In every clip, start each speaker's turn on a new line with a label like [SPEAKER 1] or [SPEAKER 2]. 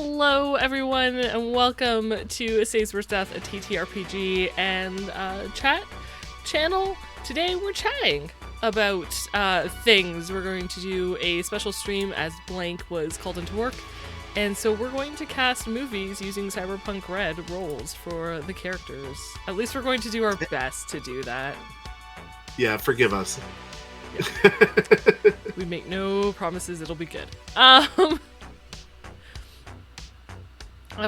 [SPEAKER 1] Hello, everyone, and welcome to Saves vs. Death, a TTRPG and chat channel. Today we're chatting about things. We're going to do a special stream as Blank was called into work, and so we're going to cast movies using Cyberpunk RED roles for the characters. At least we're going to do our best to do that.
[SPEAKER 2] Yeah, forgive us.
[SPEAKER 1] Yeah. We make no promises it'll be good.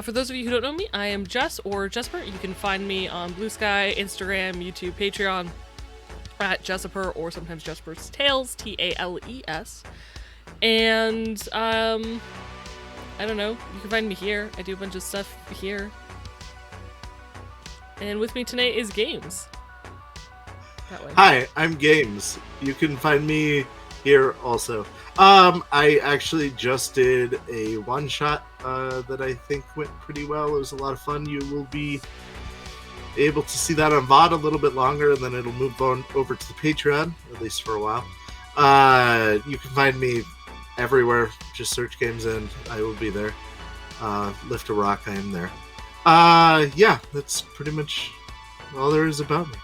[SPEAKER 1] For those of you who don't know me, I am Jess, or Jesper. You can find me on Blue Sky, Instagram, YouTube, Patreon, at Jessiper, or sometimes Jesper's Tales, Tales. And, I don't know, you can find me here. I do a bunch of stuff here. And with me tonight is Games. That way.
[SPEAKER 2] Hi, I'm Games. You can find me here also. I actually just did a one-shot that I think went pretty well. It was a lot of fun. You will be able to see that on VOD a little bit longer, and then it'll move on over to the Patreon, at least for a while. You can find me everywhere. Just search Games and I will be there. Lift a rock, I am there. Yeah, that's pretty much all there is about me.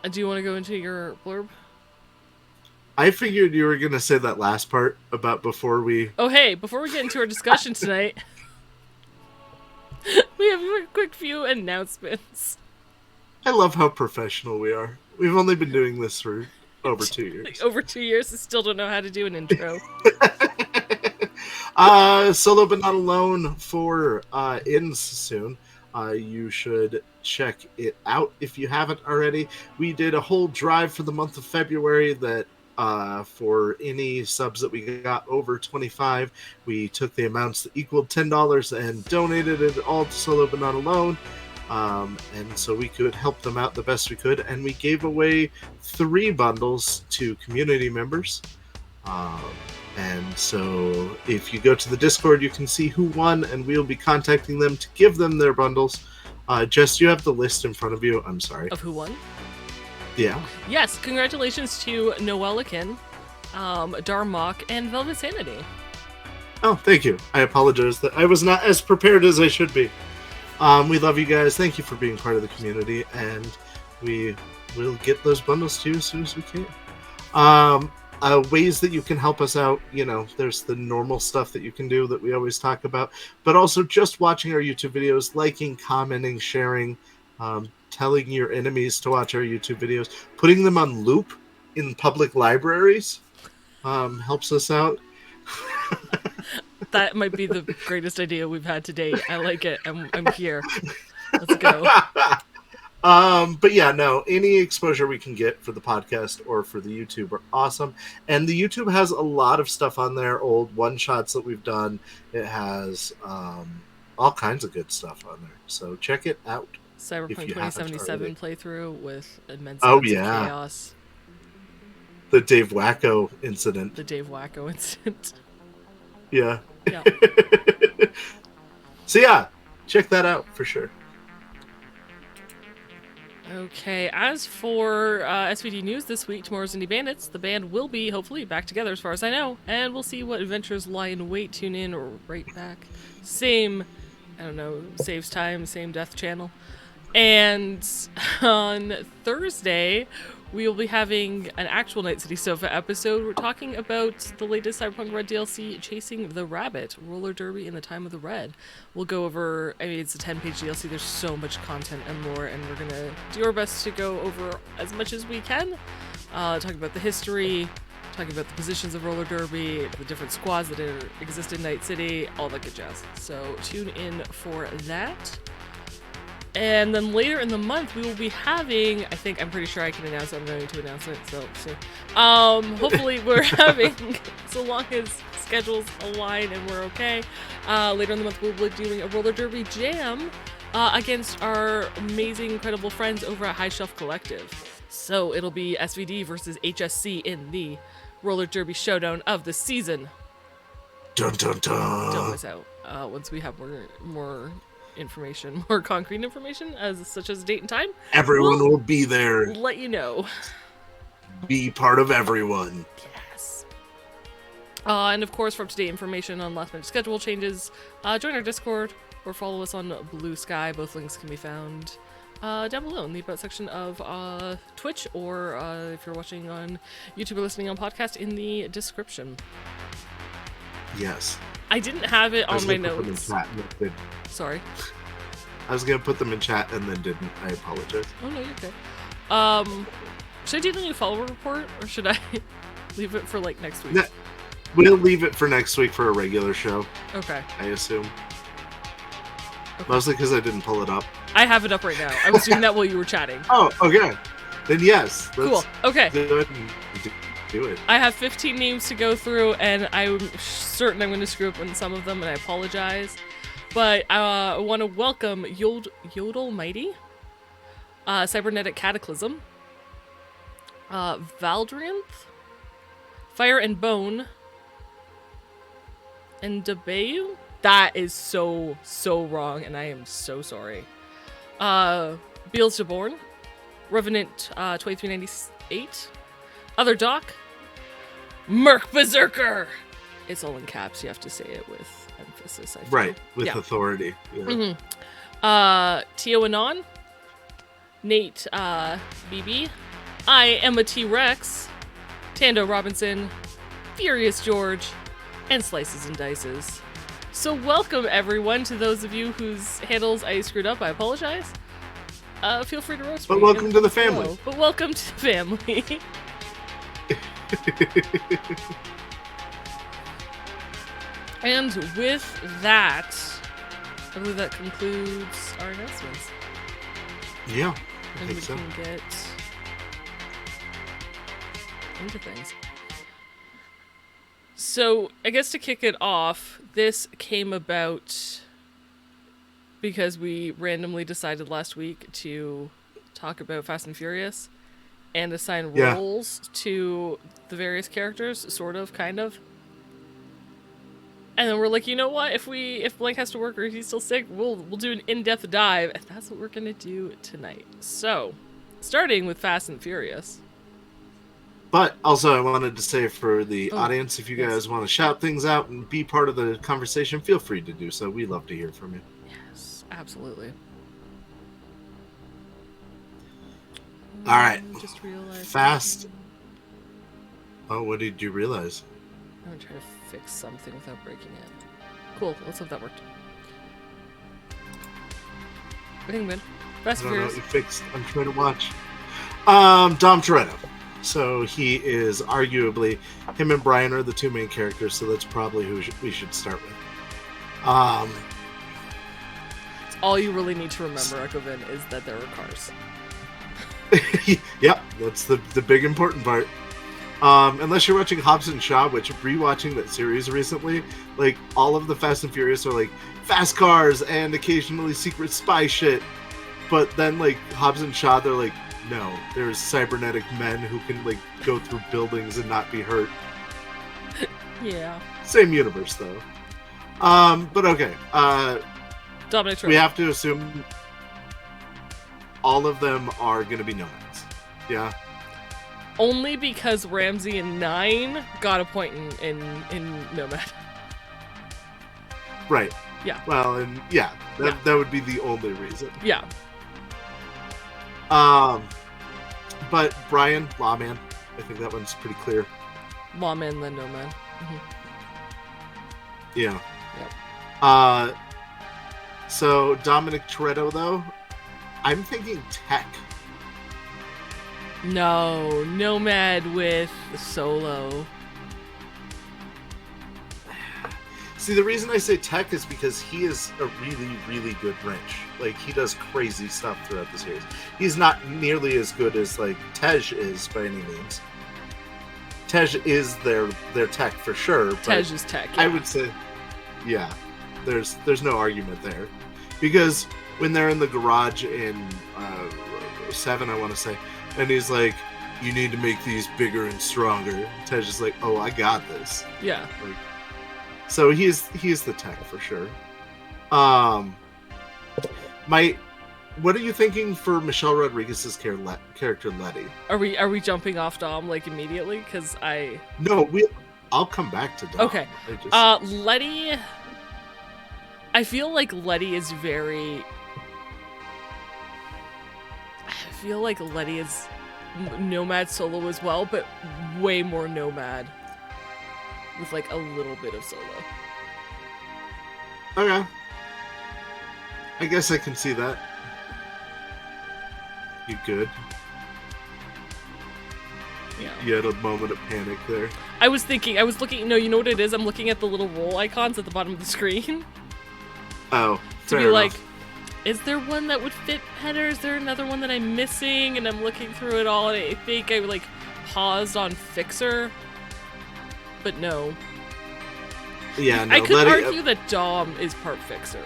[SPEAKER 1] Do you want to go into your blurb?
[SPEAKER 2] I figured you were going to say that last part about before we...
[SPEAKER 1] Oh, hey, before we get into our discussion tonight, we have a quick few announcements.
[SPEAKER 2] I love how professional we are. We've only been doing this for over 2 years.
[SPEAKER 1] Over 2 years, I still don't know how to do an intro.
[SPEAKER 2] Solo But Not Alone for ends soon. You should check it out if you haven't already. We did a whole drive for the month of February that for any subs that we got over 25, we took the amounts that equaled $10 and donated it all to Solo But Not Alone. And so we could help them out the best we could. And we gave away 3 bundles to community members. And so if you go to the Discord, you can see who won, and we'll be contacting them to give them their bundles. Jess, you have the list in front of you. I'm sorry.
[SPEAKER 1] Of who won?
[SPEAKER 2] Yeah.
[SPEAKER 1] Yes, congratulations to Noelican, Darmok, and Velvet Sanity.
[SPEAKER 2] Oh, thank you. I apologize that I was not as prepared as I should be. We love you guys. Thank you for being part of the community, and we will get those bundles to you as soon as we can. Ways that you can help us out, you know, there's the normal stuff that you can do that we always talk about, but also just watching our YouTube videos, liking, commenting, sharing, telling your enemies to watch our YouTube videos, putting them on loop in public libraries helps us out.
[SPEAKER 1] That might be the greatest idea we've had to date. I like it. I'm here. Let's go.
[SPEAKER 2] But yeah, no, any exposure we can get for the podcast or for the YouTube are awesome. And the YouTube has a lot of stuff on there, old one-shots that we've done. It has all kinds of good stuff on there. So check it out.
[SPEAKER 1] Cyberpunk 2077 playthrough with immense chaos.
[SPEAKER 2] The Dave Wacko incident. Yeah.
[SPEAKER 1] Yeah.
[SPEAKER 2] So yeah, check that out for sure.
[SPEAKER 1] Okay, as for SVD news this week, tomorrow's Indie Bandits, the band will be, hopefully, back together as far as I know, and we'll see what adventures lie in wait. Tune in or right back. Same, I don't know, saves time, same death channel. And on Thursday, we will be having an actual Night City Sofa episode. We're talking about the latest Cyberpunk RED DLC, Chasing the Rabbit, Roller Derby in the Time of the Red. We'll go over, I mean, it's a 10-page DLC. There's so much content and lore, and we're going to do our best to go over as much as we can. Talk about the history, talking about the positions of Roller Derby, the different squads that exist in Night City, all that good jazz. So tune in for that. And then later in the month, we will be having, I'm pretty sure I can announce it, I'm going to announce it, so see. Hopefully we're having, so long as schedules align and we're okay, later in the month we'll be doing a roller derby jam against our amazing, incredible friends over at High Shelf Collective. So it'll be SVD versus HSC in the roller derby showdown of the season.
[SPEAKER 2] Dun dun dun!
[SPEAKER 1] Don't miss out. Once we have more information, more concrete information, such as date and time,
[SPEAKER 2] everyone will be there.
[SPEAKER 1] Let you know.
[SPEAKER 2] Be part of everyone.
[SPEAKER 1] Yes. And of course, for up-to-date information on last-minute schedule changes, join our Discord or follow us on Blue Sky. Both links can be found down below in the About section of Twitch, or if you're watching on YouTube or listening on podcast, in the description.
[SPEAKER 2] Yes.
[SPEAKER 1] I didn't have it on my notes. Sorry.
[SPEAKER 2] I was gonna put them in chat and then didn't. I apologize.
[SPEAKER 1] Oh no, you're okay. Should I do the new follower report, or should I leave it for like next week?
[SPEAKER 2] We'll leave it for next week for a regular show.
[SPEAKER 1] Okay.
[SPEAKER 2] I assume.
[SPEAKER 1] Okay.
[SPEAKER 2] Mostly because I didn't pull it up.
[SPEAKER 1] I have it up right now. I was doing that while you were chatting.
[SPEAKER 2] Oh, okay. Then yes.
[SPEAKER 1] Cool. Okay.
[SPEAKER 2] Do it.
[SPEAKER 1] I have 15 names to go through, and I'm certain I'm going to screw up on some of them, and I apologize. But I want to welcome Yodel Mighty, Cybernetic Cataclysm, Valdrianth, Fire and Bone, and Debayu. That is so wrong, and I am so sorry. Beelzebub, Revenant 2398, Other Doc, Merc Berserker. It's all in caps. You have to say it with emphasis. I feel.
[SPEAKER 2] Right, with authority. Yeah.
[SPEAKER 1] Mm-hmm. Tio Anon, Nate BB, I am a T-Rex, Tando Robinson, Furious George, and Slices and Dices. So welcome everyone, to those of you whose handles I screwed up. I apologize. Feel free to roast me.
[SPEAKER 2] But welcome to the family.
[SPEAKER 1] But welcome to the family. And with that, I believe that concludes our announcements.
[SPEAKER 2] Yeah, I
[SPEAKER 1] And
[SPEAKER 2] think
[SPEAKER 1] we
[SPEAKER 2] so.
[SPEAKER 1] can get into things. So, I guess to kick it off, this came about because we randomly decided last week to talk about Fast and Furious and assign roles to the various characters, sort of, kind of. And then we're like, you know what? If Blake has to work or if he's still sick, we'll do an in-depth dive, and that's what we're gonna do tonight. So, starting with Fast and Furious.
[SPEAKER 2] But also, I wanted to say for the audience, if you guys want to shout things out and be part of the conversation, feel free to do so. We love to hear from you.
[SPEAKER 1] Yes, absolutely.
[SPEAKER 2] All right.
[SPEAKER 1] Just realized.
[SPEAKER 2] Fast. Oh, what did you realize?
[SPEAKER 1] I'm gonna try to fix something without breaking it. Cool, let's hope that worked. Everything good? Fast and
[SPEAKER 2] I don't know what
[SPEAKER 1] Furious.
[SPEAKER 2] you fixed. I'm trying to watch. Dom Toretto. So he is arguably, him and Brian are the two main characters, so that's probably who we should start with.
[SPEAKER 1] It's all you really need to remember, Ekovin, is that there are cars.
[SPEAKER 2] Yep, that's the big important part. Unless you're watching Hobbs and Shaw, which rewatching that series recently, like all of the Fast and Furious are like fast cars and occasionally secret spy shit. But then like Hobbs and Shaw, they're like, no, there's cybernetic men who can like go through buildings and not be hurt.
[SPEAKER 1] Yeah.
[SPEAKER 2] Same universe though. But okay.
[SPEAKER 1] Dominic
[SPEAKER 2] We have to assume all of them are gonna be nomads. Yeah.
[SPEAKER 1] Only because Ramsey and 9 got a point in Nomad.
[SPEAKER 2] Right.
[SPEAKER 1] Yeah.
[SPEAKER 2] Well, and yeah, that would be the only reason.
[SPEAKER 1] Yeah.
[SPEAKER 2] But Brian, Lawman, I think that one's pretty clear.
[SPEAKER 1] Lawman, then Nomad. Mm-hmm.
[SPEAKER 2] Yeah.
[SPEAKER 1] Yep.
[SPEAKER 2] So Dominic Toretto, though, I'm thinking tech.
[SPEAKER 1] No, Nomad with Solo.
[SPEAKER 2] See, the reason I say tech is because he is a really, really good wrench. Like, he does crazy stuff throughout the series. He's not nearly as good as, like, Tej is by any means. Tej is their tech for sure.
[SPEAKER 1] Tej is tech, yeah.
[SPEAKER 2] I would say, yeah, there's no argument there. Because when they're in the garage in 7, I want to say, and he's like, you need to make these bigger and stronger. Tej is like, oh, I got this.
[SPEAKER 1] Yeah.
[SPEAKER 2] Like, so he's the tech for sure. What are you thinking for Michelle Rodriguez's character Letty?
[SPEAKER 1] Are we jumping off Dom like immediately? Because
[SPEAKER 2] No, I'll come back to Dom.
[SPEAKER 1] Okay. Letty. I feel like Letty is very. I feel like Letty is Nomad solo as well, but way more Nomad. With like a little bit of solo.
[SPEAKER 2] Okay. I guess I can see that. You good?
[SPEAKER 1] Yeah.
[SPEAKER 2] You had a moment of panic there.
[SPEAKER 1] I was looking, no, you know what it is? I'm looking at the little roll icons at the bottom of the screen.
[SPEAKER 2] Oh,
[SPEAKER 1] to be
[SPEAKER 2] enough.
[SPEAKER 1] like, is there one that would fit better? Is there another one that I'm missing? And I'm looking through it all, and I think I like paused on Fixer, but no.
[SPEAKER 2] Yeah, no.
[SPEAKER 1] I could argue that Dom is part Fixer,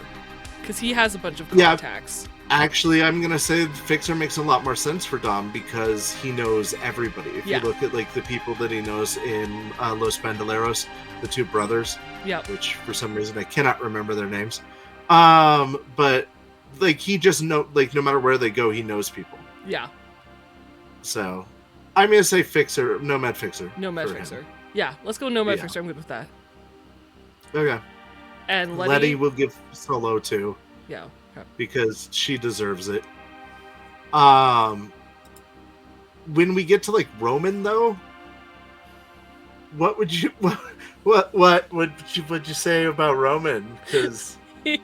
[SPEAKER 1] because he has a bunch of contacts.
[SPEAKER 2] Actually, I'm gonna say Fixer makes a lot more sense for Dom because he knows everybody. If you look at like the people that he knows in Los Bandoleros, the two brothers, which for some reason I cannot remember their names, but like he just no matter where they go, he knows people.
[SPEAKER 1] Yeah.
[SPEAKER 2] So I'm gonna say Fixer, Nomad Fixer.
[SPEAKER 1] Nomad Fixer. Him. Yeah, let's go Nomad Fixer. I'm good with that.
[SPEAKER 2] Okay.
[SPEAKER 1] And
[SPEAKER 2] Letty will give solo too.
[SPEAKER 1] Yeah. Okay.
[SPEAKER 2] Because she deserves it. When we get to like Roman though, what would you what would you say about Roman? Because
[SPEAKER 1] he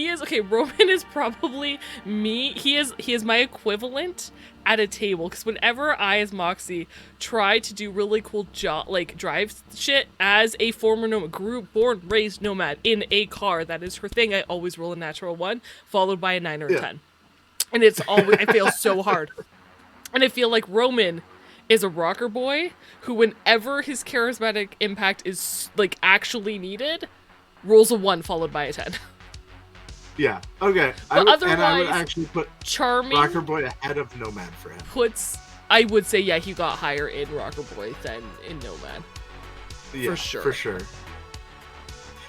[SPEAKER 1] is okay. Roman is probably me. He is my equivalent at a table, because whenever I as Moxie try to do really cool drive shit as a former nomad, born raised nomad in a car, that is her thing, I always roll a natural 1 followed by a 9 or a 10, and it's always I fail so hard. And I feel like Roman is a rocker boy who, whenever his charismatic impact is like actually needed, rolls a 1 followed by a 10.
[SPEAKER 2] Yeah. Okay.
[SPEAKER 1] But
[SPEAKER 2] I would actually put
[SPEAKER 1] Charming
[SPEAKER 2] Rocker Boy ahead of Nomad for him.
[SPEAKER 1] I would say, yeah, he got higher in Rocker Boy than in Nomad.
[SPEAKER 2] Yeah,
[SPEAKER 1] for sure.
[SPEAKER 2] For sure.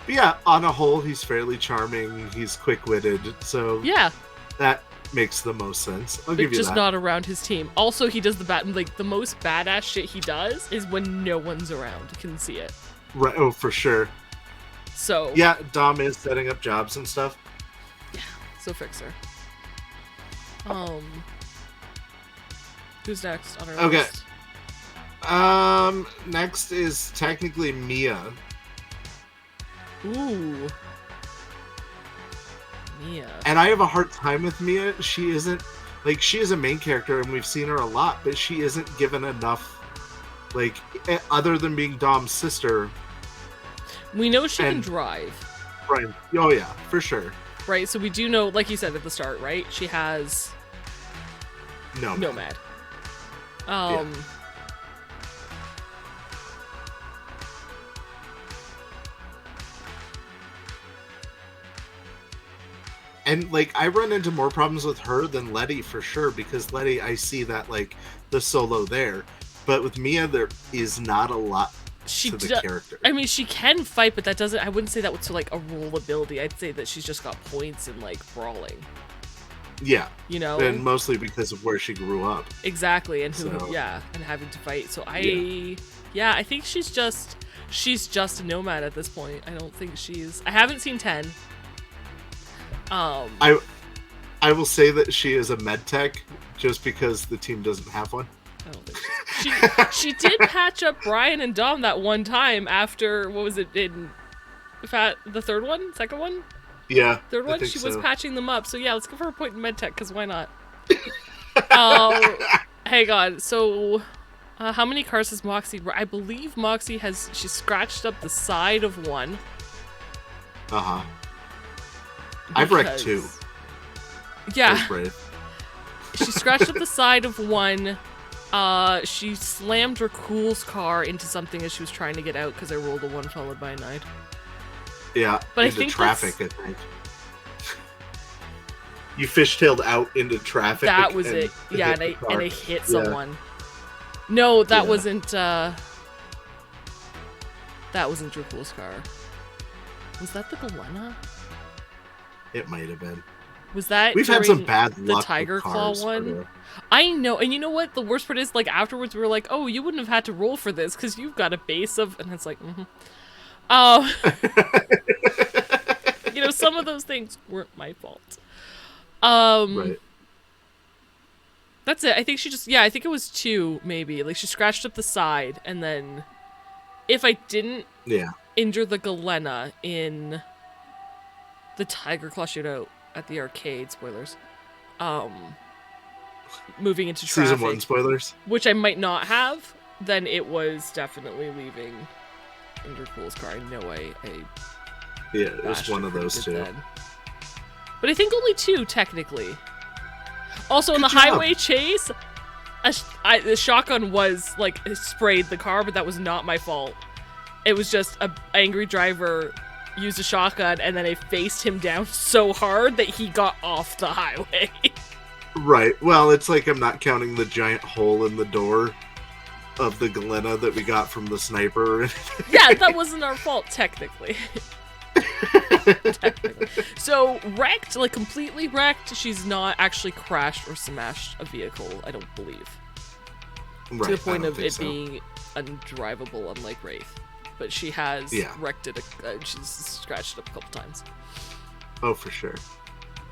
[SPEAKER 2] But yeah, on a whole, he's fairly charming. He's quick-witted, so
[SPEAKER 1] yeah,
[SPEAKER 2] that makes the most sense. I'll give you that.
[SPEAKER 1] Just not around his team. Also, he does the most badass shit he does is when no one's around. You can see it.
[SPEAKER 2] Right. Oh, for sure.
[SPEAKER 1] So
[SPEAKER 2] yeah, Dom is setting up jobs and stuff.
[SPEAKER 1] So Fixer. Who's next on our list?
[SPEAKER 2] Next is technically Mia.
[SPEAKER 1] Ooh. Mia.
[SPEAKER 2] And I have a hard time with Mia. She isn't she is a main character and we've seen her a lot, but she isn't given enough other than being Dom's sister.
[SPEAKER 1] We know she can drive.
[SPEAKER 2] Right. Oh yeah, for sure.
[SPEAKER 1] Right, so we do know, like you said at the start, right? She has Nomad.
[SPEAKER 2] Yeah. And I run into more problems with her than Letty for sure, because Letty, I see that the solo there, but with Mia there is not a lot to the character.
[SPEAKER 1] I mean, she can fight, but that doesn't. I wouldn't say that was a role ability. I'd say that she's just got points in brawling.
[SPEAKER 2] Yeah,
[SPEAKER 1] you know,
[SPEAKER 2] and mostly because of where she grew up.
[SPEAKER 1] Exactly, and and having to fight. So I think she's just a nomad at this point. I don't think she's. I haven't seen 10.
[SPEAKER 2] I will say that she is a med tech just because the team doesn't have one.
[SPEAKER 1] I don't think she did patch up Brian and Dom that one time after, what was it, in the third one? Second one?
[SPEAKER 2] Yeah.
[SPEAKER 1] Third one? She was patching them up. So yeah, let's give her a point in medtech, because why not? Hang on. So, how many cars has Moxie? I believe Moxie she scratched up the side of one.
[SPEAKER 2] Uh-huh. I've wrecked 2.
[SPEAKER 1] Yeah. She scratched up the side of one. She slammed her Cool's car into something as she was trying to get out, because I rolled a 1 followed by a 9.
[SPEAKER 2] Yeah,
[SPEAKER 1] but
[SPEAKER 2] into traffic, I think. You fishtailed out into traffic.
[SPEAKER 1] That was it. Yeah, and I hit someone. No, that wasn't, that wasn't Drew Cool's car. Was that the Galena?
[SPEAKER 2] It might have been.
[SPEAKER 1] Was that
[SPEAKER 2] We've had some
[SPEAKER 1] during
[SPEAKER 2] bad
[SPEAKER 1] the
[SPEAKER 2] luck
[SPEAKER 1] Tiger
[SPEAKER 2] with
[SPEAKER 1] Claw
[SPEAKER 2] cars for
[SPEAKER 1] one?
[SPEAKER 2] her.
[SPEAKER 1] I know, and you know what? The worst part is, like, afterwards we were like, oh, you wouldn't have had to roll for this because you've got a base of, and it's like, you know, some of those things weren't my fault.
[SPEAKER 2] Right.
[SPEAKER 1] That's it. I think she just, yeah, I think it was 2, maybe. Like, she scratched up the side, and then if I didn't injure the Galena in the Tiger Claw shootout at the arcade, spoilers, moving into traffic,
[SPEAKER 2] Season 1 spoilers,
[SPEAKER 1] which I might not have, then it was definitely leaving Intercool's car. I know I
[SPEAKER 2] yeah, it was one of those two.
[SPEAKER 1] then. But I think only 2 technically. Also, in the
[SPEAKER 2] job.
[SPEAKER 1] highway chase, the shotgun was like sprayed the car, but that was not my fault. It was just an angry driver used a shotgun, and then I faced him down so hard that he got off the highway.
[SPEAKER 2] Right. Well, it's like I'm not counting the giant hole in the door of the Galena that we got from the sniper.
[SPEAKER 1] Yeah, that wasn't our fault, technically. Technically. So, wrecked, like completely wrecked, she's not actually crashed or smashed a vehicle, I don't believe.
[SPEAKER 2] Right,
[SPEAKER 1] to the point of it
[SPEAKER 2] so.
[SPEAKER 1] being undrivable, unlike Wraith. But she has wrecked it, she's scratched it up a couple times.
[SPEAKER 2] Oh, for sure.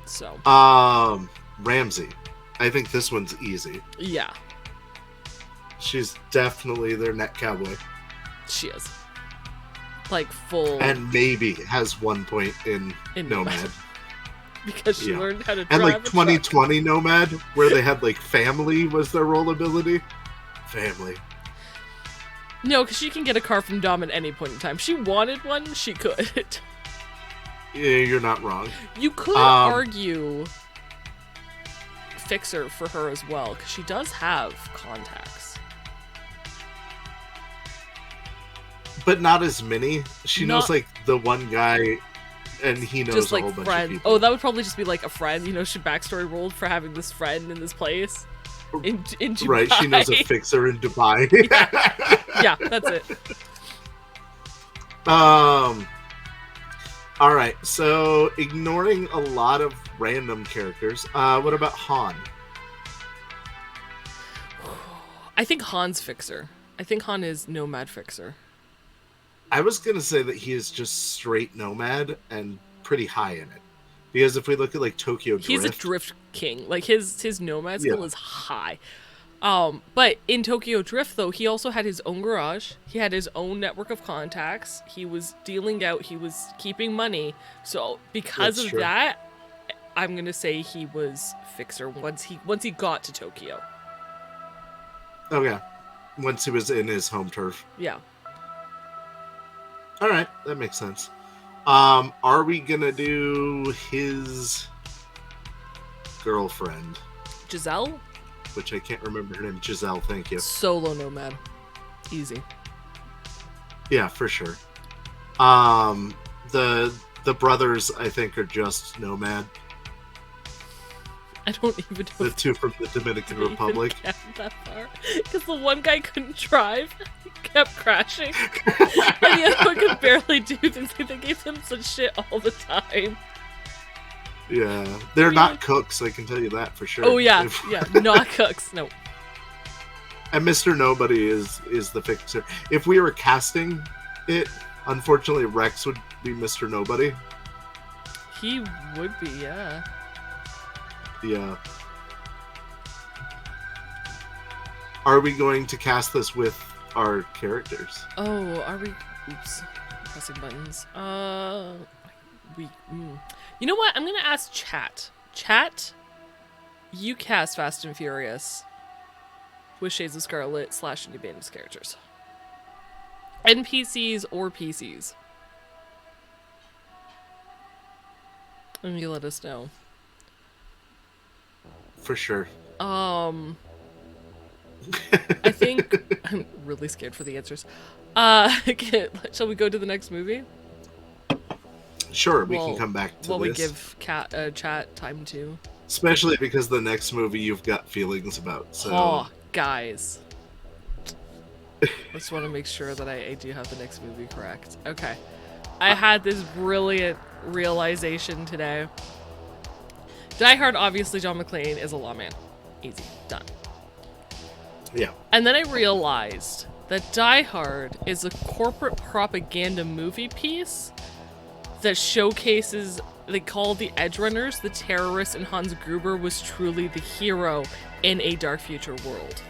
[SPEAKER 1] So.
[SPEAKER 2] Ramsey. I think this one's easy.
[SPEAKER 1] Yeah.
[SPEAKER 2] She's definitely their net cowboy.
[SPEAKER 1] She is. Like, full...
[SPEAKER 2] And maybe has 1 point in Nomad.
[SPEAKER 1] Because she learned how to drive
[SPEAKER 2] and like
[SPEAKER 1] a
[SPEAKER 2] 2020 truck. Nomad, where they had like family was their role ability. Family.
[SPEAKER 1] No, because she can get a car from Dom at any point in time. She wanted one, she could.
[SPEAKER 2] Yeah, you're not wrong.
[SPEAKER 1] You could argue Fixer for her as well, because she does have contacts.
[SPEAKER 2] But not as many. She knows like the one guy, and he knows
[SPEAKER 1] just, like,
[SPEAKER 2] a whole bunch
[SPEAKER 1] friends.
[SPEAKER 2] of people.
[SPEAKER 1] Oh, that would probably just be like a friend. You know, she backstory rolled for having this friend in this place. In Dubai.
[SPEAKER 2] Right, she knows a fixer in Dubai.
[SPEAKER 1] Yeah, that's it.
[SPEAKER 2] Alright, so ignoring a lot of random characters, what about Han?
[SPEAKER 1] I think Han's Fixer. I think Han is Nomad Fixer.
[SPEAKER 2] I was going to say that he is just straight Nomad and pretty high in it. Because if we look at like Tokyo Drift...
[SPEAKER 1] He's a Drift King. Like his Nomad skill is high. But in Tokyo Drift, though, he also had his own garage. He had his own network of contacts. He was dealing out. He was keeping money. So because of that, I'm going to say he was Fixer once he got to Tokyo.
[SPEAKER 2] Okay. Once he was in his home turf.
[SPEAKER 1] Yeah.
[SPEAKER 2] All right, that makes sense. Are we gonna do his girlfriend?
[SPEAKER 1] Giselle?
[SPEAKER 2] Which I can't remember her name. Giselle, thank you.
[SPEAKER 1] Solo Nomad. Easy.
[SPEAKER 2] Yeah, for sure. The brothers, I think, are just Nomad.
[SPEAKER 1] I don't even know.
[SPEAKER 2] The two from the Dominican Republic.
[SPEAKER 1] That far. Because the one guy couldn't drive. He kept crashing. And the other one could barely do things. They gave him such shit all the time.
[SPEAKER 2] Yeah. They're not cooks, I can tell you that for sure.
[SPEAKER 1] Oh, yeah. Yeah, not cooks. No.
[SPEAKER 2] And Mr. Nobody is the fixer. If we were casting it, unfortunately, Rex would be Mr. Nobody.
[SPEAKER 1] He would be, yeah.
[SPEAKER 2] Yeah. Are we going to cast this with our characters?
[SPEAKER 1] Oh, are we? Oops, pressing buttons. You know what? I'm gonna ask chat. Chat, you cast Fast and Furious with Shades of Scarlet / Indie Bandits characters. NPCs or PCs. And you let us know.
[SPEAKER 2] For sure.
[SPEAKER 1] I think I'm really scared for the answers. Shall we go to the next movie?
[SPEAKER 2] Sure, we can come back to this.
[SPEAKER 1] We give chat time to.
[SPEAKER 2] Especially because the next movie you've got feelings about. So.
[SPEAKER 1] Oh, guys. I just want to make sure that I do have the next movie correct. Okay. I had this brilliant realization today. Die Hard, obviously, John McClane is a lawman. Easy. Done.
[SPEAKER 2] Yeah.
[SPEAKER 1] And then I realized that Die Hard is a corporate propaganda movie piece that showcases, they call the Edgerunners the terrorists, and Hans Gruber was truly the hero in a dark future world.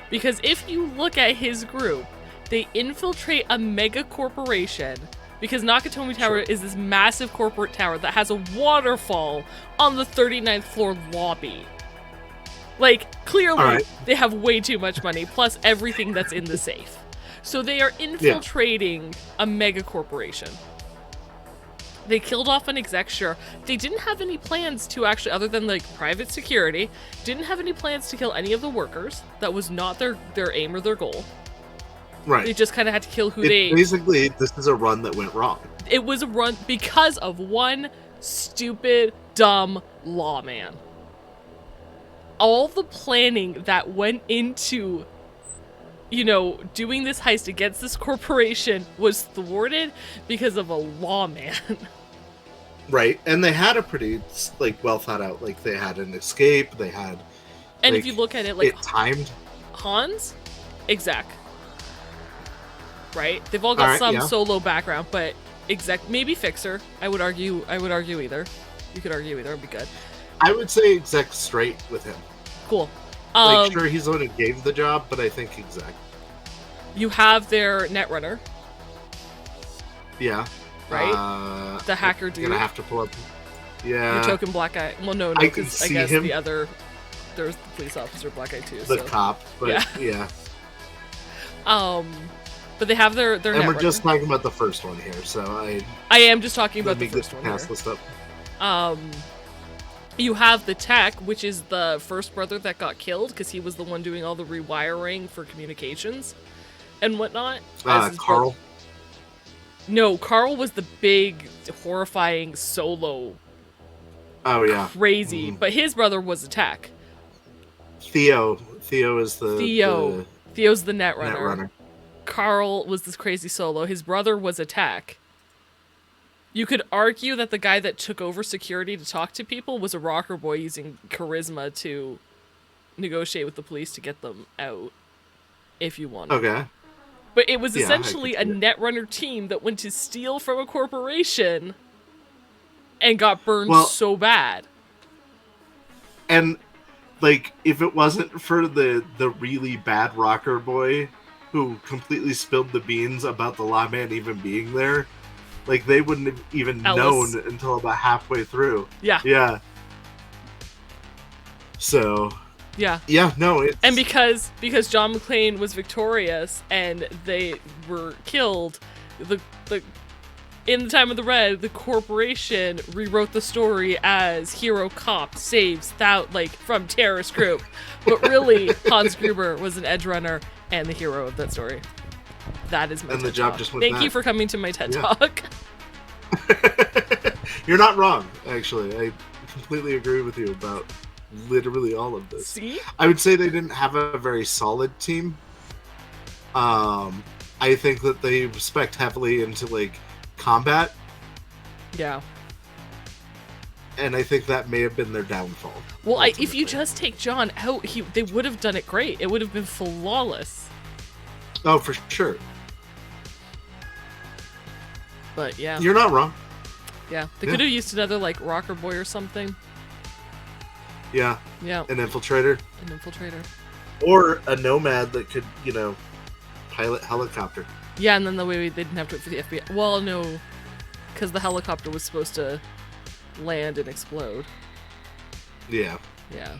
[SPEAKER 1] Because if you look at his group, they infiltrate a mega corporation, because Nakatomi Tower is this massive corporate tower that has a waterfall on the 39th floor lobby. Like, clearly, they have way too much money, plus everything that's in the safe. So they are infiltrating a mega corporation. They killed off an exec, sure. They didn't have any plans to actually, other than like private security, didn't have any plans to kill any of the workers. That was not their aim or their goal.
[SPEAKER 2] Right.
[SPEAKER 1] They just kind of had to kill who
[SPEAKER 2] Basically, this is a run that went wrong.
[SPEAKER 1] It was a run because of one stupid, dumb lawman. All the planning that went into, you know, doing this heist against this corporation was thwarted because of a lawman.
[SPEAKER 2] Right, and they had a pretty, like, well thought out, like, they had an escape, they had...
[SPEAKER 1] And
[SPEAKER 2] like,
[SPEAKER 1] if you look at it, like...
[SPEAKER 2] It timed.
[SPEAKER 1] Hans? Exec. Right? They've all got some solo background, but exec, maybe Fixer. I would argue either. You could argue either, it'd be good.
[SPEAKER 2] I would say exec straight with him.
[SPEAKER 1] Cool.
[SPEAKER 2] Like, sure, he's the one who gave the job, but I think exec.
[SPEAKER 1] You have their netrunner.
[SPEAKER 2] Yeah.
[SPEAKER 1] Right? The hacker dude.
[SPEAKER 2] Gonna have to pull up. Yeah.
[SPEAKER 1] Your token black guy. Well, no, because I guess him. The other... There's the police officer black guy too.
[SPEAKER 2] The cop, but yeah.
[SPEAKER 1] But they have their
[SPEAKER 2] and we're just talking about the first one here, so
[SPEAKER 1] I am just talking about the first one
[SPEAKER 2] pass
[SPEAKER 1] here.
[SPEAKER 2] This up.
[SPEAKER 1] You have the tech, which is the first brother that got killed because he was the one doing all the rewiring for communications and whatnot.
[SPEAKER 2] Carl.
[SPEAKER 1] No, Carl was the big, horrifying solo.
[SPEAKER 2] Oh yeah,
[SPEAKER 1] crazy. But his brother was a tech.
[SPEAKER 2] Theo is the
[SPEAKER 1] Theo's the netrunner. Carl was this crazy solo. His brother was a tech. You could argue that the guy that took over security to talk to people was a rocker boy using charisma to negotiate with the police to get them out, if you wanted.
[SPEAKER 2] Okay.
[SPEAKER 1] But it was essentially a netrunner team that went to steal from a corporation and got burned so bad.
[SPEAKER 2] And, like, if it wasn't for the really bad rocker boy who completely spilled the beans about the lawman even being there, like, they wouldn't have even known until about halfway through.
[SPEAKER 1] Yeah.
[SPEAKER 2] Yeah. So...
[SPEAKER 1] Yeah.
[SPEAKER 2] Yeah, no, it's...
[SPEAKER 1] And because John McClane was victorious and they were killed, in the time of the Red, the corporation rewrote the story as hero cop saves from terrorist group. But really, Hans Gruber was an edge runner and the hero of that story. That is my
[SPEAKER 2] TED
[SPEAKER 1] the
[SPEAKER 2] job
[SPEAKER 1] talk.
[SPEAKER 2] Just went
[SPEAKER 1] Thank you for coming to my TED Talk.
[SPEAKER 2] You're not wrong, actually. I completely agree with you about literally all of this.
[SPEAKER 1] See?
[SPEAKER 2] I would say they didn't have a very solid team. I think that they spec'd heavily into, like, combat.
[SPEAKER 1] Yeah.
[SPEAKER 2] And I think that may have been their downfall.
[SPEAKER 1] Well, if you just take John out, they would have done it great. It would have been flawless.
[SPEAKER 2] Oh, for sure.
[SPEAKER 1] But, yeah.
[SPEAKER 2] You're not wrong.
[SPEAKER 1] Yeah. They could have used another, like, rocker boy or something.
[SPEAKER 2] Yeah.
[SPEAKER 1] Yeah.
[SPEAKER 2] An infiltrator. Or a nomad that could, pilot helicopter.
[SPEAKER 1] Yeah, and then the way they didn't have to wait for the FBI. Well, no, because the helicopter was supposed to land and explode.
[SPEAKER 2] Yeah.
[SPEAKER 1] Yeah.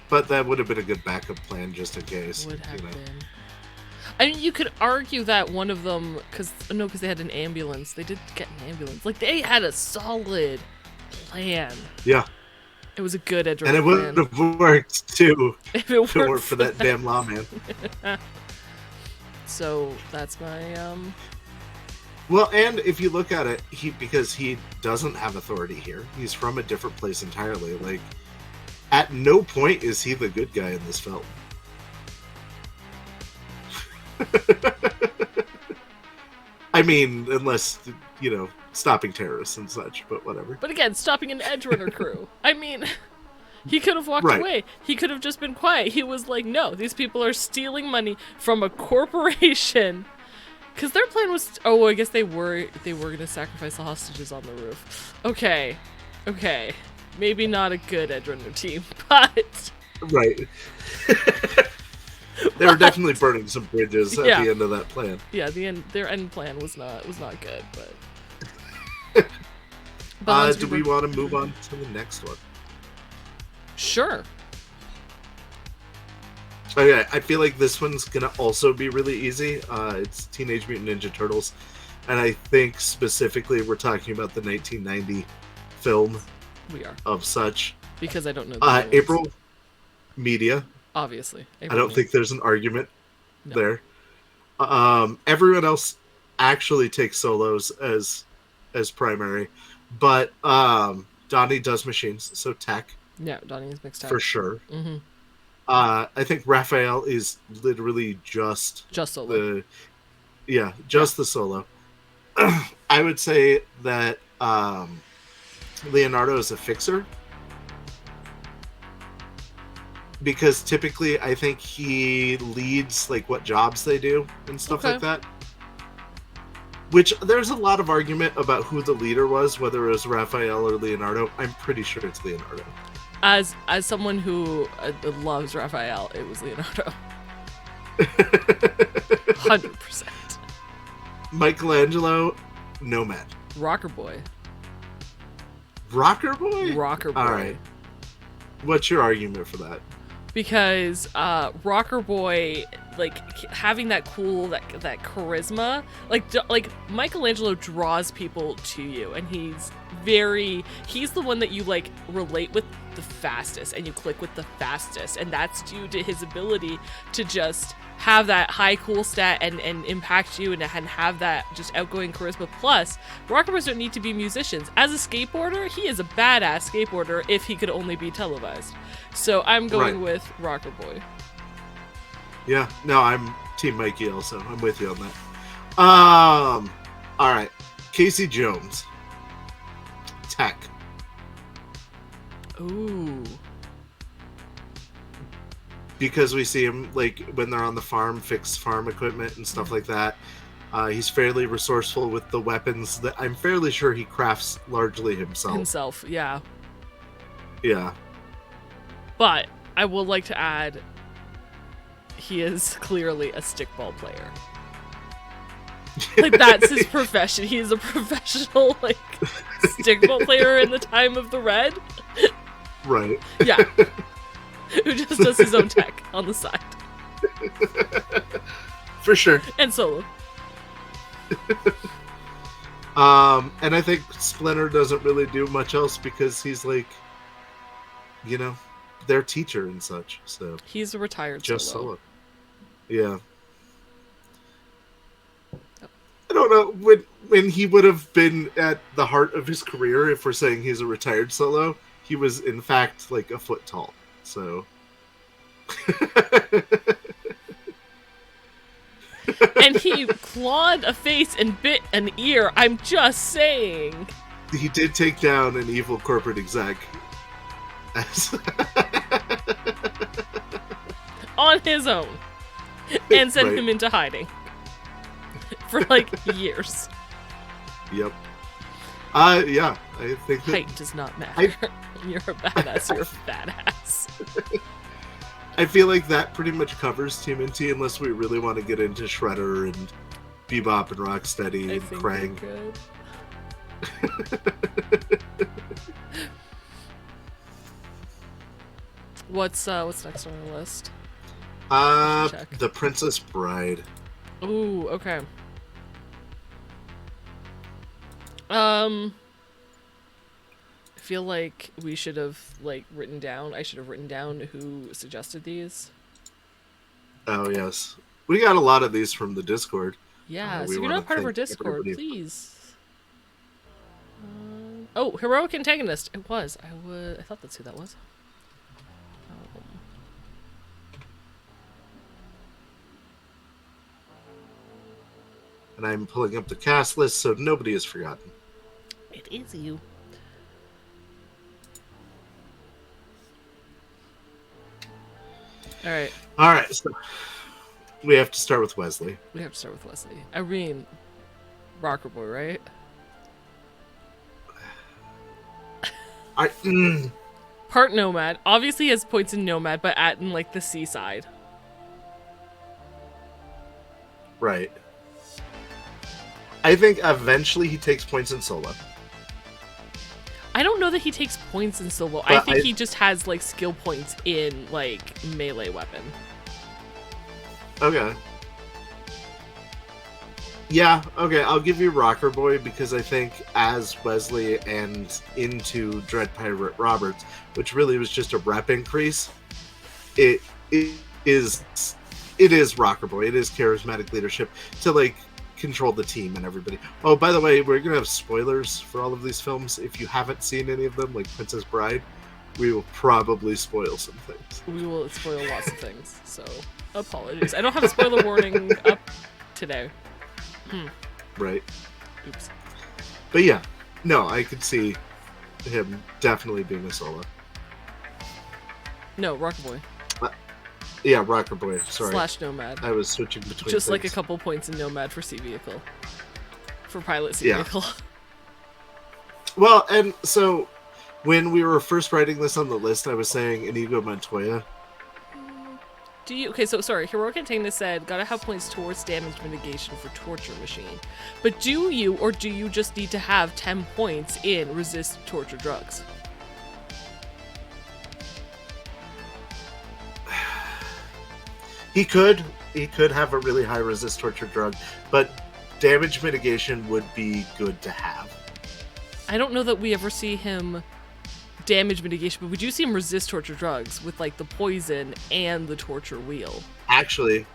[SPEAKER 2] But that would have been a good backup plan just in case.
[SPEAKER 1] Would have been. I mean, you could argue that one of them, because they had an ambulance. They did get an ambulance. Like, they had a solid plan.
[SPEAKER 2] Yeah.
[SPEAKER 1] It was a good edge
[SPEAKER 2] and it would have worked too
[SPEAKER 1] if it
[SPEAKER 2] weren't for that damn lawman.
[SPEAKER 1] So that's my
[SPEAKER 2] Well, and if you look at it, because he doesn't have authority here. He's from a different place entirely. Like, at no point is he the good guy in this film. I mean, unless, stopping terrorists and such, but whatever.
[SPEAKER 1] But again, stopping an Edgerunner crew. I mean, he could have walked
[SPEAKER 2] Right.
[SPEAKER 1] away. He could have just been quiet. He was like, no, these people are stealing money from a corporation. Because their plan was... Oh, I guess they were going to sacrifice the hostages on the roof. Okay. Maybe not a good Edgerunner team, but...
[SPEAKER 2] Right. They were definitely burning some bridges at the end of that plan.
[SPEAKER 1] Yeah, their end plan was not good, but...
[SPEAKER 2] do we want to move on to the next one?
[SPEAKER 1] Sure.
[SPEAKER 2] Okay, I feel like this one's gonna also be really easy. It's Teenage Mutant Ninja Turtles, and I think specifically we're talking about the 1990 film.
[SPEAKER 1] We are.
[SPEAKER 2] Of such.
[SPEAKER 1] Because I don't know.
[SPEAKER 2] April Media.
[SPEAKER 1] Obviously.
[SPEAKER 2] I don't think there's an argument there. Everyone else actually takes solos as primary, but Donnie does machines, so tech.
[SPEAKER 1] Yeah, Donnie's mixed tech.
[SPEAKER 2] For sure.
[SPEAKER 1] Mm-hmm.
[SPEAKER 2] I think Raphael is literally just
[SPEAKER 1] solo.
[SPEAKER 2] The solo. I would say that Leonardo is a fixer. Because typically, I think he leads like what jobs they do and stuff like that. Which there's a lot of argument about who the leader was, whether it was Raphael or Leonardo. I'm pretty sure it's Leonardo.
[SPEAKER 1] As someone who loves Raphael, it was Leonardo. 100%.
[SPEAKER 2] Michelangelo, Nomad.
[SPEAKER 1] Rocker Boy.
[SPEAKER 2] Rocker Boy?
[SPEAKER 1] Rocker Boy.
[SPEAKER 2] All right. What's your argument for that?
[SPEAKER 1] Because Rocker Boy, like having that cool, that charisma, like Michelangelo draws people to you, and he's the one that you like relate with the fastest, and you click with the fastest, and that's due to his ability to just have that high cool stat and impact you and have that just outgoing charisma. Plus, rocker boys don't need to be musicians. As a skateboarder, he is a badass skateboarder if he could only be televised. So I'm going with Rocker Boy.
[SPEAKER 2] Yeah, no, I'm Team Mikey also. I'm with you on that. All right. Casey Jones. Tech.
[SPEAKER 1] Ooh.
[SPEAKER 2] Because we see him like when they're on the farm, fix farm equipment and stuff like that. He's fairly resourceful with the weapons that I'm fairly sure he crafts largely himself.
[SPEAKER 1] Yeah.
[SPEAKER 2] Yeah.
[SPEAKER 1] But I would like to add, he is clearly a stickball player. Like, that's his profession. He is a professional, like, stickball player in the time of the Red.
[SPEAKER 2] Right.
[SPEAKER 1] Yeah. Who just does his own tech on the side.
[SPEAKER 2] For sure.
[SPEAKER 1] And solo.
[SPEAKER 2] And I think Splinter doesn't really do much else because he's like, their teacher and such. So
[SPEAKER 1] he's a retired
[SPEAKER 2] just
[SPEAKER 1] solo.
[SPEAKER 2] Yeah. I don't know when he would have been at the heart of his career. If we're saying he's a retired solo, he was in fact like a foot tall. So.
[SPEAKER 1] And he clawed a face and bit an ear. I'm just saying.
[SPEAKER 2] He did take down an evil corporate exec.
[SPEAKER 1] On his own. And sent him into hiding. For like years.
[SPEAKER 2] Yep. Yeah, I think that
[SPEAKER 1] height does not matter. You're a badass, you're a fat ass.
[SPEAKER 2] I feel like that pretty much covers TMNT unless we really want to get into Shredder and Bebop and Rocksteady and Krang.
[SPEAKER 1] What's next on the list?
[SPEAKER 2] The Princess Bride.
[SPEAKER 1] Ooh, okay. I feel like we should have I should have written down who suggested these.
[SPEAKER 2] Oh yes, we got a lot of these from the Discord.
[SPEAKER 1] Yeah, so if you're not part of our Discord, please. Oh, heroic antagonist. It was. I thought that's who that was.
[SPEAKER 2] and I'm pulling up the cast list so nobody is forgotten.
[SPEAKER 1] It is you. All right.
[SPEAKER 2] All right, so we have to start with Wesley.
[SPEAKER 1] We have to start with Wesley. Irene, Rocker Boy, right? Part Nomad. Obviously, he has points in Nomad, but in like the seaside.
[SPEAKER 2] Right. I think eventually he takes points in solo.
[SPEAKER 1] I don't know that he takes points in solo.
[SPEAKER 2] But
[SPEAKER 1] I think he just has like skill points in like melee weapon.
[SPEAKER 2] Okay. Yeah, okay, I'll give you Rocker Boy because I think as Wesley and into Dread Pirate Roberts, which really was just a rep increase, it is Rocker Boy. It is charismatic leadership to like control the team and everybody. Oh, by the way, we're gonna have spoilers for all of these films. If you haven't seen any of them, like Princess Bride, we will probably spoil some things.
[SPEAKER 1] We will spoil lots of things, so apologies. I don't have a spoiler warning up today.
[SPEAKER 2] Right.
[SPEAKER 1] Oops.
[SPEAKER 2] But yeah, no, I could see him definitely being a solo.
[SPEAKER 1] No, Rocker Boy.
[SPEAKER 2] Yeah, Rocker Boy. Sorry.
[SPEAKER 1] Slash Nomad.
[SPEAKER 2] I was switching between
[SPEAKER 1] Just
[SPEAKER 2] things.
[SPEAKER 1] like a couple points in Nomad for Sea Vehicle. For Pilot Sea Vehicle.
[SPEAKER 2] Well, and so when we were first writing this on the list, I was saying Inigo Montoya.
[SPEAKER 1] Do you... Okay, so sorry. Heroic Antagonist said, gotta have points towards damage mitigation for Torture Machine. But do you, or do you just need to have 10 points in Resist Torture Drugs?
[SPEAKER 2] He could have a really high resist torture drug, but damage mitigation would be good to have.
[SPEAKER 1] I don't know that we ever see him damage mitigation, but we do see him resist torture drugs with like the poison and the torture wheel.
[SPEAKER 2] Actually,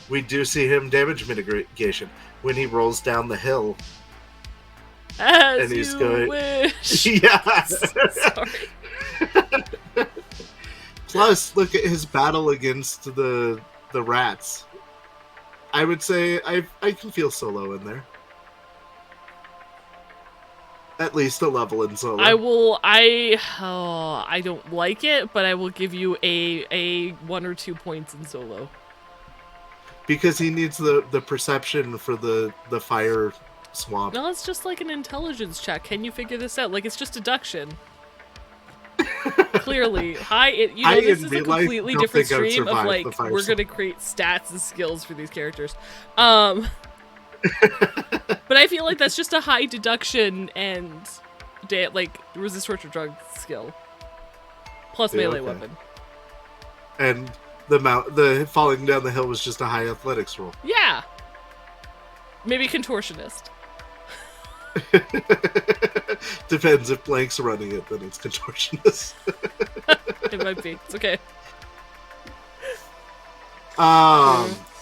[SPEAKER 2] we do see him damage mitigation when he rolls down the hill.
[SPEAKER 1] As
[SPEAKER 2] and he's
[SPEAKER 1] you
[SPEAKER 2] going,
[SPEAKER 1] wish.
[SPEAKER 2] Yeah.
[SPEAKER 1] Sorry.
[SPEAKER 2] Plus, look at his battle against the rats. I would say I can feel solo in there. At least a level in solo.
[SPEAKER 1] I don't like it, but I will give you a 1 or 2 points in solo.
[SPEAKER 2] Because he needs the perception for the fire swamp.
[SPEAKER 1] No, it's just like an intelligence check. Can you figure this out? Like, it's just deduction. Clearly. This is a completely different stream of like, we're going to create stats and skills for these characters. But I feel like that's just a high deduction and like resist torture drug skill. Plus melee weapon.
[SPEAKER 2] And the falling down the hill was just a high athletics roll.
[SPEAKER 1] Yeah. Maybe contortionist.
[SPEAKER 2] Depends if Blank's running it, then it's contortionist.
[SPEAKER 1] It might be. It's okay.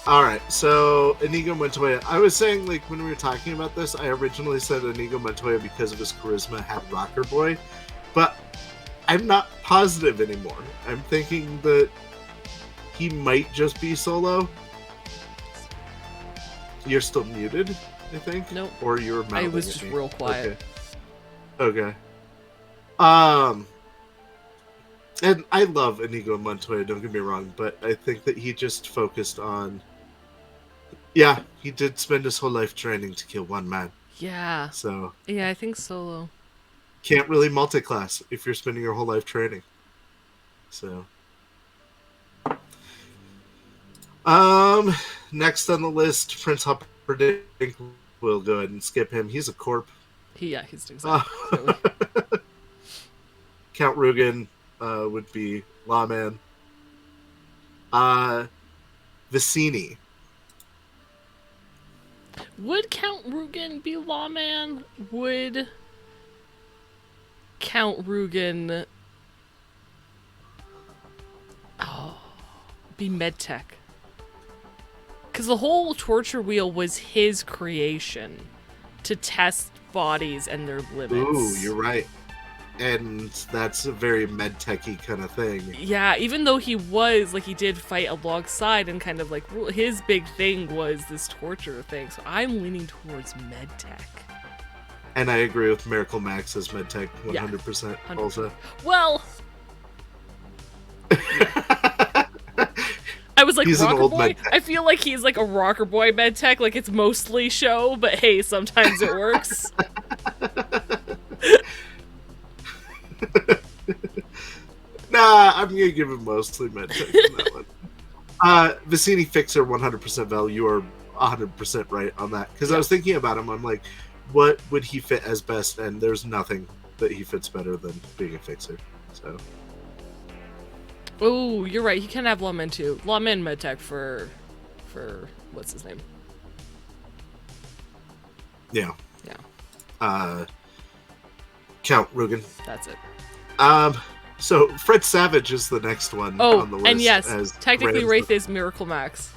[SPEAKER 2] Alright, so Inigo Montoya. I was saying, like, when we were talking about this, I originally said Inigo Montoya because of his charisma had Rocker Boy, but I'm not positive anymore. I'm thinking that he might just be solo. You're still muted, I think?
[SPEAKER 1] Nope.
[SPEAKER 2] Or you're mouthing
[SPEAKER 1] I was just real quiet.
[SPEAKER 2] Okay. And I love Inigo Montoya, don't get me wrong, but I think that he just focused on... Yeah, he did spend his whole life training to kill one man.
[SPEAKER 1] Yeah.
[SPEAKER 2] So...
[SPEAKER 1] Yeah, I think solo.
[SPEAKER 2] Can't really multi-class if you're spending your whole life training. So... Next on the list, Prince Humperdinck. We'll go ahead and skip him. He's a corp.
[SPEAKER 1] He's exactly.
[SPEAKER 2] Count Rugen would be Lawman. Vicini.
[SPEAKER 1] Would Count Rugen be Lawman? Would Count Rugen be Medtech? Because the whole torture wheel was his creation to test bodies and their limits.
[SPEAKER 2] Ooh, you're right. and that's a very med-techy kind of thing.
[SPEAKER 1] Yeah, even though he was, like, he did fight alongside and kind of, like, his big thing was this torture thing, so I'm leaning towards medtech.
[SPEAKER 2] And I agree with Miracle Max as medtech 100% also.
[SPEAKER 1] Well... I was like,
[SPEAKER 2] he's
[SPEAKER 1] rocker
[SPEAKER 2] an old
[SPEAKER 1] boy?
[SPEAKER 2] medtech.
[SPEAKER 1] I feel like he's like a rocker boy medtech, like it's mostly show, but hey, sometimes it works.
[SPEAKER 2] Nah, I'm gonna give him mostly medtech on that one. Vicini Fixer 100% Vel, you are 100% right on that. Because I was thinking about him, I'm like, what would he fit as best? And there's nothing that he fits better than being a fixer. So...
[SPEAKER 1] Oh, you're right. He can have Lawman too. Lawman medtech for what's his name?
[SPEAKER 2] Yeah.
[SPEAKER 1] Yeah.
[SPEAKER 2] Count Rugen.
[SPEAKER 1] That's it.
[SPEAKER 2] So Fred Savage is the next one on the list.
[SPEAKER 1] And yes, technically Wraith is Miracle Max.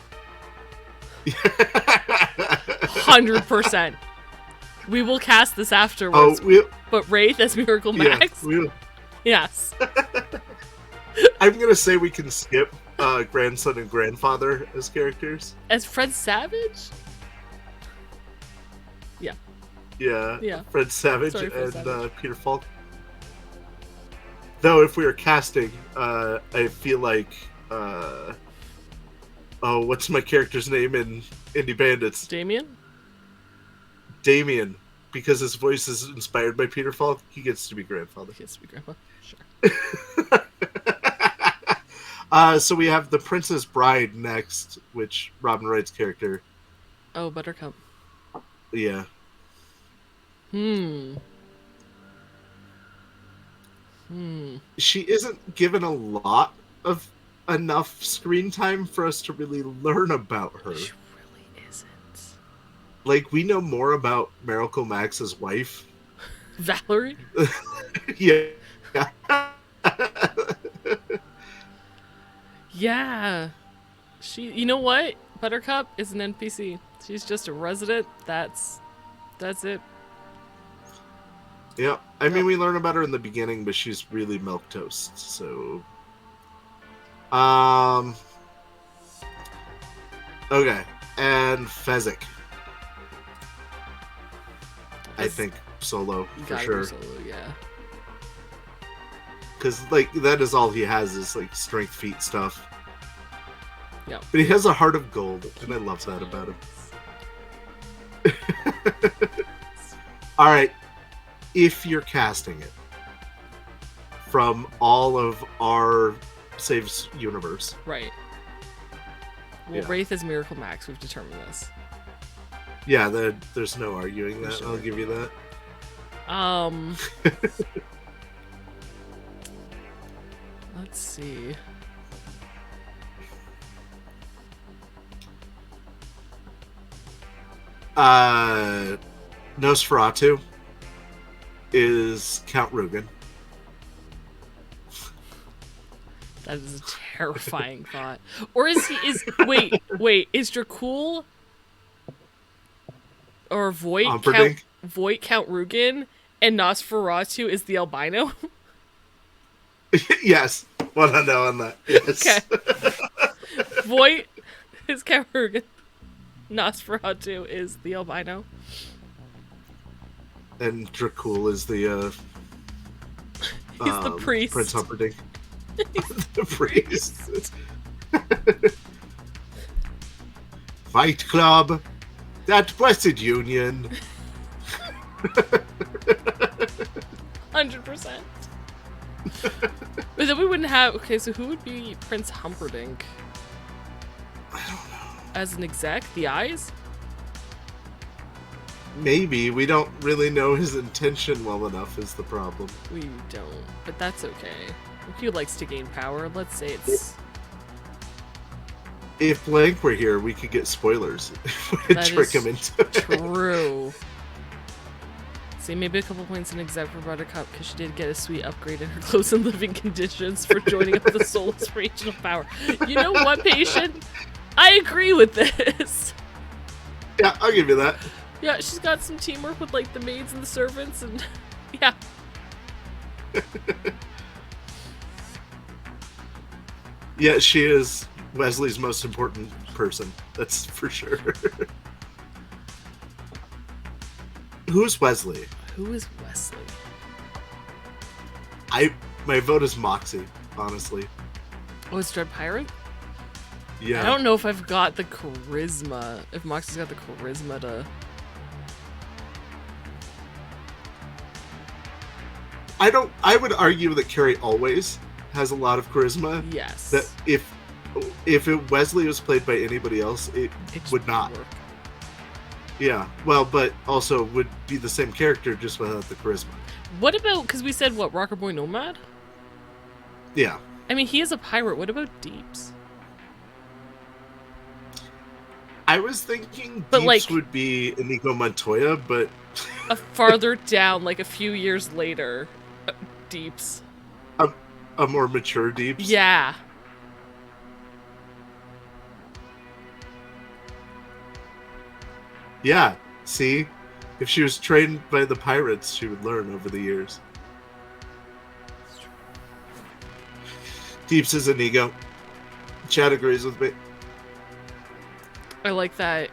[SPEAKER 1] 100%. We will cast this afterwards. But Wraith as Miracle Max?
[SPEAKER 2] Yeah,
[SPEAKER 1] yes.
[SPEAKER 2] I'm gonna say we can skip grandson and grandfather as characters.
[SPEAKER 1] As Fred Savage? Yeah.
[SPEAKER 2] Yeah. Fred Savage and
[SPEAKER 1] Savage.
[SPEAKER 2] Peter Falk. Though if we were casting, I feel like what's my character's name in Indie Bandits?
[SPEAKER 1] Damien,
[SPEAKER 2] because his voice is inspired by Peter Falk, he gets to be grandfather.
[SPEAKER 1] He gets to be grandpa. Sure.
[SPEAKER 2] So we have the Princess Bride next, which Robin Wright's character.
[SPEAKER 1] Oh, Buttercup.
[SPEAKER 2] Yeah. She isn't given a lot of enough screen time for us to really learn about her.
[SPEAKER 1] She really isn't.
[SPEAKER 2] Like, we know more about Miracle Max's wife.
[SPEAKER 1] Valerie?
[SPEAKER 2] Yeah.
[SPEAKER 1] Yeah. You know what? Buttercup is an NPC. She's just a resident. That's it.
[SPEAKER 2] Yeah. I mean, we learn about her in the beginning, but she's really milquetoast, so... Okay. And Fezzik. I think solo, for sure.
[SPEAKER 1] Solo, yeah.
[SPEAKER 2] Because, like, that is all he has is, like, strength feat stuff.
[SPEAKER 1] Yeah.
[SPEAKER 2] But he has a heart of gold, and I love that about him. Alright. If you're casting it from all of our saves universe.
[SPEAKER 1] Right. Well, Wraith is Miracle Max. We've determined this.
[SPEAKER 2] Yeah, there's no arguing that. Sure. I'll give you that.
[SPEAKER 1] Let's see.
[SPEAKER 2] Nosferatu is Count Rugen.
[SPEAKER 1] That is a terrifying thought. Or is wait, is Dracul or Voight Count Rugen and Nosferatu is the albino?
[SPEAKER 2] Yes. Want to know on that. Yes.
[SPEAKER 1] Okay. Voight is Count Rugen. Nosferatu is the albino.
[SPEAKER 2] And Dracul is the
[SPEAKER 1] he's the priest.
[SPEAKER 2] Prince Humperdinck. The priest. Fight Club. That blessed union.
[SPEAKER 1] 100%. But then we wouldn't have... Okay, so who would be Prince Humperdinck?
[SPEAKER 2] I don't know.
[SPEAKER 1] As an exec? The Eyes?
[SPEAKER 2] Maybe. We don't really know his intention well enough is the problem.
[SPEAKER 1] We don't. But that's okay. He likes to gain power. Let's say it's...
[SPEAKER 2] If Blank were here, we could get spoilers. Trick him into it.
[SPEAKER 1] True. See, maybe a couple points in exec for Buttercup because she did get a sweet upgrade in her clothes and living conditions for joining up the Soulless Regional Power. You know what, Patient? I agree with this.
[SPEAKER 2] Yeah, I'll give you that.
[SPEAKER 1] Yeah, she's got some teamwork with, like, the maids and the servants, and yeah.
[SPEAKER 2] Yeah, she is Wesley's most important person. That's for sure. Who's Wesley?
[SPEAKER 1] Who is Wesley?
[SPEAKER 2] My vote is Moxie, honestly.
[SPEAKER 1] Oh, it's Dread Pirate?
[SPEAKER 2] Yeah.
[SPEAKER 1] I don't know if I've got the charisma. If Moxie's got the charisma to...
[SPEAKER 2] I would argue that Carrie always has a lot of charisma.
[SPEAKER 1] Yes.
[SPEAKER 2] That if Wesley was played by anybody else, it would not
[SPEAKER 1] work.
[SPEAKER 2] Yeah. Well, but also would be the same character just without the charisma.
[SPEAKER 1] What about, because we said, what, Rocker Boy Nomad?
[SPEAKER 2] Yeah.
[SPEAKER 1] I mean, he is a pirate. What about Deeps?
[SPEAKER 2] I was thinking
[SPEAKER 1] But,
[SPEAKER 2] Deeps
[SPEAKER 1] like,
[SPEAKER 2] would be Inigo Montoya, but...
[SPEAKER 1] farther down, like a few years later, Deeps.
[SPEAKER 2] A more mature Deeps?
[SPEAKER 1] Yeah.
[SPEAKER 2] Yeah. See? If she was trained by the pirates, she would learn over the years. Deeps is Inigo. Chad agrees with me.
[SPEAKER 1] I like that.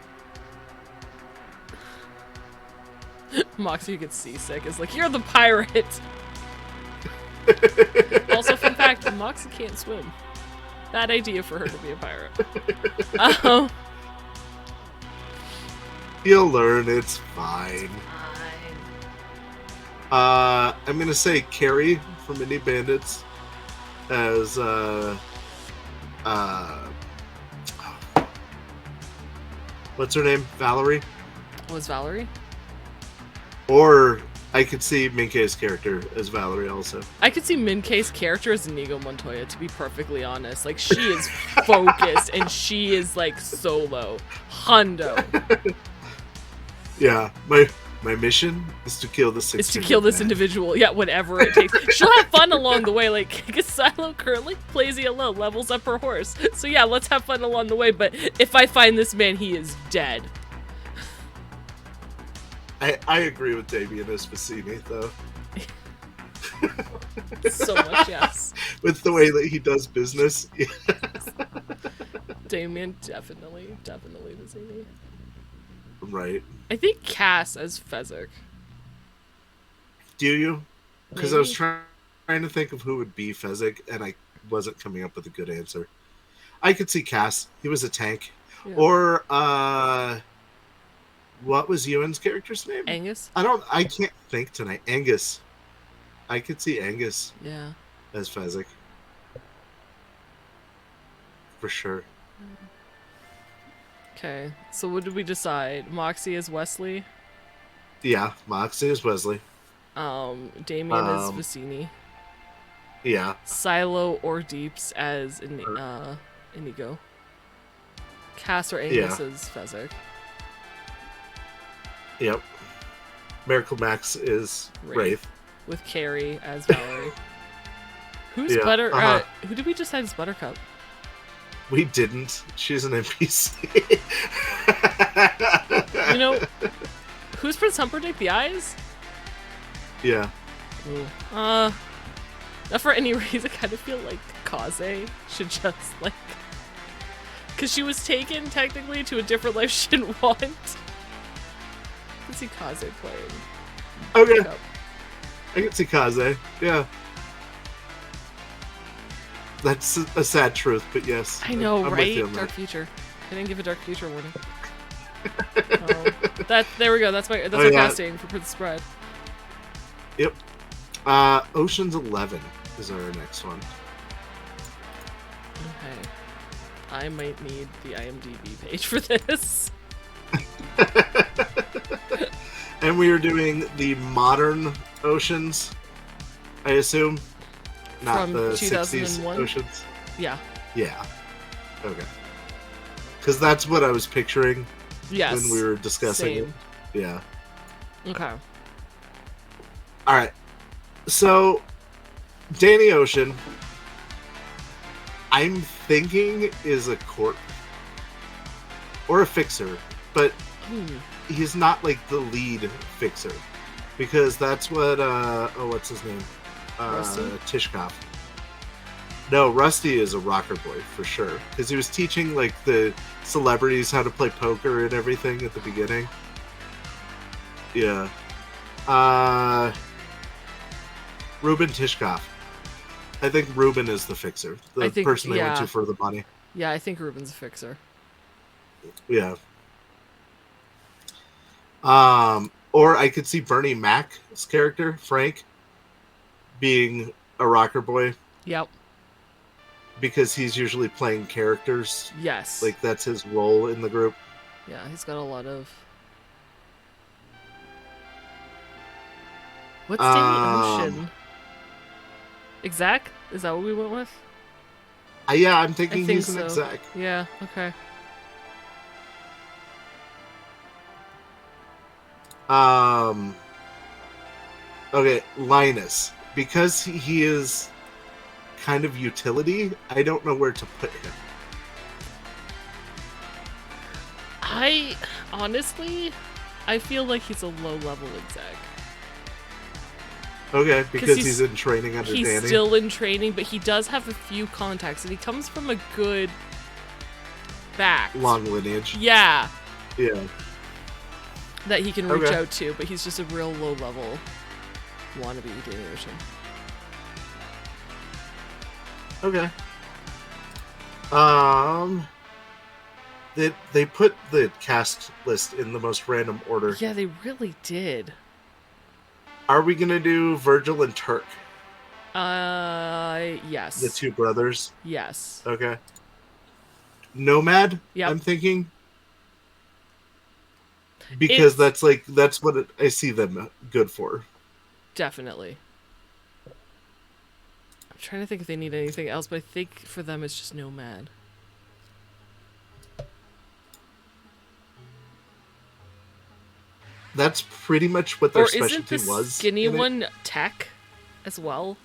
[SPEAKER 1] Moxie gets seasick. Is like, you're the pirate. Also, fun fact, Moxie can't swim. Bad idea for her to be a pirate.
[SPEAKER 2] He'll learn. It's fine. I'm gonna say Carrie from Indie Bandits as what's her name? Valerie?
[SPEAKER 1] Was Valerie?
[SPEAKER 2] Or I could see Minkei's character as Valerie also.
[SPEAKER 1] I could see Minkei's character as Inigo Montoya, to be perfectly honest. Like, she is focused and she is like solo. Hundo.
[SPEAKER 2] Yeah, my mission is to kill this.
[SPEAKER 1] Is to kill this individual. Yeah, whatever it takes. She'll have fun along the way. Like, because Silo currently plays ELO, levels up her horse. So yeah, let's have fun along the way. But if I find this man, he is dead.
[SPEAKER 2] I agree with Damien Esposini, though.
[SPEAKER 1] So much, yes.
[SPEAKER 2] With the way that he does business.
[SPEAKER 1] Damien, definitely Vizzini.
[SPEAKER 2] Right.
[SPEAKER 1] I think Cass as Fezzik.
[SPEAKER 2] Do you? Because I was trying to think of who would be Fezzik, and I wasn't coming up with a good answer. I could see Cass. He was a tank. Yeah. Or, what was Ewan's character's name?
[SPEAKER 1] Angus?
[SPEAKER 2] I can't think tonight. Angus. I could see Angus.
[SPEAKER 1] Yeah.
[SPEAKER 2] As Fezzik. For sure.
[SPEAKER 1] Okay, so what did we decide? Moxie as Wesley?
[SPEAKER 2] Yeah, Moxie as Wesley.
[SPEAKER 1] Damien as Vizzini.
[SPEAKER 2] Yeah.
[SPEAKER 1] Silo or Deeps as Inigo. Cass or Angus as Fezzik.
[SPEAKER 2] Yep. Miracle Max is Wraith.
[SPEAKER 1] With Carrie as Valerie. Who's who did we decide as Buttercup?
[SPEAKER 2] We didn't. She's an NPC.
[SPEAKER 1] You know, who's Prince Humperdinck? The Eyes?
[SPEAKER 2] Yeah.
[SPEAKER 1] Ooh. Not for any reason. I kind of feel like Kaze should just, like... Because she was taken, technically, to a different life she didn't want. I can see Kaze playing.
[SPEAKER 2] Okay. Buttercup. I can see Kaze. Yeah. That's a sad truth, but yes.
[SPEAKER 1] I know, right? Dark Future. I didn't give a Dark Future warning. There we go. That's our casting for Princess Bride.
[SPEAKER 2] Yep. Ocean's 11 is our next one.
[SPEAKER 1] Okay. I might need the IMDb page for this.
[SPEAKER 2] And we are doing the modern Oceans, I assume. Not
[SPEAKER 1] from
[SPEAKER 2] the
[SPEAKER 1] 2001?
[SPEAKER 2] 60s Oceans?
[SPEAKER 1] Yeah.
[SPEAKER 2] Yeah. Okay. Because that's what I was picturing
[SPEAKER 1] when
[SPEAKER 2] we were discussing it. Yeah.
[SPEAKER 1] Okay.
[SPEAKER 2] Alright. So, Danny Ocean, I'm thinking is a corp. Or a fixer. But he's not like the lead fixer. Because that's what, what's his name?
[SPEAKER 1] Rusty?
[SPEAKER 2] Tishkov. No, Rusty is a rocker boy for sure, because he was teaching like the celebrities how to play poker and everything at the beginning. Yeah. Ruben Tishkov. I think Ruben is the fixer, the person they went to for the money.
[SPEAKER 1] Yeah, I think Ruben's a fixer.
[SPEAKER 2] Yeah. Or I could see Bernie Mac's character, Frank, being a rocker boy.
[SPEAKER 1] Yep.
[SPEAKER 2] Because he's usually playing characters.
[SPEAKER 1] Yes.
[SPEAKER 2] Like, that's his role in the group.
[SPEAKER 1] Yeah, he's got a lot of... What's Danny Ocean? Exec? Is that what we went with?
[SPEAKER 2] Yeah, I'm thinking he's an exec.
[SPEAKER 1] Yeah, okay.
[SPEAKER 2] Okay, Linus. Because he is kind of utility, I don't know where to put him.
[SPEAKER 1] Honestly, I feel like he's a low-level exec.
[SPEAKER 2] Okay, because he's in training under Danny.
[SPEAKER 1] He's still in training, but he does have a few contacts, and he comes from a good back.
[SPEAKER 2] Long lineage.
[SPEAKER 1] Yeah.
[SPEAKER 2] Yeah.
[SPEAKER 1] That he can reach out to, but he's just a real low-level wannabe Danny Ocean.
[SPEAKER 2] Okay. They put the cast list in the most random order.
[SPEAKER 1] Yeah, they really did.
[SPEAKER 2] Are we gonna do Virgil and Turk?
[SPEAKER 1] Yes.
[SPEAKER 2] The two brothers?
[SPEAKER 1] Yes.
[SPEAKER 2] Okay. Nomad?
[SPEAKER 1] Yeah.
[SPEAKER 2] I'm thinking. Because that's what I see them good for.
[SPEAKER 1] Definitely. I'm trying to think if they need anything else, but I think for them it's just Nomad.
[SPEAKER 2] That's pretty much what their specialty
[SPEAKER 1] was.
[SPEAKER 2] Was.
[SPEAKER 1] Skinny one tech as well?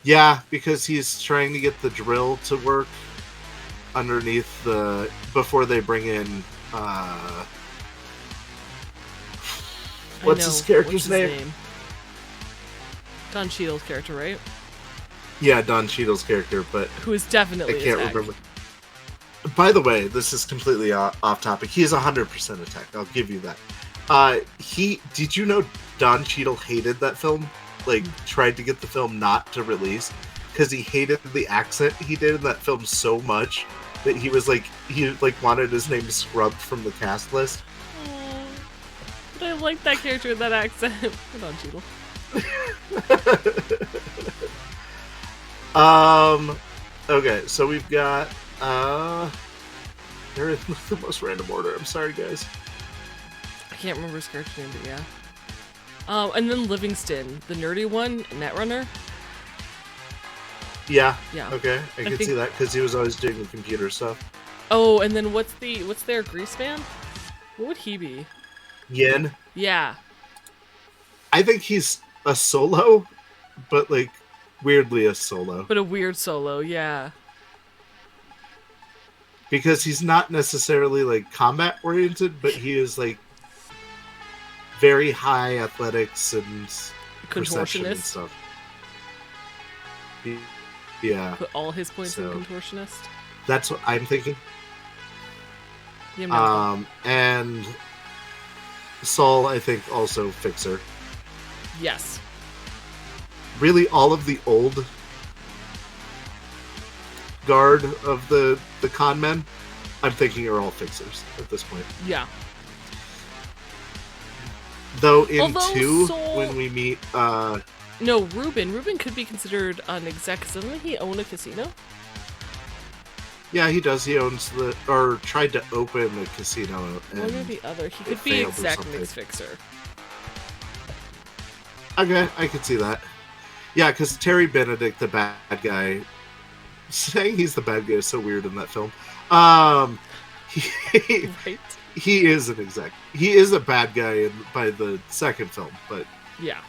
[SPEAKER 2] Yeah, because he's trying to get the drill to work underneath before they bring in what's his character's name?
[SPEAKER 1] Don Cheadle's character, right?
[SPEAKER 2] Yeah, Don Cheadle's character, but
[SPEAKER 1] who is definitely
[SPEAKER 2] I can't remember. By the way, this is completely off topic. He is 100% a tech. I'll give you that. Did you know Don Cheadle hated that film? Like, tried to get the film not to release because he hated the accent he did in that film so much that he wanted his name scrubbed from the cast list.
[SPEAKER 1] But I like that character with that accent. Don Cheadle.
[SPEAKER 2] Okay, so we've got they're in the most random order. I'm sorry, guys.
[SPEAKER 1] I can't remember his character name, but yeah. And then Livingston, the nerdy one, Netrunner.
[SPEAKER 2] Yeah.
[SPEAKER 1] Yeah.
[SPEAKER 2] Okay, I can see that because he was always doing the computer stuff.
[SPEAKER 1] Oh, and then what's their grease man? What would he be?
[SPEAKER 2] Yin.
[SPEAKER 1] Yeah.
[SPEAKER 2] I think he's a solo, but like weirdly a solo.
[SPEAKER 1] But a weird solo, yeah.
[SPEAKER 2] Because he's not necessarily like combat oriented, but he is like very high athletics and perception and stuff. Yeah.
[SPEAKER 1] Put all his points in contortionist.
[SPEAKER 2] That's what I'm thinking.
[SPEAKER 1] Yeah,
[SPEAKER 2] and Saul, I think, also fixer.
[SPEAKER 1] Yes.
[SPEAKER 2] Really, all of the old guard of the con men, I'm thinking are all fixers at this point.
[SPEAKER 1] Yeah.
[SPEAKER 2] Though in when we meet
[SPEAKER 1] no, Ruben could be considered an exec because doesn't he own a casino?
[SPEAKER 2] Yeah, he does. He owns tried to open a casino.
[SPEAKER 1] One or the other. He could be exec mix fixer.
[SPEAKER 2] Okay, I could see that. Yeah, because Terry Benedict, the bad guy, saying he's the bad guy is so weird in that film. He is an exec. He is a bad guy by the second film, but
[SPEAKER 1] yeah.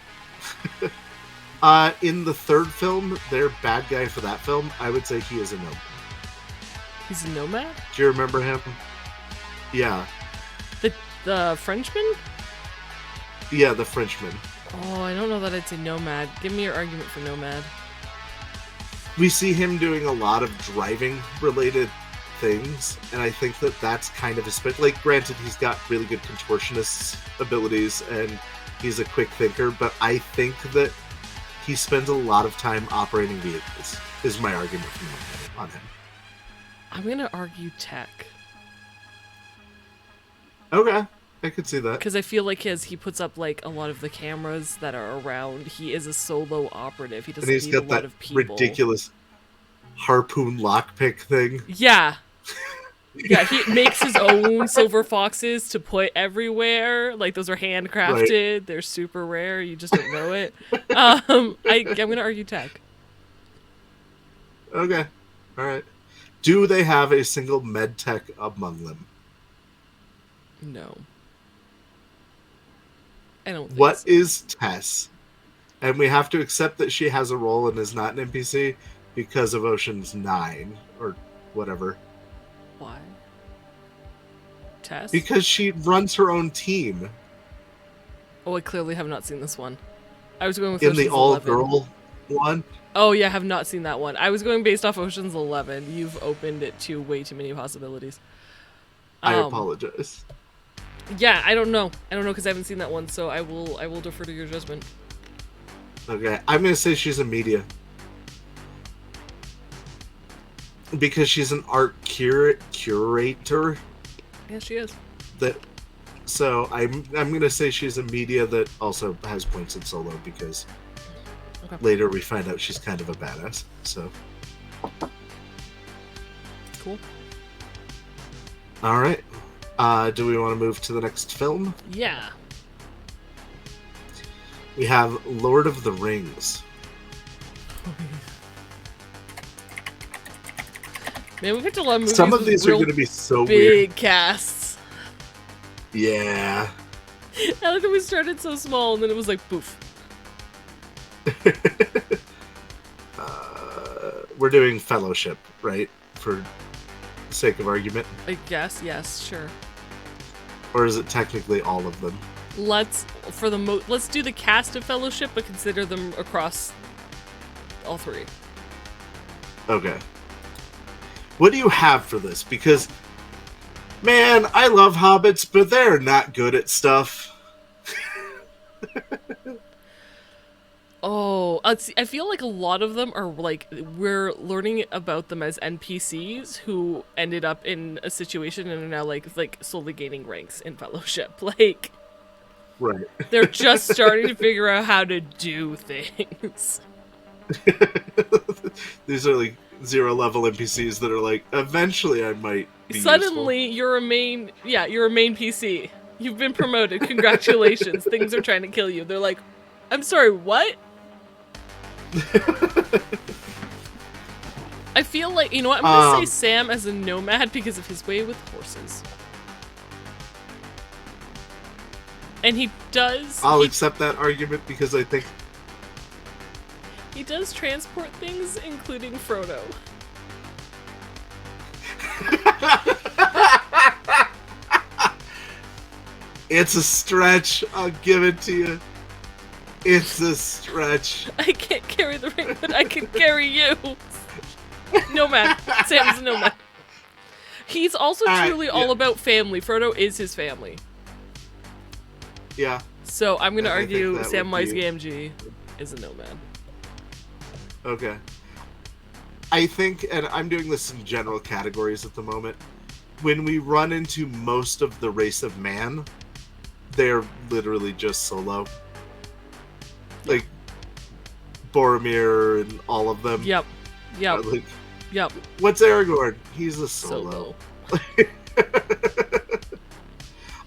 [SPEAKER 2] In the third film, their bad guy for that film, I would say he is a nomad.
[SPEAKER 1] He's a nomad?
[SPEAKER 2] Do you remember him? Yeah.
[SPEAKER 1] The Frenchman?
[SPEAKER 2] Yeah, the Frenchman.
[SPEAKER 1] Oh, I don't know that I'd say Nomad. Give me your argument for Nomad.
[SPEAKER 2] We see him doing a lot of driving related things, and I think that that's kind of his, like, granted he's got really good contortionist abilities and he's a quick thinker, but I think that he spends a lot of time operating vehicles is my argument on him.
[SPEAKER 1] I'm gonna argue tech.
[SPEAKER 2] Okay, I could see that.
[SPEAKER 1] Because I feel like he puts up like a lot of the cameras that are around. He is a solo operative. He
[SPEAKER 2] And
[SPEAKER 1] doesn't
[SPEAKER 2] he's
[SPEAKER 1] need a
[SPEAKER 2] got
[SPEAKER 1] lot
[SPEAKER 2] that
[SPEAKER 1] of people.
[SPEAKER 2] ridiculous harpoon lockpick thing.
[SPEAKER 1] Yeah. Yeah, he makes his own silver foxes to put everywhere. Like, those are handcrafted. Right. They're super rare. You just don't know it. I'm going to argue tech.
[SPEAKER 2] Okay. All right. Do they have a single med tech among them?
[SPEAKER 1] No. I don't think
[SPEAKER 2] What
[SPEAKER 1] so.
[SPEAKER 2] is Tess? And we have to accept that she has a role and is not an NPC because of Ocean's 9 or whatever.
[SPEAKER 1] Why? Tess?
[SPEAKER 2] Because she runs her own team.
[SPEAKER 1] Oh, I clearly have not seen this one. I was going with
[SPEAKER 2] in
[SPEAKER 1] Ocean's
[SPEAKER 2] the all-girl
[SPEAKER 1] 11.
[SPEAKER 2] one.
[SPEAKER 1] Oh yeah, I have not seen that one. I was going based off Ocean's 11. You've opened it to way too many possibilities.
[SPEAKER 2] I apologize.
[SPEAKER 1] Yeah, I don't know. I don't know because I haven't seen that one, so I will defer to your judgment.
[SPEAKER 2] Okay, I'm gonna say she's a media. Because she's an art curator.
[SPEAKER 1] Yeah, she is.
[SPEAKER 2] So I'm gonna say she's a media that also has points in solo because later we find out she's kind of a badass. So
[SPEAKER 1] cool.
[SPEAKER 2] All right. Do we want to move to the next film?
[SPEAKER 1] Yeah.
[SPEAKER 2] We have Lord of the Rings.
[SPEAKER 1] Man, we picked a lot of movies.
[SPEAKER 2] Some of these are going to be so
[SPEAKER 1] big
[SPEAKER 2] weird.
[SPEAKER 1] Big casts.
[SPEAKER 2] Yeah.
[SPEAKER 1] I like that we started so small and then it was like poof.
[SPEAKER 2] We're doing Fellowship, right? For the sake of argument.
[SPEAKER 1] I guess, yes, sure.
[SPEAKER 2] Or is it technically all of them?
[SPEAKER 1] Let's do the cast of Fellowship, but consider them across all three.
[SPEAKER 2] Okay. What do you have for this? Because, man, I love hobbits, but they're not good at stuff.
[SPEAKER 1] Oh, I feel like a lot of them are like, we're learning about them as NPCs who ended up in a situation and are now like slowly gaining ranks in Fellowship. Like,
[SPEAKER 2] right.
[SPEAKER 1] They're just starting to figure out how to do things.
[SPEAKER 2] These are like 0-level NPCs that are like, eventually I might be
[SPEAKER 1] Suddenly,
[SPEAKER 2] useful.
[SPEAKER 1] you're a main PC. You've been promoted. Congratulations. Things are trying to kill you. They're like, I'm sorry, what? I feel like, you know what? I'm going to say Sam as a nomad because of his way with horses. And he does...
[SPEAKER 2] I'll accept that argument because I think...
[SPEAKER 1] He does transport things, including Frodo.
[SPEAKER 2] It's a stretch. I'll give it to you. It's a stretch.
[SPEAKER 1] I can't carry the ring, but I can carry you. Nomad. Sam's a nomad. He's also truly all about family. Frodo is his family.
[SPEAKER 2] Yeah.
[SPEAKER 1] So I'm going to argue Samwise Gamgee is a nomad.
[SPEAKER 2] Okay. I think, and I'm doing this in general categories at the moment, when we run into most of the race of man, they're literally just solo. Like, Boromir and all of them.
[SPEAKER 1] Yep.
[SPEAKER 2] What's Aragorn? He's a solo.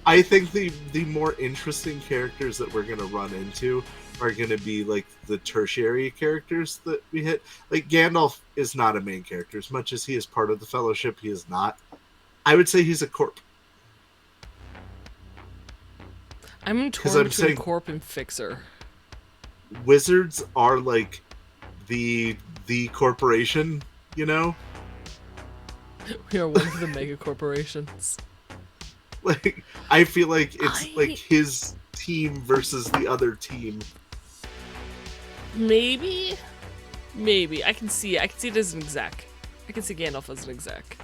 [SPEAKER 2] I think the more interesting characters that we're going to run into are going to be like the tertiary characters that we hit. Like Gandalf is not a main character. As much as he is part of the Fellowship, he is not. I would say he's a corp.
[SPEAKER 1] I'm torn between corp and fixer.
[SPEAKER 2] Wizards are like the corporation, you know?
[SPEAKER 1] We are one of the mega corporations.
[SPEAKER 2] Like, I feel like it's like his team versus the other team.
[SPEAKER 1] Maybe I can see it as an exec. I can see Gandalf as an exec.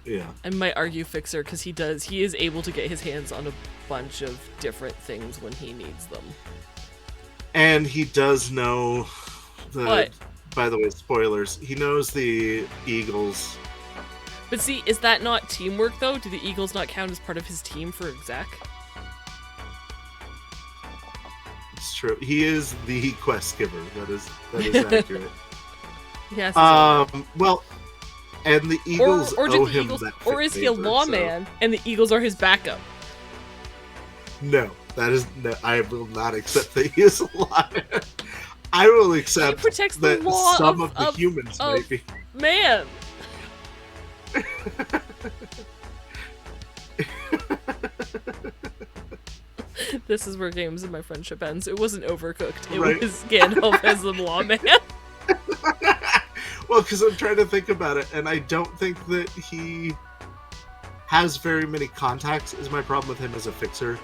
[SPEAKER 2] Yeah.
[SPEAKER 1] I might argue Fixer because he is able to get his hands on a bunch of different things when he needs them.
[SPEAKER 2] And he does know
[SPEAKER 1] What?
[SPEAKER 2] By the way, spoilers. He knows the Eagles.
[SPEAKER 1] But see, is that not teamwork though? Do the Eagles not count as part of his team for exec?
[SPEAKER 2] It's true. He is the quest giver. That is accurate.
[SPEAKER 1] Yes.
[SPEAKER 2] Well, and the Eagles
[SPEAKER 1] or
[SPEAKER 2] owe
[SPEAKER 1] the
[SPEAKER 2] him
[SPEAKER 1] Eagles,
[SPEAKER 2] that.
[SPEAKER 1] or is he a
[SPEAKER 2] favor,
[SPEAKER 1] lawman and the Eagles are his backup?
[SPEAKER 2] No, that is no. I will not accept that he is a lawman. I will accept
[SPEAKER 1] he protects the
[SPEAKER 2] that
[SPEAKER 1] law
[SPEAKER 2] some of the humans maybe.
[SPEAKER 1] Man. This is where Games and my friendship ends. It wasn't Overcooked. It
[SPEAKER 2] Right.
[SPEAKER 1] was Gandalf as the lawman.
[SPEAKER 2] Well, because I'm trying to think about it, and I don't think that he has very many contacts. Is my problem with him as a fixer?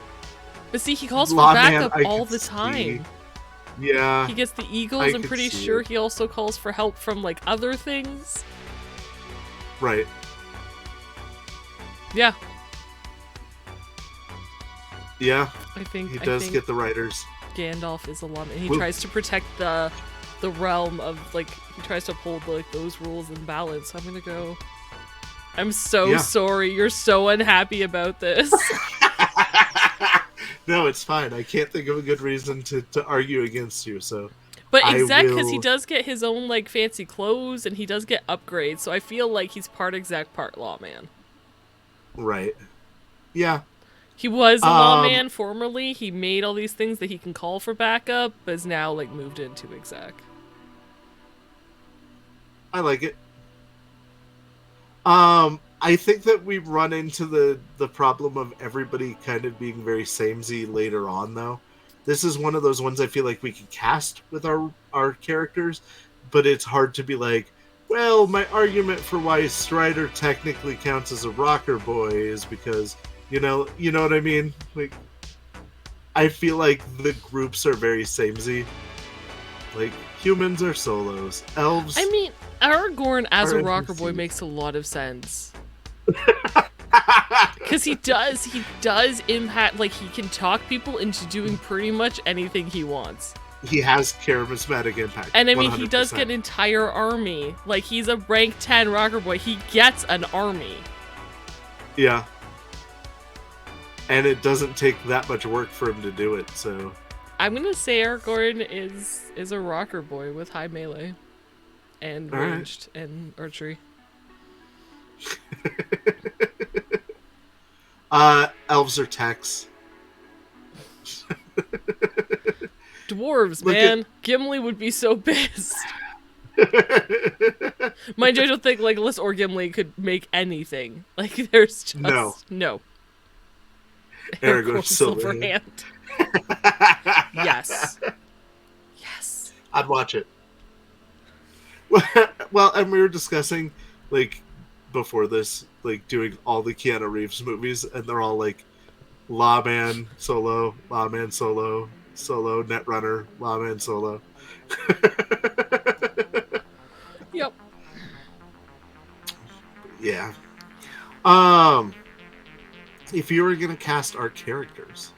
[SPEAKER 1] But see, he calls for
[SPEAKER 2] Lawman,
[SPEAKER 1] backup
[SPEAKER 2] I
[SPEAKER 1] all
[SPEAKER 2] could
[SPEAKER 1] the time.
[SPEAKER 2] see. Yeah.
[SPEAKER 1] He gets the Eagles. I'm
[SPEAKER 2] could
[SPEAKER 1] pretty
[SPEAKER 2] see
[SPEAKER 1] sure
[SPEAKER 2] it.
[SPEAKER 1] he also calls for help from like other things.
[SPEAKER 2] Right.
[SPEAKER 1] Yeah,
[SPEAKER 2] Yeah.
[SPEAKER 1] I think
[SPEAKER 2] He does get the writers.
[SPEAKER 1] Gandalf is a lawman. He
[SPEAKER 2] Woo.
[SPEAKER 1] tries to protect the realm of like he tries to uphold like those rules and balance. I'm gonna go. I'm so sorry. You're so unhappy about this.
[SPEAKER 2] No, it's fine. I can't think of a good reason to argue against you. So,
[SPEAKER 1] But
[SPEAKER 2] I
[SPEAKER 1] exec, because he
[SPEAKER 2] will-
[SPEAKER 1] does get his own like fancy clothes and he does get upgrades. So I feel like he's part exec, part lawman.
[SPEAKER 2] right. Yeah.
[SPEAKER 1] He was a lawman formerly. He made all these things that he can call for backup, but is now like moved into exec.
[SPEAKER 2] I like it. I think that we run into the problem of everybody kind of being very samey later on, though. This is one of those ones I feel like we can cast with our characters, but it's hard to be like, well, my argument for why Strider technically counts as a rocker boy is because, you know what I mean? Like, I feel like the groups are very samey. Like, humans are solos. Elves...
[SPEAKER 1] I mean, Aragorn as
[SPEAKER 2] Are
[SPEAKER 1] a rocker boy
[SPEAKER 2] NPCs.
[SPEAKER 1] makes a lot of sense. Because he does impact, like, he can talk people into doing pretty much anything he wants.
[SPEAKER 2] He has charismatic impact.
[SPEAKER 1] And I mean, he does
[SPEAKER 2] 100%.
[SPEAKER 1] get an entire army. Like, he's a rank 10 rocker boy. He gets an army.
[SPEAKER 2] Yeah. And it doesn't take that much work for him to do it, so...
[SPEAKER 1] I'm gonna say Aragorn is a rocker boy with high melee. And
[SPEAKER 2] All right.
[SPEAKER 1] ranged and archery.
[SPEAKER 2] Elves are techs.
[SPEAKER 1] Dwarves,
[SPEAKER 2] Look
[SPEAKER 1] man. Gimli would be so pissed. Mind you, I don't think Legolas or Gimli could make anything. Like, there's just... No.
[SPEAKER 2] Aragorn Silverhand.
[SPEAKER 1] Yes. Yes.
[SPEAKER 2] I'd watch it. Well, and we were discussing, like, before this, like, doing all the Keanu Reeves movies, and they're all, like, Lawman, Solo, Netrunner, Lawman, Solo.
[SPEAKER 1] Yep.
[SPEAKER 2] Yeah. If you were gonna cast our characters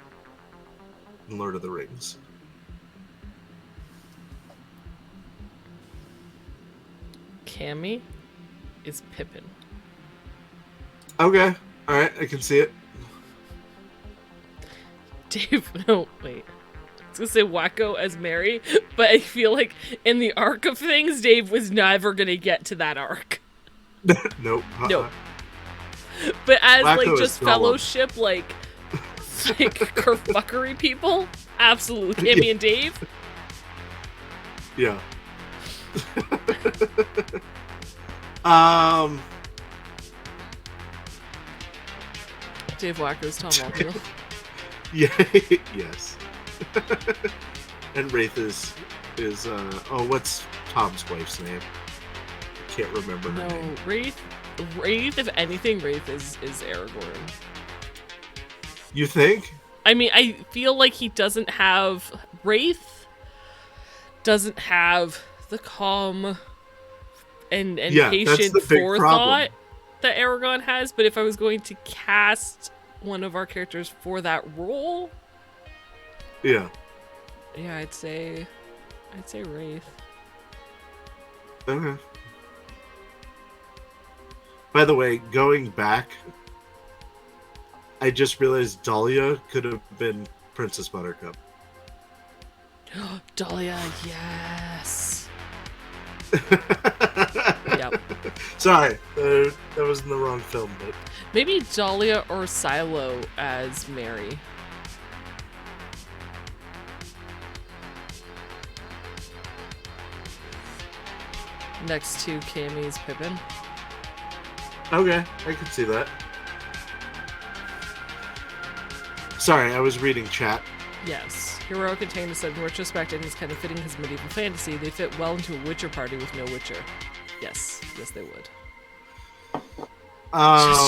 [SPEAKER 2] in Lord of the Rings,
[SPEAKER 1] Cammy is Pippin.
[SPEAKER 2] okay, all right, I can see it.
[SPEAKER 1] Dave, no, wait. I was gonna say Wacko as Mary, but I feel like in the arc of things, Dave was never gonna get to that arc.
[SPEAKER 2] Nope.
[SPEAKER 1] No. But as
[SPEAKER 2] Wacko
[SPEAKER 1] like
[SPEAKER 2] is
[SPEAKER 1] just
[SPEAKER 2] Gollum.
[SPEAKER 1] fellowship, like kerfuckery people, absolutely. Cammy and Dave.
[SPEAKER 2] Yeah.
[SPEAKER 1] Dave Wacko's Tom Walkill.
[SPEAKER 2] Yeah. Yes. And Wraith is what's Tom's wife's name? I can't remember her
[SPEAKER 1] No,
[SPEAKER 2] name.
[SPEAKER 1] Wraith, if anything, Wraith is Aragorn.
[SPEAKER 2] You think?
[SPEAKER 1] I mean, I feel like he doesn't have Wraith, doesn't have the calm and
[SPEAKER 2] that's
[SPEAKER 1] patient
[SPEAKER 2] the big
[SPEAKER 1] forethought
[SPEAKER 2] problem.
[SPEAKER 1] that Aragon has. But if I was going to cast one of our characters for that role,
[SPEAKER 2] Yeah.
[SPEAKER 1] I'd say Wraith.
[SPEAKER 2] Okay. By the way, going back, I just realized Dahlia could have been Princess Buttercup.
[SPEAKER 1] Dahlia, yes. Yep.
[SPEAKER 2] Sorry, that was in the wrong film, but
[SPEAKER 1] Maybe Dahlia or Silo as Mary. Next to Cammy's Pippin.
[SPEAKER 2] okay, I can see that. Sorry, I was reading chat.
[SPEAKER 1] Yes. Heroic and Tame said in retrospect, and is kind of fitting his medieval fantasy. They fit well into a Witcher party with no Witcher. Yes. Yes, they would.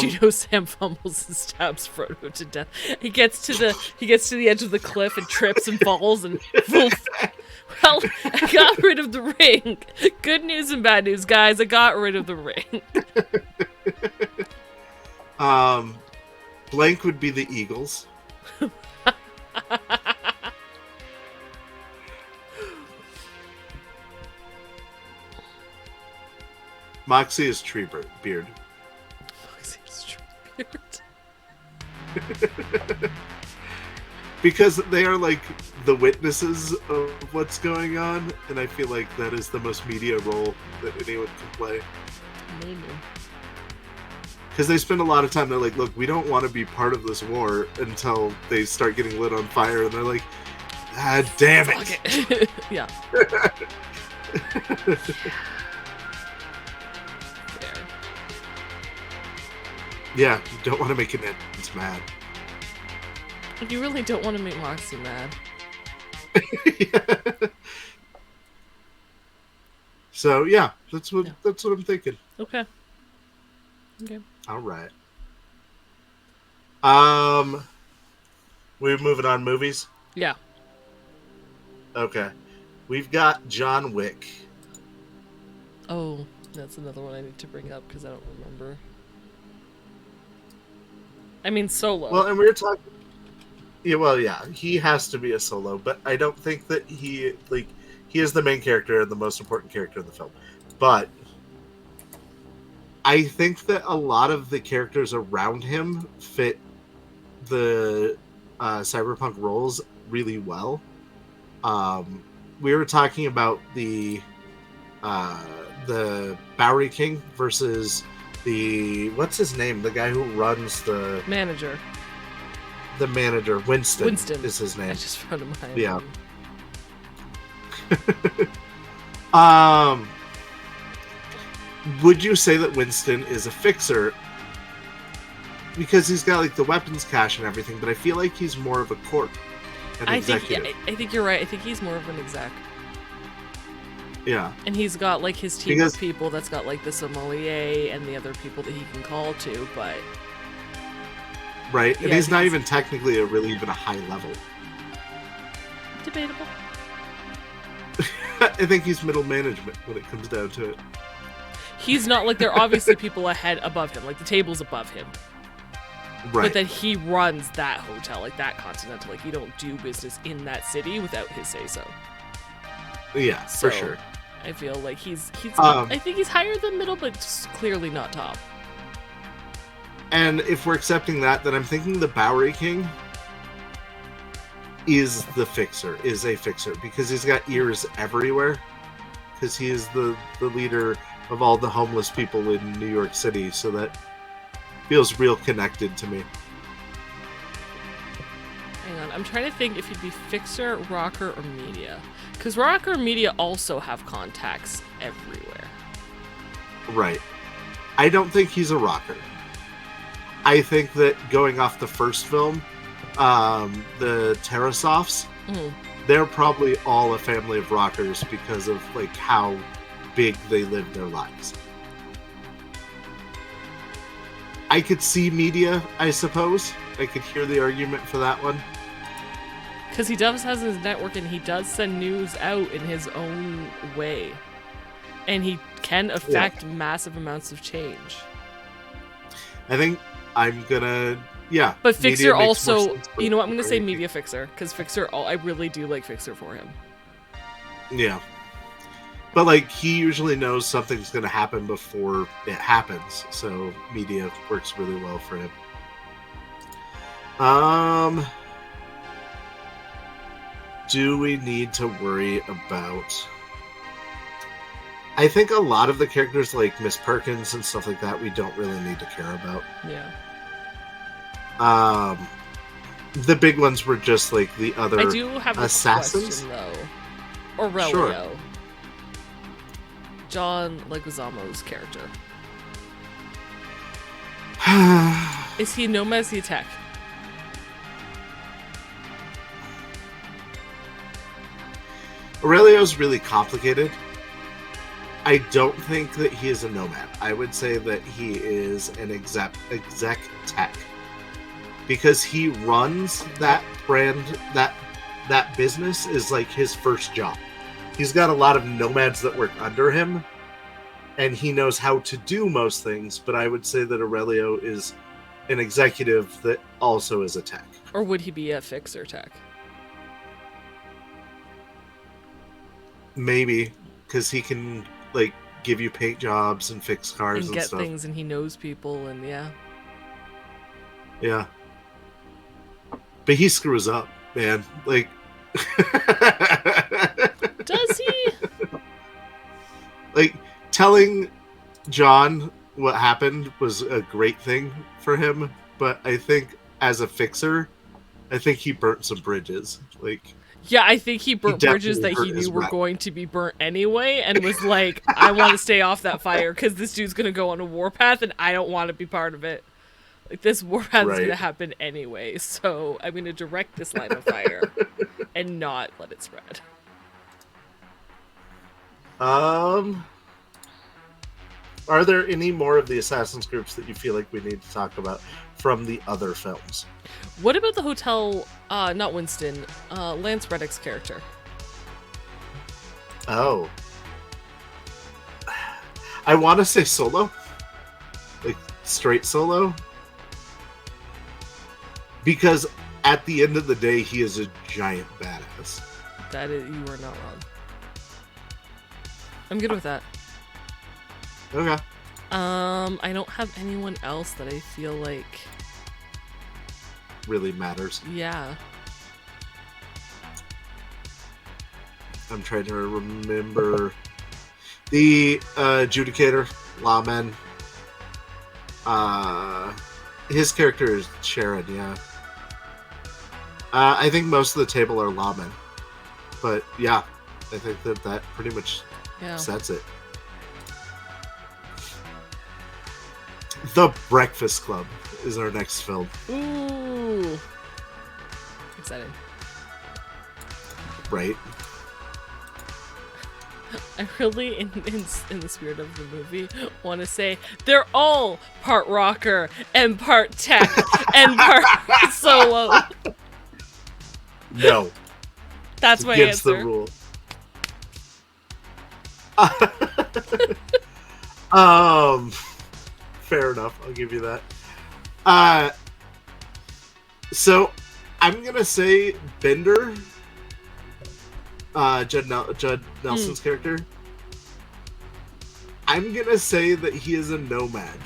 [SPEAKER 1] Just, Sam fumbles and stabs Frodo to death. He gets to the edge of the cliff and trips and falls and woof. Well, I got rid of the ring. Good news and bad news, guys. I got rid of the ring.
[SPEAKER 2] Blank would be the Eagles. Moxie is Treebeard. Because they are like the witnesses of what's going on, and I feel like that is the most media role that anyone can play.
[SPEAKER 1] Maybe.
[SPEAKER 2] Because they spend a lot of time, they're like, look, we don't want to be part of this war until they start getting lit on fire, and they're like, ah, damn it.
[SPEAKER 1] Fuck it. Yeah. Fair.
[SPEAKER 2] Yeah, you don't want to make an entrance mad.
[SPEAKER 1] You really don't want to make Moxie mad.
[SPEAKER 2] Yeah. So yeah, that's what I'm thinking.
[SPEAKER 1] Okay.
[SPEAKER 2] All right. We're moving on movies.
[SPEAKER 1] Yeah.
[SPEAKER 2] Okay. We've got John Wick.
[SPEAKER 1] Oh, that's another one I need to bring up because I don't remember. I mean, Solo.
[SPEAKER 2] Well, and we were talking. Yeah, well, yeah, he has to be a Solo, but I don't think that he is the main character and the most important character in the film. But I think that a lot of the characters around him fit the cyberpunk roles really well. We were talking about the Bowery King versus what's his name? The guy who runs the
[SPEAKER 1] manager.
[SPEAKER 2] The manager, Winston.
[SPEAKER 1] Winston
[SPEAKER 2] is his name.
[SPEAKER 1] I just found him.
[SPEAKER 2] Yeah. Would you say that Winston is a fixer? Because he's got like the weapons cache and everything, but I feel like he's more of a corp.
[SPEAKER 1] I think you're right. I think he's more of an exec.
[SPEAKER 2] Yeah.
[SPEAKER 1] And he's got like his team of people that's got like the sommelier and the other people that he can call to, but
[SPEAKER 2] right, and he's not even technically even a high level.
[SPEAKER 1] Debatable.
[SPEAKER 2] I think he's middle management when it comes down to it.
[SPEAKER 1] He's not like, there are obviously people above him, like the table's above him.
[SPEAKER 2] Right.
[SPEAKER 1] But that he runs that hotel, like that Continental, like you don't do business in that city without his say-so.
[SPEAKER 2] Yeah,
[SPEAKER 1] so,
[SPEAKER 2] for sure.
[SPEAKER 1] I feel like he's I think he's higher than middle, but clearly not top.
[SPEAKER 2] And if we're accepting that, then I'm thinking the Bowery King is a fixer, because he's got ears everywhere. Because he is the leader of all the homeless people in New York City, so that feels real connected to me.
[SPEAKER 1] Hang on, I'm trying to think if he'd be fixer, rocker, or media. Because rocker and media also have contacts everywhere.
[SPEAKER 2] Right. I don't think he's a rocker. I think that going off the first film, the Tarasovs, they're probably all a family of rockers because of like how big they live their lives. I could see media, I suppose. I could hear the argument for that one.
[SPEAKER 1] Because he does has his network and he does send news out in his own way. And he can affect massive amounts of change.
[SPEAKER 2] I think I'm gonna... Yeah.
[SPEAKER 1] But Fixer also... You know what? I'm going to say Media Fixer. Because Fixer... I really do like Fixer for him.
[SPEAKER 2] Yeah. But, like, he usually knows something's going to happen before it happens. So, Media works really well for him. Do we need to worry about... I think a lot of the characters, like Miss Perkins and stuff like that, we don't really need to care about.
[SPEAKER 1] Yeah.
[SPEAKER 2] The big ones were just, like, the other
[SPEAKER 1] I do have
[SPEAKER 2] assassins.
[SPEAKER 1] A question, though. Aurelio.
[SPEAKER 2] Sure.
[SPEAKER 1] John Leguizamo's character. Is he Nomad? Is he a tech?
[SPEAKER 2] Aurelio's really complicated. I don't think that he is a nomad. I would say that he is an exec tech. Because he runs that brand, that business is like his first job. He's got a lot of nomads that work under him, and he knows how to do most things, but I would say that Aurelio is an executive that also is a tech.
[SPEAKER 1] Or would he be a fixer tech?
[SPEAKER 2] Maybe, because he can, like, give you paint jobs and fix cars and
[SPEAKER 1] get
[SPEAKER 2] stuff.
[SPEAKER 1] Things, and he knows people, and yeah.
[SPEAKER 2] Yeah. But he screws up, man. Like...
[SPEAKER 1] Does he?
[SPEAKER 2] Like, telling John what happened was a great thing for him, but I think as a fixer, I think he burnt some bridges. Like...
[SPEAKER 1] Yeah, I think he burnt bridges that he knew were going to be burnt anyway, and was like, I want to stay off that fire because this dude's going to go on a warpath and I don't want to be part of it. Like, this warpath is going to happen anyway, so I'm going to direct this line of fire and not let it spread.
[SPEAKER 2] Are there any more of the Assassin's groups that you feel like we need to talk about from the other films?
[SPEAKER 1] What about the hotel, not Winston, Lance Reddick's character?
[SPEAKER 2] Oh. I want to say Solo. Like, straight Solo. Because at the end of the day, he is a giant badass.
[SPEAKER 1] You are not wrong. I'm good with that.
[SPEAKER 2] Okay.
[SPEAKER 1] I don't have anyone else that I feel like
[SPEAKER 2] really matters.
[SPEAKER 1] Yeah.
[SPEAKER 2] I'm trying to remember the adjudicator, lawman. His character is Sharon, yeah. I think most of the table are lawmen. But yeah, I think that pretty much sets it. The Breakfast Club is our next film.
[SPEAKER 1] Ooh. Excited.
[SPEAKER 2] Right.
[SPEAKER 1] I really, in the spirit of the movie, want to say they're all part rocker and part tech and part solo.
[SPEAKER 2] No.
[SPEAKER 1] That's my
[SPEAKER 2] against
[SPEAKER 1] answer.
[SPEAKER 2] The rule. Fair enough. I'll give you that. So I'm gonna say Bender. Judd Nelson's character. I'm gonna say that he is a nomad.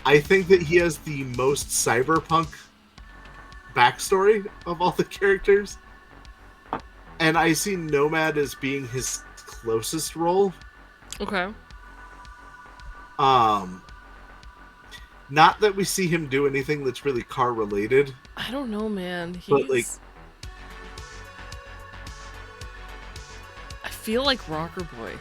[SPEAKER 2] I think that he has the most cyberpunk backstory of all the characters. And I see nomad as being his closest role.
[SPEAKER 1] Okay.
[SPEAKER 2] Not that we see him do anything that's really car related.
[SPEAKER 1] I don't know, man.
[SPEAKER 2] But like,
[SPEAKER 1] I feel like Rocker Boy.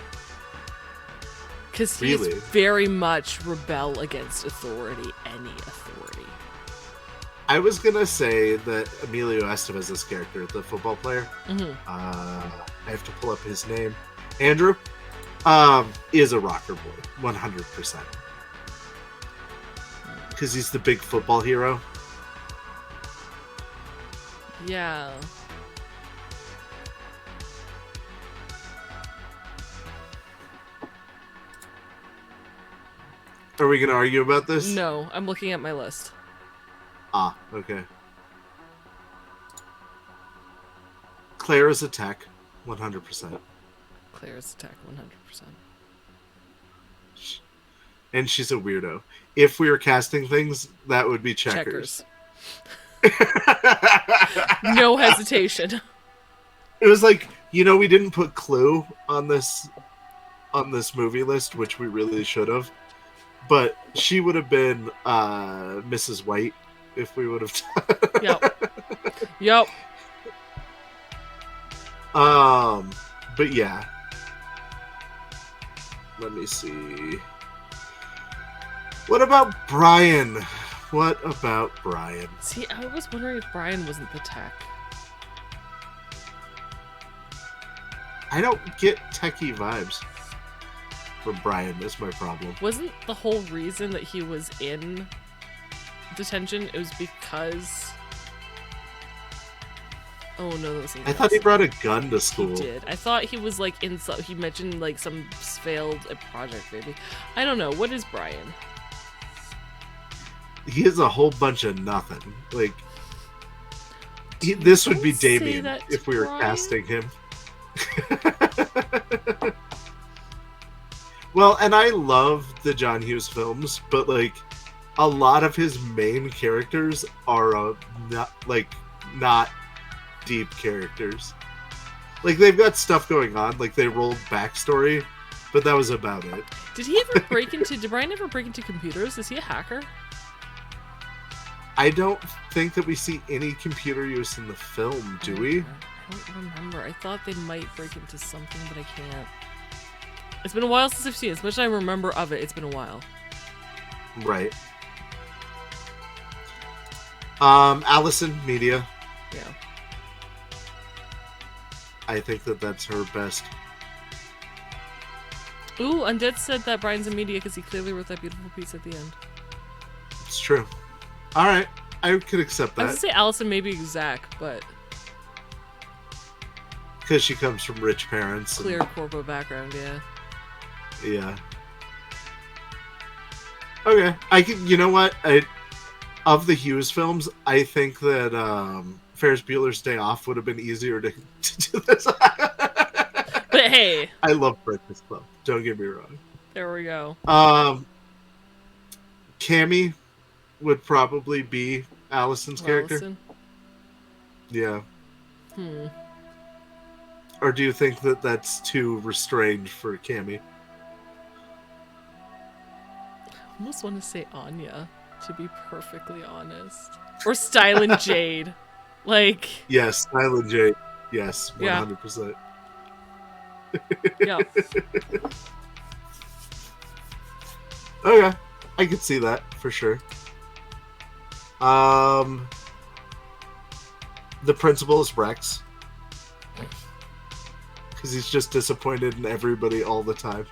[SPEAKER 1] Because he's
[SPEAKER 2] really?
[SPEAKER 1] Very much rebel against authority, any authority.
[SPEAKER 2] I was gonna say that Emilio Estevez's character, the football player, I have to pull up his name, Andrew, is a rocker boy, 100%. Because he's the big football hero.
[SPEAKER 1] Yeah.
[SPEAKER 2] Are we gonna argue about this?
[SPEAKER 1] No, I'm looking at my list.
[SPEAKER 2] Ah, okay. Claire is a tech, 100%.
[SPEAKER 1] Claire's attack 100%.
[SPEAKER 2] And she's a weirdo. If we were casting things, that would be checkers.
[SPEAKER 1] No hesitation.
[SPEAKER 2] It was like, we didn't put Clue on this movie list, which we really should have. But she would have been Mrs. White if we would have.
[SPEAKER 1] Yep.
[SPEAKER 2] But yeah. Let me see. What about Brian?
[SPEAKER 1] See, I was wondering if Brian wasn't the tech.
[SPEAKER 2] I don't get techie vibes from Brian. Is my problem.
[SPEAKER 1] Wasn't the whole reason that he was in detention, it was because... Oh no, that was something
[SPEAKER 2] I thought he brought a gun to school.
[SPEAKER 1] He did. I thought he was like in some... He mentioned like some failed project, maybe. I don't know. What is Brian?
[SPEAKER 2] He is a whole bunch of nothing. Like, this would be Damien if we were casting him. Well, and I love the John Hughes films, but like a lot of his main characters are not deep characters. Like, they've got stuff going on, like they rolled backstory, but that was about it.
[SPEAKER 1] Did Brian ever break into computers? Is he a hacker?
[SPEAKER 2] I don't think that we see any computer use in the film, do we?
[SPEAKER 1] I don't remember. I thought they might break into something, but I can't. It's been a while since I've seen it. As much as I remember of it, it's been a while.
[SPEAKER 2] Right. Allison, Media.
[SPEAKER 1] Yeah.
[SPEAKER 2] I think that's her best.
[SPEAKER 1] Ooh, Undead said that Brian's in Media because he clearly wrote that beautiful piece at the end.
[SPEAKER 2] It's true. All right, I could accept that.
[SPEAKER 1] I was gonna say Allison, maybe Zach, but
[SPEAKER 2] because she comes from rich parents.
[SPEAKER 1] Clear corpo background, yeah.
[SPEAKER 2] Yeah. Okay, I can. You know what? Of the Hughes films, I think that Ferris Bueller's Day Off would have been easier to do this.
[SPEAKER 1] But hey,
[SPEAKER 2] I love Breakfast Club. Don't get me wrong.
[SPEAKER 1] There we go.
[SPEAKER 2] Cammy would probably be Allison's character. Yeah. Or do you think that that's too restrained for Cammy?
[SPEAKER 1] I almost want to say Anya, to be perfectly honest. Or Styling Jade. Like...
[SPEAKER 2] Yes, Styling Jade. Yes, 100%.
[SPEAKER 1] Yeah.
[SPEAKER 2] Okay. I could see that, for sure. The principal is Rex. Because he's just disappointed in everybody all the time.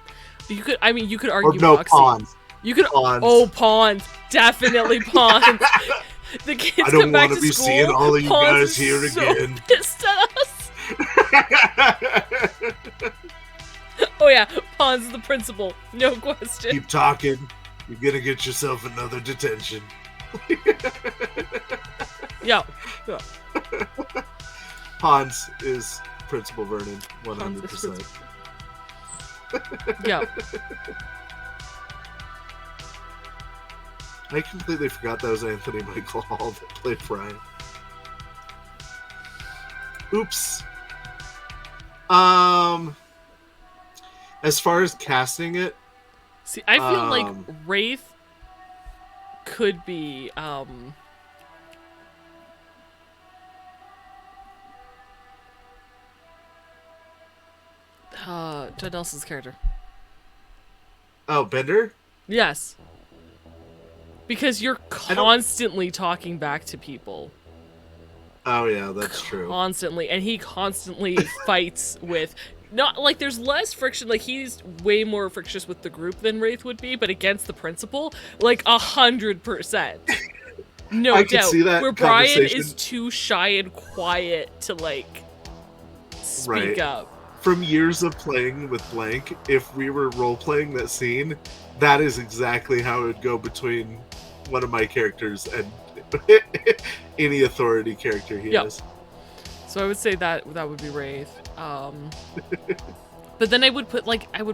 [SPEAKER 1] You could argue Roxy.
[SPEAKER 2] Pawns.
[SPEAKER 1] You could...
[SPEAKER 2] Pawns.
[SPEAKER 1] Oh, Pawns. Definitely Pawns. The kids
[SPEAKER 2] I don't
[SPEAKER 1] come back
[SPEAKER 2] want
[SPEAKER 1] to
[SPEAKER 2] be
[SPEAKER 1] school.
[SPEAKER 2] seeing all of you
[SPEAKER 1] Pawns
[SPEAKER 2] guys here
[SPEAKER 1] so
[SPEAKER 2] again.
[SPEAKER 1] Pissed at us. Oh yeah, Pawns is the principal. No question.
[SPEAKER 2] Keep talking. You're gonna get yourself another detention.
[SPEAKER 1] Yeah.
[SPEAKER 2] Pawns is Principal Vernon, 100%.
[SPEAKER 1] Yeah.
[SPEAKER 2] I completely forgot that was Anthony Michael Hall that played Brian. Oops. As far as casting it,
[SPEAKER 1] see, I feel like Wraith could be Judd Nelson's character.
[SPEAKER 2] Oh, Bender?
[SPEAKER 1] Yes. Because you're constantly talking back to people.
[SPEAKER 2] Oh yeah, that's true.
[SPEAKER 1] Constantly, and he constantly fights with... Not like there's less friction, like he's way more frictious with the group than Wraith would be, but against the principal, like 100%. No
[SPEAKER 2] I
[SPEAKER 1] doubt.
[SPEAKER 2] could see that
[SPEAKER 1] where Brian
[SPEAKER 2] conversation.
[SPEAKER 1] is too shy and quiet to like speak up.
[SPEAKER 2] From years of playing with Blank, if we were role-playing that scene, that is exactly how it would go between one of my characters and any authority character he is.
[SPEAKER 1] So I would say that would be Wraith. But then I would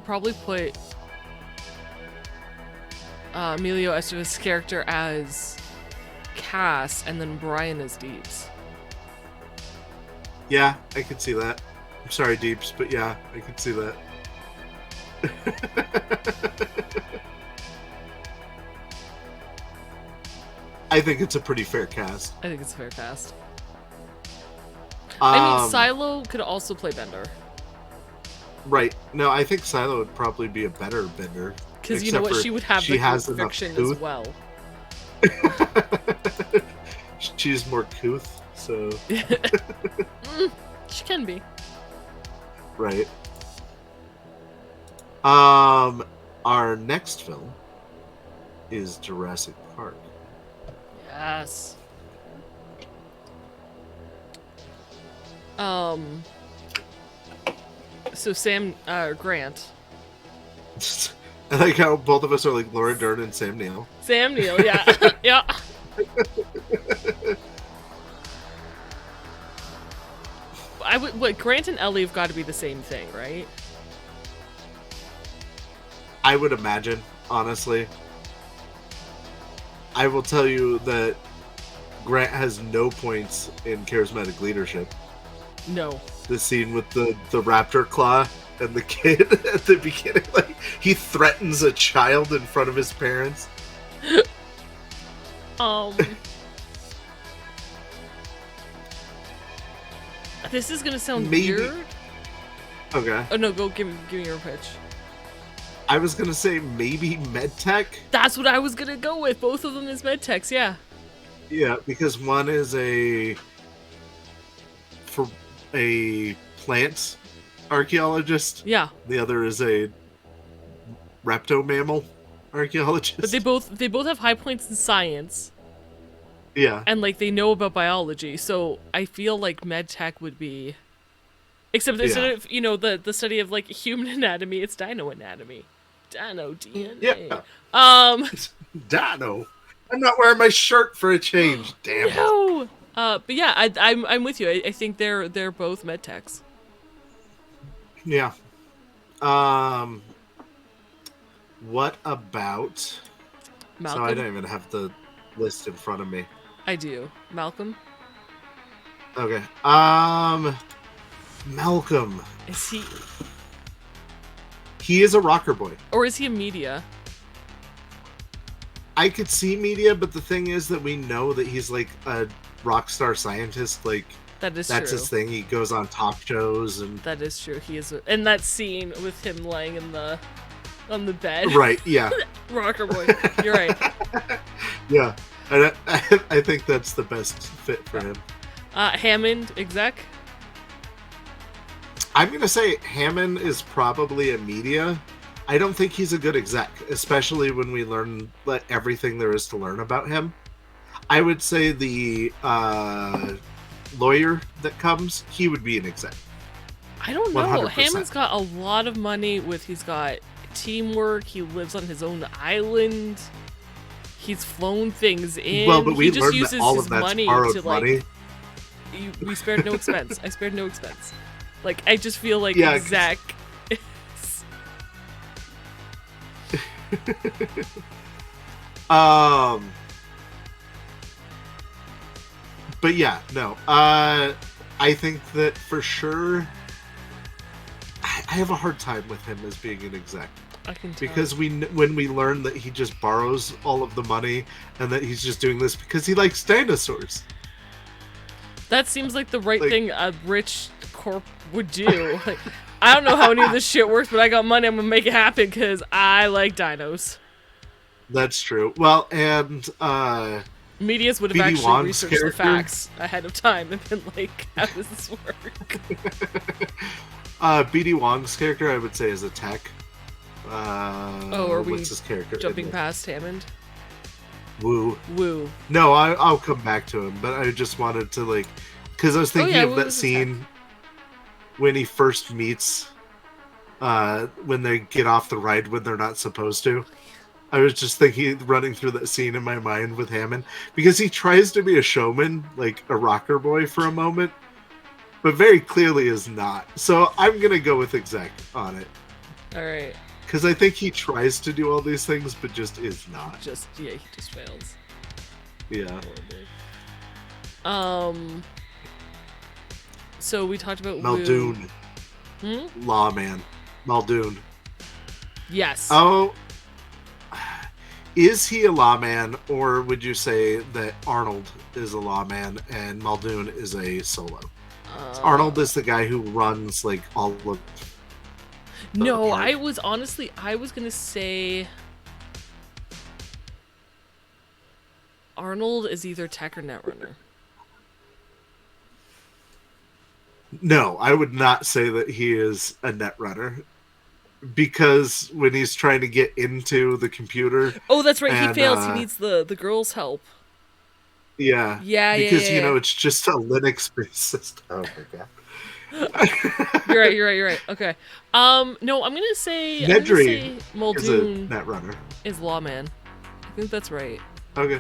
[SPEAKER 1] probably put Emilio Estevez's character as Cass, and then Brian as Deeps.
[SPEAKER 2] Yeah, I could see that. I'm sorry, Deeps, but yeah, I could see that. I think it's a pretty fair cast.
[SPEAKER 1] I think it's a fair cast. I mean, Silo could also play Bender.
[SPEAKER 2] Right. No, I think Silo would probably be a better Bender.
[SPEAKER 1] Because you know what? She would have the conviction as well.
[SPEAKER 2] She's more couth, so...
[SPEAKER 1] She can be.
[SPEAKER 2] Right. Our next film is Jurassic Park.
[SPEAKER 1] Yes. So Grant.
[SPEAKER 2] I like how both of us are like Laura Dern and Sam Neill.
[SPEAKER 1] Sam Neill, yeah. Yeah. Grant and Ellie have got to be the same thing, right?
[SPEAKER 2] I would imagine, honestly. I will tell you that Grant has no points in charismatic leadership.
[SPEAKER 1] No.
[SPEAKER 2] The scene with the raptor claw and the kid at the beginning, like he threatens a child in front of his parents.
[SPEAKER 1] This is gonna sound weird.
[SPEAKER 2] Okay.
[SPEAKER 1] Oh no, go give me your pitch.
[SPEAKER 2] I was gonna say maybe medtech.
[SPEAKER 1] That's what I was gonna go with. Both of them is medtechs, yeah.
[SPEAKER 2] Yeah, because one is a plant archaeologist.
[SPEAKER 1] Yeah.
[SPEAKER 2] The other is a reptomammal archaeologist.
[SPEAKER 1] But they both have high points in science.
[SPEAKER 2] Yeah.
[SPEAKER 1] And like they know about biology, so I feel like medtech would be, except instead of the study of like human anatomy, it's dino anatomy, dino DNA.
[SPEAKER 2] Yeah. Dino. I'm not wearing my shirt for a change. Damn it.
[SPEAKER 1] No. But yeah, I'm with you. I think they're both medtechs.
[SPEAKER 2] Yeah. What about
[SPEAKER 1] Malcolm?
[SPEAKER 2] So I don't even have the list in front of me.
[SPEAKER 1] I do. Malcolm?
[SPEAKER 2] Okay. Malcolm.
[SPEAKER 1] Is he...
[SPEAKER 2] He is a rocker boy.
[SPEAKER 1] Or is he a media?
[SPEAKER 2] I could see media, but the thing is that we know that he's like a rock star scientist. Like that's
[SPEAKER 1] true.
[SPEAKER 2] His thing. He goes on talk shows and...
[SPEAKER 1] That is true. He is... And that scene with him lying on the bed.
[SPEAKER 2] Right, yeah.
[SPEAKER 1] Rocker boy. You're right.
[SPEAKER 2] Yeah. And I think that's the best fit for him.
[SPEAKER 1] Hammond, exec?
[SPEAKER 2] I'm going to say Hammond is probably a media. I don't think he's a good exec, especially when we learn everything there is to learn about him. I would say the lawyer that comes, he would be an exec.
[SPEAKER 1] I don't know.
[SPEAKER 2] 100%.
[SPEAKER 1] Hammond's got a lot of money he's got teamwork. He lives on his own island. He's flown things in.
[SPEAKER 2] Well, but we
[SPEAKER 1] just
[SPEAKER 2] learned
[SPEAKER 1] uses
[SPEAKER 2] that all
[SPEAKER 1] his
[SPEAKER 2] of that's
[SPEAKER 1] money
[SPEAKER 2] borrowed
[SPEAKER 1] to
[SPEAKER 2] money.
[SPEAKER 1] We spared no expense. I spared no expense. Like I just feel like Zach.
[SPEAKER 2] But yeah, no. I think that for sure. I have a hard time with him as being an exec.
[SPEAKER 1] I can tell.
[SPEAKER 2] Because when we learn that he just borrows all of the money and that he's just doing this because he likes dinosaurs.
[SPEAKER 1] That seems like the right thing a rich corp would do. Like, I don't know how any of this shit works, but I got money. I'm gonna make it happen because I like dinos.
[SPEAKER 2] That's true. Well, and
[SPEAKER 1] medias would have
[SPEAKER 2] B.D.
[SPEAKER 1] actually
[SPEAKER 2] Wong's
[SPEAKER 1] researched
[SPEAKER 2] character?
[SPEAKER 1] the facts ahead of time and been like, "How does this work?"
[SPEAKER 2] B.D. Wong's character, I would say, is a tech.
[SPEAKER 1] Are we
[SPEAKER 2] what's his character?
[SPEAKER 1] jumping past Hammond?
[SPEAKER 2] Woo.
[SPEAKER 1] Woo.
[SPEAKER 2] No, I'll come back to him, but I just wanted to, like, because I was thinking of that scene when he first meets, when they get off the ride when they're not supposed to. I was just thinking, running through that scene in my mind with Hammond, because he tries to be a showman, like a rocker boy for a moment, but very clearly is not. So I'm going to go with exec on it.
[SPEAKER 1] All right.
[SPEAKER 2] Because I think he tries to do all these things, but just is not.
[SPEAKER 1] He just fails.
[SPEAKER 2] Yeah.
[SPEAKER 1] So we talked about
[SPEAKER 2] Muldoon. Lawman. Muldoon.
[SPEAKER 1] Yes.
[SPEAKER 2] Oh. Is he a lawman, or would you say that Arnold is a lawman and Muldoon is a solo? Arnold is the guy who runs, like, all of...
[SPEAKER 1] No, I was gonna say Arnold is either tech or netrunner.
[SPEAKER 2] No, I would not say that he is a netrunner. Because when he's trying to get into the computer...
[SPEAKER 1] Oh, that's right, he fails. He needs the girl's help.
[SPEAKER 2] Yeah.
[SPEAKER 1] Yeah,
[SPEAKER 2] because, you know, it's just a Linux-based system. Oh, my God.
[SPEAKER 1] You're right. Okay. No, I'm gonna say
[SPEAKER 2] Nedry
[SPEAKER 1] Muldoon
[SPEAKER 2] is a netrunner.
[SPEAKER 1] Is lawman. I think that's right.
[SPEAKER 2] Okay.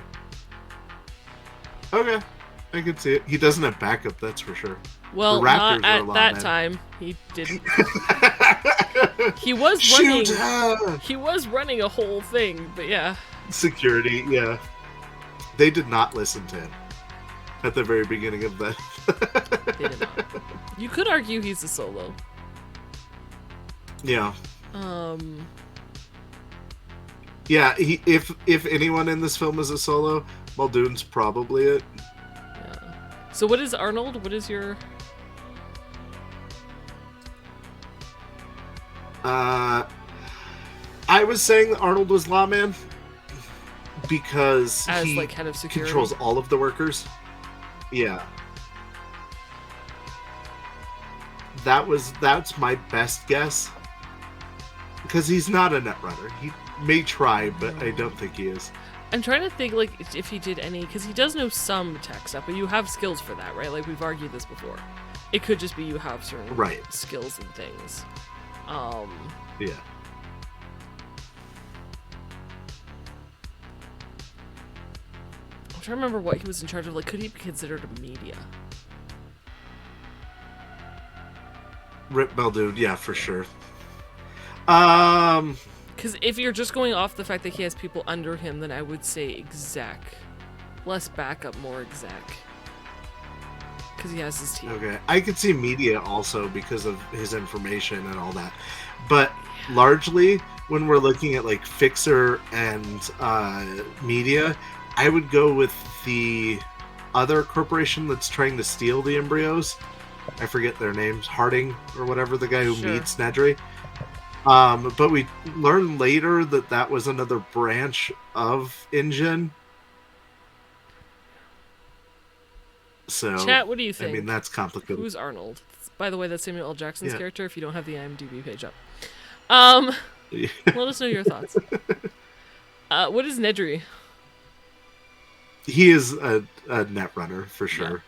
[SPEAKER 2] I can see it. He doesn't have backup, that's for sure.
[SPEAKER 1] Well, not at that time. He didn't. He was running. He was running a whole thing, but yeah.
[SPEAKER 2] Security, yeah. They did not listen to him at the very beginning of that.
[SPEAKER 1] They did not. You could argue he's a solo.
[SPEAKER 2] Yeah. Yeah. If anyone in this film is a solo, Muldoon's probably it.
[SPEAKER 1] Yeah. So what is Arnold? What is your?
[SPEAKER 2] I was saying Arnold was lawman because
[SPEAKER 1] as
[SPEAKER 2] he
[SPEAKER 1] like head of security
[SPEAKER 2] controls all of the workers. Yeah. That's my best guess. Because he's not a netrunner. He may try, but I don't think he is.
[SPEAKER 1] I'm trying to think, like, if he did any, because he does know some tech stuff, but you have skills for that, right? Like, we've argued this before. It could just be you have certain skills and things.
[SPEAKER 2] Yeah.
[SPEAKER 1] I'm trying to remember what he was in charge of. Like, could he be considered a media?
[SPEAKER 2] Rip Muldoon, yeah, for sure.
[SPEAKER 1] Because if you're just going off the fact that he has people under him, then I would say exec. Less backup, more exec. Because he has his team.
[SPEAKER 2] Okay, I could see media also because of his information and all that. But largely, when we're looking at like Fixer and media, I would go with the other corporation that's trying to steal the embryos. I forget their names, Harding or whatever, the guy who meets Nedry. But we learned later that that was another branch of InGen. So,
[SPEAKER 1] chat, what do you think?
[SPEAKER 2] I mean, that's complicated.
[SPEAKER 1] Who's Arnold? By the way, that's Samuel L. Jackson's character, if you don't have the IMDb page up. Let us know your thoughts. What is Nedry?
[SPEAKER 2] He is a netrunner, for sure.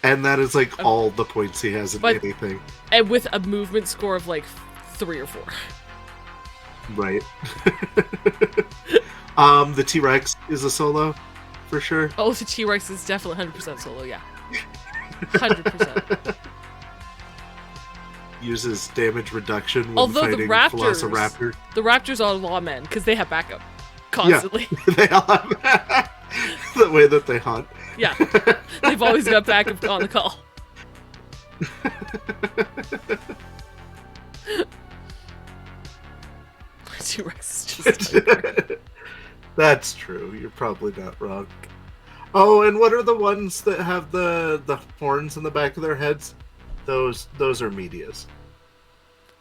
[SPEAKER 2] Yeah. And that is, like, all the points he has in anything.
[SPEAKER 1] And with a movement score of, like, 3 or 4.
[SPEAKER 2] Right. The T-Rex is a solo, for sure.
[SPEAKER 1] Oh, the T-Rex is definitely 100% solo, yeah. 100%.
[SPEAKER 2] Uses damage reduction when fighting Velociraptor.
[SPEAKER 1] The Raptors are lawmen, because they have backup. Constantly.
[SPEAKER 2] Yeah, they all have the way that they hunt.
[SPEAKER 1] Yeah. They've always got backup on the call. T-Rex is just
[SPEAKER 2] That's true. You're probably not wrong. Oh, and what are the ones that have the horns in the back of their heads? Those are medias.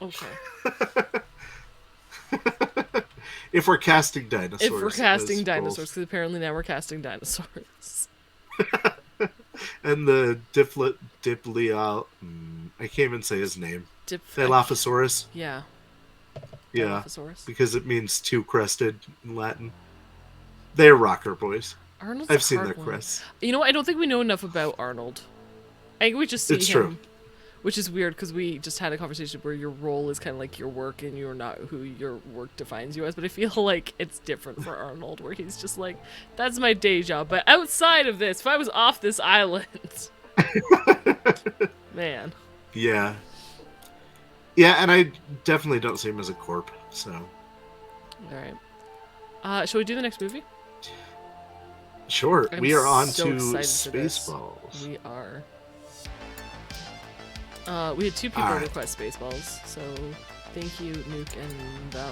[SPEAKER 1] Okay.
[SPEAKER 2] If we're casting dinosaurs.
[SPEAKER 1] If we're casting dinosaurs, because apparently now we're casting dinosaurs.
[SPEAKER 2] And the Diplea... I can't even say his name. Dilophosaurus.
[SPEAKER 1] Yeah.
[SPEAKER 2] Yeah, because it means two-crested in Latin. They're rocker boys.
[SPEAKER 1] Arnold's
[SPEAKER 2] I've
[SPEAKER 1] a
[SPEAKER 2] seen
[SPEAKER 1] hard
[SPEAKER 2] their
[SPEAKER 1] one.
[SPEAKER 2] crests.
[SPEAKER 1] You know what? I don't think we know enough about Arnold. I think we just see
[SPEAKER 2] It's
[SPEAKER 1] him,
[SPEAKER 2] true.
[SPEAKER 1] which is weird because we just had a conversation where your role is kind of like your work and you're not who your work defines you as. But I feel like it's different for Arnold, where he's just like, that's my day job. But outside of this, if I was off this island, man.
[SPEAKER 2] Yeah. Yeah, and I definitely don't see him as a corp, so.
[SPEAKER 1] Alright. Shall we do the next movie?
[SPEAKER 2] Sure.
[SPEAKER 1] I'm
[SPEAKER 2] we are on
[SPEAKER 1] so
[SPEAKER 2] to
[SPEAKER 1] excited for this.
[SPEAKER 2] Spaceballs.
[SPEAKER 1] We are. We had 2 people
[SPEAKER 2] Alright.
[SPEAKER 1] request Spaceballs, so thank you, Nuke and Val.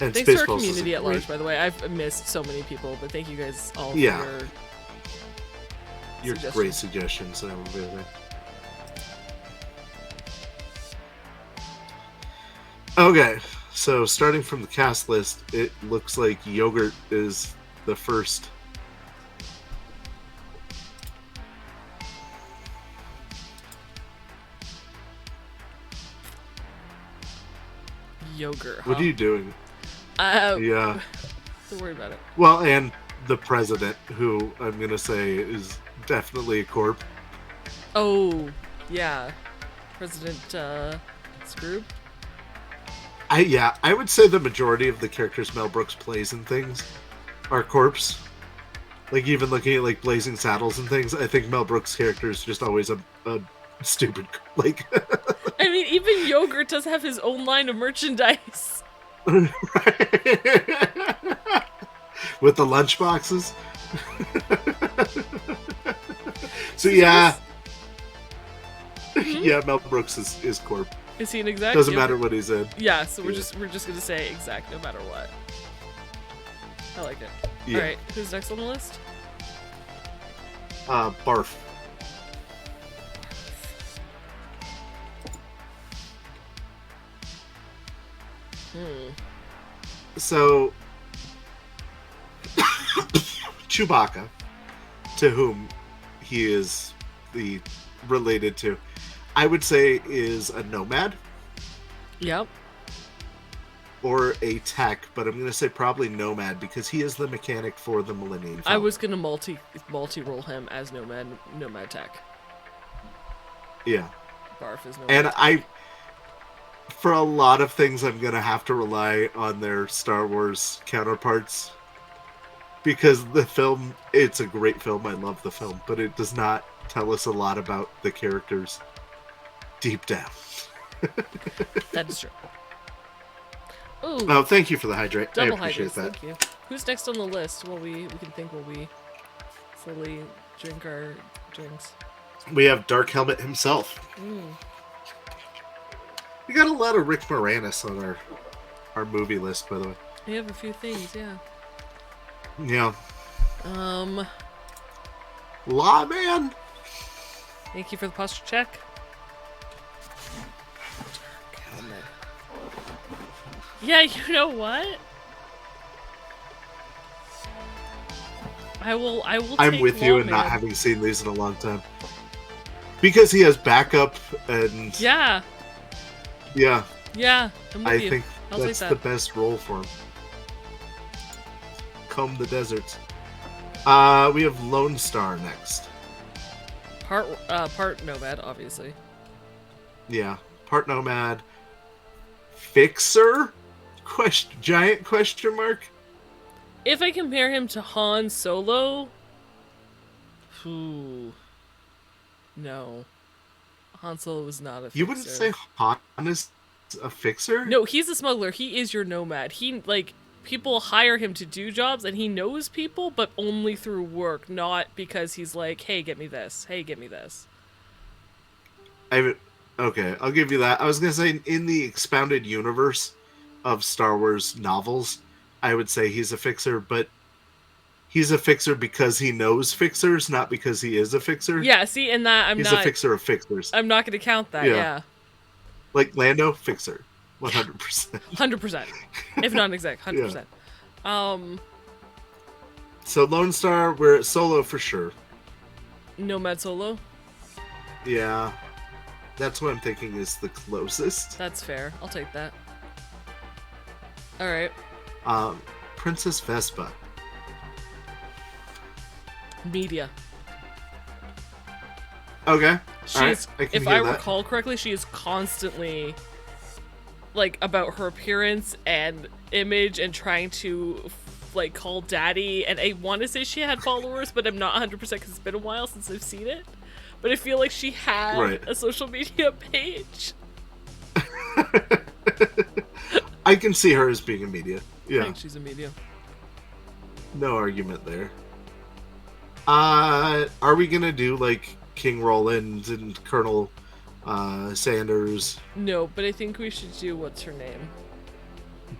[SPEAKER 2] And
[SPEAKER 1] Thanks to our
[SPEAKER 2] Spaceballs is
[SPEAKER 1] community
[SPEAKER 2] a
[SPEAKER 1] at large, by the way. I've missed so many people, but thank you guys all
[SPEAKER 2] Yeah.
[SPEAKER 1] for
[SPEAKER 2] your
[SPEAKER 1] suggestions.
[SPEAKER 2] great suggestions and everything. Okay, so starting from the cast list, it looks like Yogurt is the first.
[SPEAKER 1] Yogurt.
[SPEAKER 2] What
[SPEAKER 1] huh?
[SPEAKER 2] are you doing? Yeah.
[SPEAKER 1] Don't worry about it.
[SPEAKER 2] Well, and the president, who I'm gonna say is definitely a corp.
[SPEAKER 1] Oh, yeah. President Scroob?
[SPEAKER 2] I would say the majority of the characters Mel Brooks plays in things are corpse. Like, even looking at like Blazing Saddles and things, I think Mel Brooks' character is just always a stupid, like.
[SPEAKER 1] I mean, even Yogurt does have his own line of merchandise.
[SPEAKER 2] With the lunch boxes. So yeah.
[SPEAKER 1] Mm-hmm.
[SPEAKER 2] Yeah, Mel Brooks is corp.
[SPEAKER 1] Is he an exec?
[SPEAKER 2] Doesn't
[SPEAKER 1] Yogurt?
[SPEAKER 2] matter what he's in.
[SPEAKER 1] Yeah, so we're
[SPEAKER 2] Yeah.
[SPEAKER 1] just gonna say exec no matter what. I like it.
[SPEAKER 2] Yeah.
[SPEAKER 1] Alright, who's next on the list?
[SPEAKER 2] Barf. So, Chewbacca, to whom he is related to, I would say is a nomad
[SPEAKER 1] Yep.
[SPEAKER 2] or a tech, but I'm going to say probably nomad because he is the mechanic for the Millennium Falcon.
[SPEAKER 1] I was gonna multi roll him as nomad tech.
[SPEAKER 2] Yeah.
[SPEAKER 1] Barf is nomad.
[SPEAKER 2] And for a lot of things, I'm going to have to rely on their Star Wars counterparts. Because the film, it's a great film, I love the film, but it does not tell us a lot about the characters deep down.
[SPEAKER 1] That is true. Ooh,
[SPEAKER 2] Oh, thank you for the hydrate. I
[SPEAKER 1] double
[SPEAKER 2] appreciate
[SPEAKER 1] hydrates,
[SPEAKER 2] that.
[SPEAKER 1] thank you. Who's next on the list? Well, we can think while we slowly drink our drinks.
[SPEAKER 2] We have Dark Helmet himself.
[SPEAKER 1] Ooh.
[SPEAKER 2] We got a lot of Rick Moranis on our movie list, by the way.
[SPEAKER 1] We have a few things, yeah.
[SPEAKER 2] Yeah. Lawman.
[SPEAKER 1] Thank you for the posture check. Yeah, you know what? I will
[SPEAKER 2] I'm
[SPEAKER 1] take
[SPEAKER 2] with you in
[SPEAKER 1] Lawman.
[SPEAKER 2] not having seen these in a long time. Because he has backup and
[SPEAKER 1] Yeah,
[SPEAKER 2] yeah,
[SPEAKER 1] I'm with
[SPEAKER 2] I
[SPEAKER 1] you.
[SPEAKER 2] think
[SPEAKER 1] I'll take
[SPEAKER 2] that's
[SPEAKER 1] that.
[SPEAKER 2] the best role for him. Comb the deserts. We have Lone Star next.
[SPEAKER 1] Part nomad, obviously.
[SPEAKER 2] Yeah, part nomad. Fixer? Giant question mark?
[SPEAKER 1] If I compare him to Han Solo, no. Han Solo was not a fixer.
[SPEAKER 2] You wouldn't say Han is a fixer?
[SPEAKER 1] No, he's a smuggler. He is your nomad. People hire him to do jobs, and he knows people, but only through work, not because he's like, hey, get me this. Hey, get me this.
[SPEAKER 2] Okay, I'll give you that. I was going to say, in the expounded universe of Star Wars novels, I would say he's a fixer, but he's a fixer because he knows fixers, not because he is a fixer.
[SPEAKER 1] Yeah, see, and that
[SPEAKER 2] He's a fixer of fixers.
[SPEAKER 1] I'm not going to count that,
[SPEAKER 2] Yeah.
[SPEAKER 1] yeah.
[SPEAKER 2] Like Lando, fixer. 100%.
[SPEAKER 1] 100%. If not exact, 100%.
[SPEAKER 2] So Lone Star, we're at Solo for sure.
[SPEAKER 1] Nomad Solo?
[SPEAKER 2] Yeah. That's what I'm thinking is the closest.
[SPEAKER 1] That's fair. I'll take that. All right.
[SPEAKER 2] Princess Vespa.
[SPEAKER 1] Media.
[SPEAKER 2] Okay.
[SPEAKER 1] She
[SPEAKER 2] All right.
[SPEAKER 1] is,
[SPEAKER 2] I can
[SPEAKER 1] if
[SPEAKER 2] hear
[SPEAKER 1] I
[SPEAKER 2] that.
[SPEAKER 1] recall correctly, she is constantly like about her appearance and image and trying to like call daddy. And I want to say she had followers, but I'm not 100% because it's been a while since I've seen it. But I feel like she had
[SPEAKER 2] Right.
[SPEAKER 1] a social media page.
[SPEAKER 2] I can see her as being a media.
[SPEAKER 1] I
[SPEAKER 2] Yeah.
[SPEAKER 1] think she's a media.
[SPEAKER 2] No argument there. Are we gonna do like King Roland and Colonel Sanders?
[SPEAKER 1] No, but I think we should do what's her name.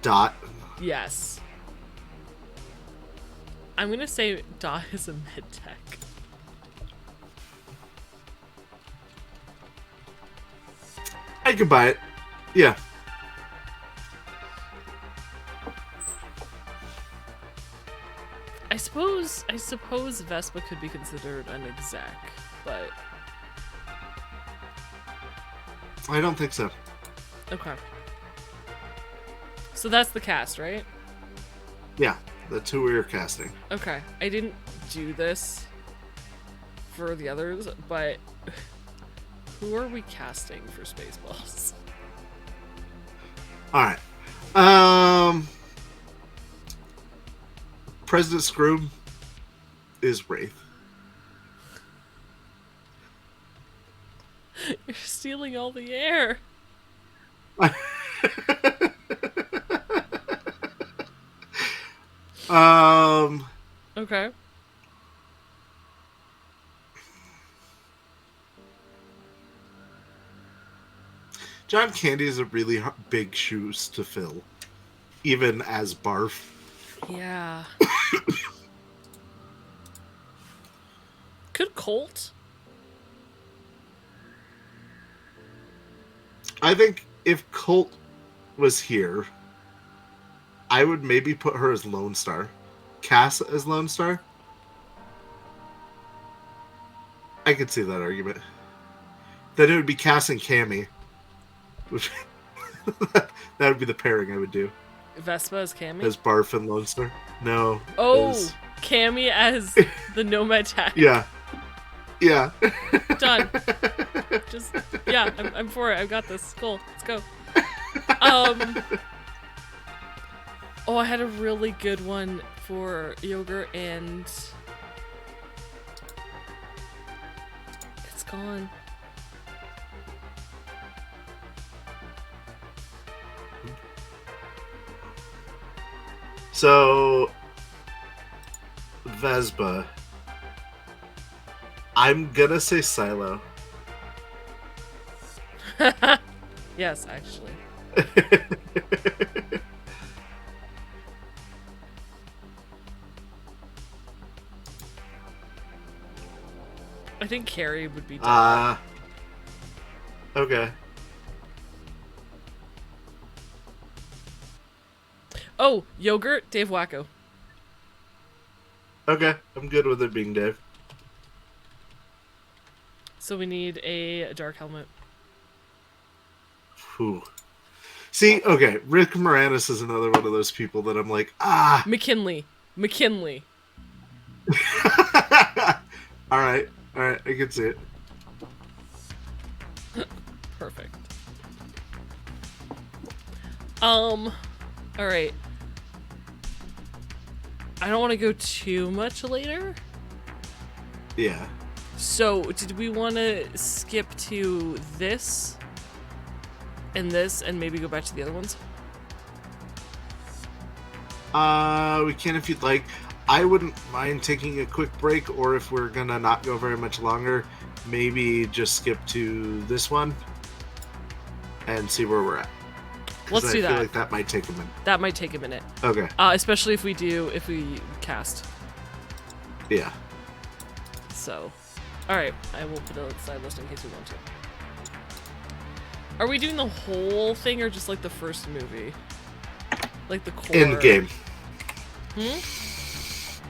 [SPEAKER 2] Dot.
[SPEAKER 1] Yes. I'm gonna say Dot is a mid-tech.
[SPEAKER 2] I can buy it. Yeah.
[SPEAKER 1] I suppose Vespa could be considered an exec, but
[SPEAKER 2] I don't think so.
[SPEAKER 1] okay. So that's the cast, right?
[SPEAKER 2] Yeah, that's who we were casting.
[SPEAKER 1] Okay. I didn't do this for the others, but who are we casting for Spaceballs?
[SPEAKER 2] All right. President Scrooge is Wraith.
[SPEAKER 1] You're stealing all the air. Okay.
[SPEAKER 2] John Candy is a really big shoes to fill, even as Barf.
[SPEAKER 1] Yeah. Could Colt?
[SPEAKER 2] I think if Colt was here, I would maybe put her as Lone Star. Cass as Lone Star? I could see that argument. Then it would be Cass and Cammy. Which that would be the pairing I would do.
[SPEAKER 1] Vespa as Cammy?
[SPEAKER 2] As Barf and Lone Star. No.
[SPEAKER 1] Oh,
[SPEAKER 2] as...
[SPEAKER 1] Cammy as the Nomad Tag.
[SPEAKER 2] Yeah. Yeah.
[SPEAKER 1] Done. Just, yeah, I'm for it. I've got this. Cool. Let's go. Oh, I had a really good one for Yogurt and... It's gone.
[SPEAKER 2] So, Vespa. I'm gonna say Silo.
[SPEAKER 1] Yes, actually. I think Carrie would be done.
[SPEAKER 2] Okay.
[SPEAKER 1] Oh, Yogurt, Dave Wacko.
[SPEAKER 2] Okay, I'm good with it being Dave.
[SPEAKER 1] So we need a dark helmet.
[SPEAKER 2] Whew. See, okay, Rick Moranis is another one of those people that I'm like,
[SPEAKER 1] McKinley.
[SPEAKER 2] All right, I can see it.
[SPEAKER 1] Perfect. All right. I don't want to go too much later.
[SPEAKER 2] Yeah.
[SPEAKER 1] So, did we want to skip to this and this and maybe go back to the other ones?
[SPEAKER 2] We can if you'd like. I wouldn't mind taking a quick break, or if we're gonna not go very much longer, maybe just skip to this one and see where we're at.
[SPEAKER 1] Let's do that.
[SPEAKER 2] I feel like that might take a minute.
[SPEAKER 1] That might take a minute.
[SPEAKER 2] Okay.
[SPEAKER 1] Especially if we cast.
[SPEAKER 2] Yeah.
[SPEAKER 1] So, alright, I will put a side list in case we want to. Are we doing the whole thing or just like the first movie? Like the core?
[SPEAKER 2] End game.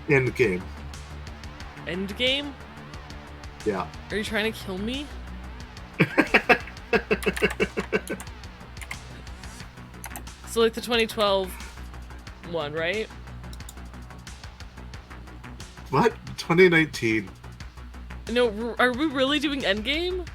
[SPEAKER 2] End game.
[SPEAKER 1] End game?
[SPEAKER 2] Yeah.
[SPEAKER 1] Are you trying to kill me? So like the 2012 one, right?
[SPEAKER 2] What? 2019.
[SPEAKER 1] No, are we really doing Endgame?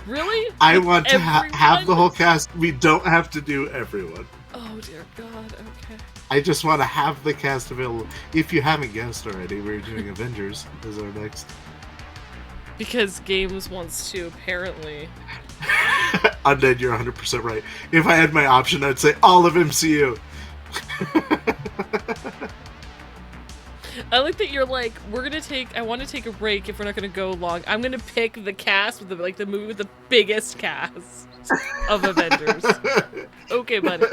[SPEAKER 1] Really?
[SPEAKER 2] I
[SPEAKER 1] Like
[SPEAKER 2] want to have the
[SPEAKER 1] everyone?
[SPEAKER 2] whole cast. We don't have to do everyone.
[SPEAKER 1] Oh dear God. Okay.
[SPEAKER 2] I just want to have the cast available. If you haven't guessed already, we're doing Avengers as our next.
[SPEAKER 1] Because Games wants to, apparently.
[SPEAKER 2] Undead, you're 100% right. If I had my option, I'd say all of MCU.
[SPEAKER 1] I like that you're like, I want to take a break if we're not going to go long. I'm going to pick the cast with the movie with the biggest cast of Avengers. Okay, buddy.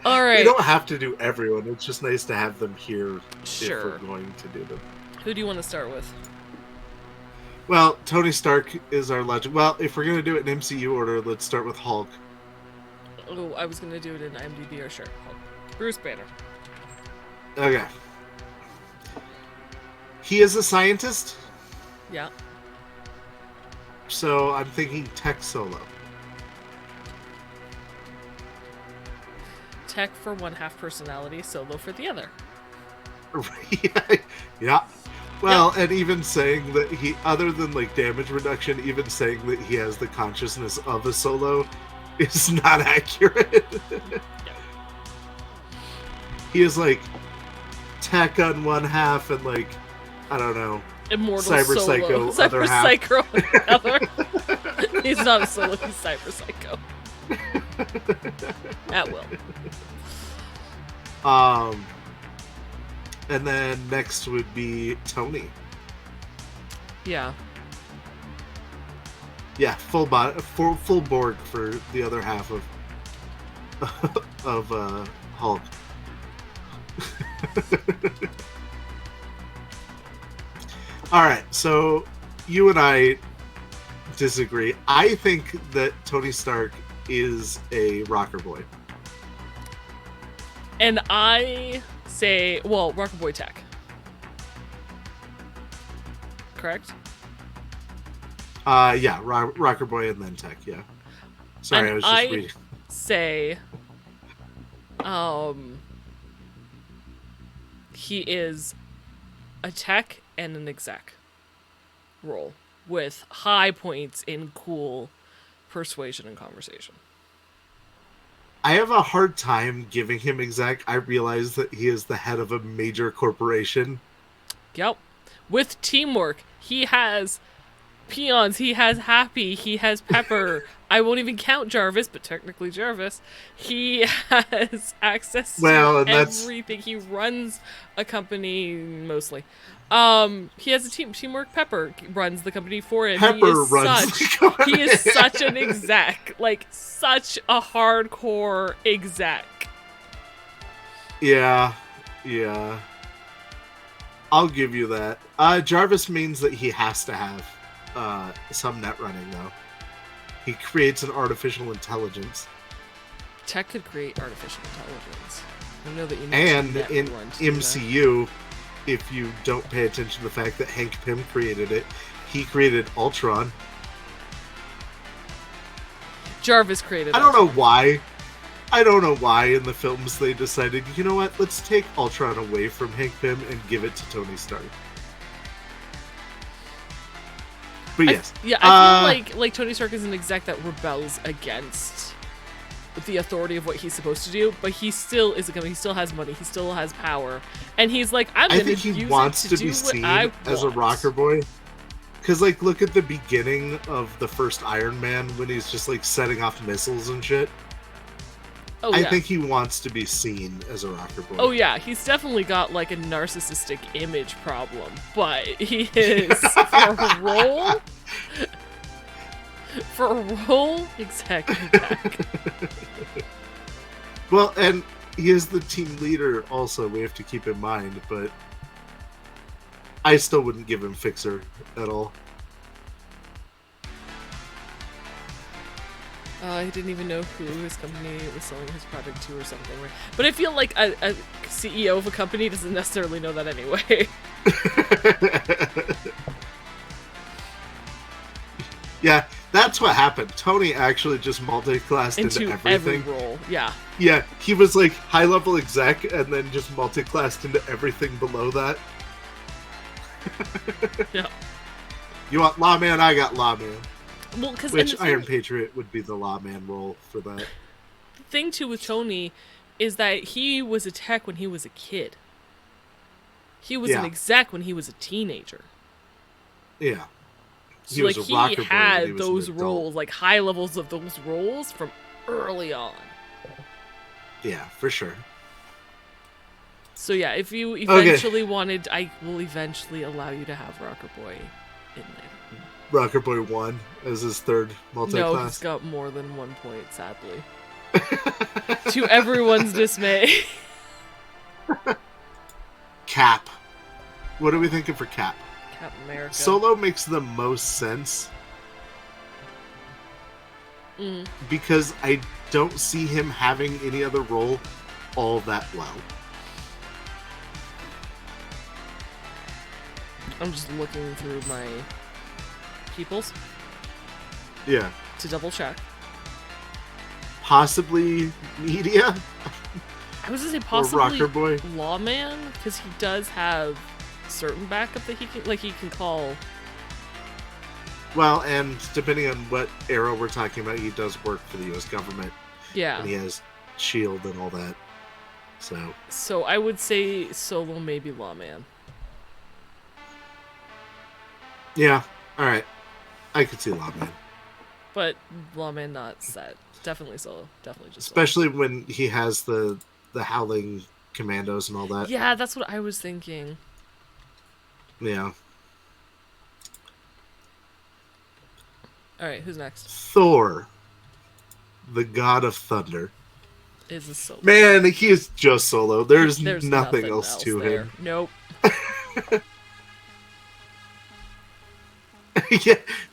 [SPEAKER 1] All right.
[SPEAKER 2] We don't have to do everyone. It's just nice to have them here
[SPEAKER 1] Sure.
[SPEAKER 2] if we're going to do them.
[SPEAKER 1] Who do you want to start with?
[SPEAKER 2] Well, Tony Stark is our legend. Well, if we're going to do it in MCU order, let's start with Hulk.
[SPEAKER 1] Oh, I was going to do it in IMDb, or sure. Bruce Banner.
[SPEAKER 2] Okay. He is a scientist,
[SPEAKER 1] Yeah.
[SPEAKER 2] so I'm thinking tech solo.
[SPEAKER 1] Tech for one half personality, solo for the other.
[SPEAKER 2] Yeah. Well, and even saying that he, other than like damage reduction, even saying that he has the consciousness of a solo is not accurate. He is like tech on one half and like, I don't know,
[SPEAKER 1] Immortal
[SPEAKER 2] Cyber
[SPEAKER 1] solo.
[SPEAKER 2] Psycho
[SPEAKER 1] Cyber
[SPEAKER 2] other half.
[SPEAKER 1] Psycho on the other. He's not a solo, he's Cyber Psycho. At will.
[SPEAKER 2] And then next would be Tony.
[SPEAKER 1] Yeah.
[SPEAKER 2] Yeah, full Borg for the other half of Hulk. All right, so you and I disagree. I think that Tony Stark is a rocker boy.
[SPEAKER 1] And I say, well, Rocker Boy Tech. Correct?
[SPEAKER 2] Yeah, rocker boy and then tech, yeah. Sorry,
[SPEAKER 1] And
[SPEAKER 2] I was just reading.
[SPEAKER 1] Say, he is a tech and an exec role with high points in cool persuasion and conversation.
[SPEAKER 2] I have a hard time giving him exec. I realize that he is the head of a major corporation.
[SPEAKER 1] Yep. With teamwork, he has peons, he has Happy, he has Pepper. I won't even count Jarvis, but technically Jarvis. He has access to everything. He runs a company mostly. He has a teamwork. Pepper runs the company for him.
[SPEAKER 2] Pepper runs the company.
[SPEAKER 1] He is such an exec, like such a hardcore exec.
[SPEAKER 2] Yeah. I'll give you that. Jarvis means that he has to have some net running, though. He creates an artificial intelligence.
[SPEAKER 1] Tech could create artificial intelligence. I know that you
[SPEAKER 2] and in MCU, if you don't pay attention to the fact that Hank Pym created it, he created Ultron.
[SPEAKER 1] Jarvis created
[SPEAKER 2] I don't know why in the films they decided, you know what, let's take Ultron away from Hank Pym and give it to Tony Stark. But yes.
[SPEAKER 1] I feel like Tony Stark is an exec that rebels against the authority of what he's supposed to do, but he still is a company. He still has money. He still has power, and he's like, I think he wants to be seen
[SPEAKER 2] as a rocker boy. Because like, look at the beginning of the first Iron Man when he's just like setting off missiles and shit.
[SPEAKER 1] Oh,
[SPEAKER 2] I think he wants to be seen as a rocker boy.
[SPEAKER 1] Oh yeah, he's definitely got like a narcissistic image problem, but he is for a role, exactly.
[SPEAKER 2] Well, and he is the team leader also, we have to keep in mind, but I still wouldn't give him Fixer at all.
[SPEAKER 1] He didn't even know who his company was selling his product to or something, right? But I feel like a CEO of a company doesn't necessarily know that anyway.
[SPEAKER 2] Yeah, That's what happened. Tony actually just multi-classed into
[SPEAKER 1] every
[SPEAKER 2] everything.
[SPEAKER 1] role. Yeah.
[SPEAKER 2] Yeah, he was like high-level exec and then just multi-classed into everything below that.
[SPEAKER 1] Yeah.
[SPEAKER 2] You want lawman? I got lawman.
[SPEAKER 1] Well, because
[SPEAKER 2] Which Iron Patriot would be the lawman role for that.
[SPEAKER 1] The thing too with Tony is that he was a tech when he was a kid. He was an exec when he was a teenager.
[SPEAKER 2] Yeah.
[SPEAKER 1] So like he had those roles, like high levels of those roles from early on.
[SPEAKER 2] Yeah, for sure.
[SPEAKER 1] So yeah, if you eventually wanted, I will eventually allow you to have Rocker Boy in there.
[SPEAKER 2] Rocker Boy 1 as his third multi-class?
[SPEAKER 1] No, he's got more than 1 point, sadly. To everyone's dismay.
[SPEAKER 2] Cap. What are we thinking for Cap?
[SPEAKER 1] Cap America.
[SPEAKER 2] Solo makes the most sense. Because I don't see him having any other role all that well.
[SPEAKER 1] I'm just looking through my peoples.
[SPEAKER 2] Yeah.
[SPEAKER 1] To double check.
[SPEAKER 2] Possibly media?
[SPEAKER 1] I was gonna say possibly
[SPEAKER 2] Rocker Boy.
[SPEAKER 1] Lawman, because he does have certain backup that he can call.
[SPEAKER 2] Well, and depending on what era we're talking about, he does work for the U.S. government.
[SPEAKER 1] Yeah.
[SPEAKER 2] And he has SHIELD and all that.
[SPEAKER 1] So I would say Solo, maybe Lawman.
[SPEAKER 2] Yeah, alright. I could see Lawman.
[SPEAKER 1] But Lawman not set. Definitely Solo. Definitely just
[SPEAKER 2] especially Solo. When he has the Howling Commandos and all that.
[SPEAKER 1] Yeah, that's what I was thinking.
[SPEAKER 2] Yeah.
[SPEAKER 1] Alright, who's next?
[SPEAKER 2] Thor. The God of Thunder.
[SPEAKER 1] Is a Solo.
[SPEAKER 2] Man, he is just Solo. There's nothing else to
[SPEAKER 1] there.
[SPEAKER 2] him.
[SPEAKER 1] Nope.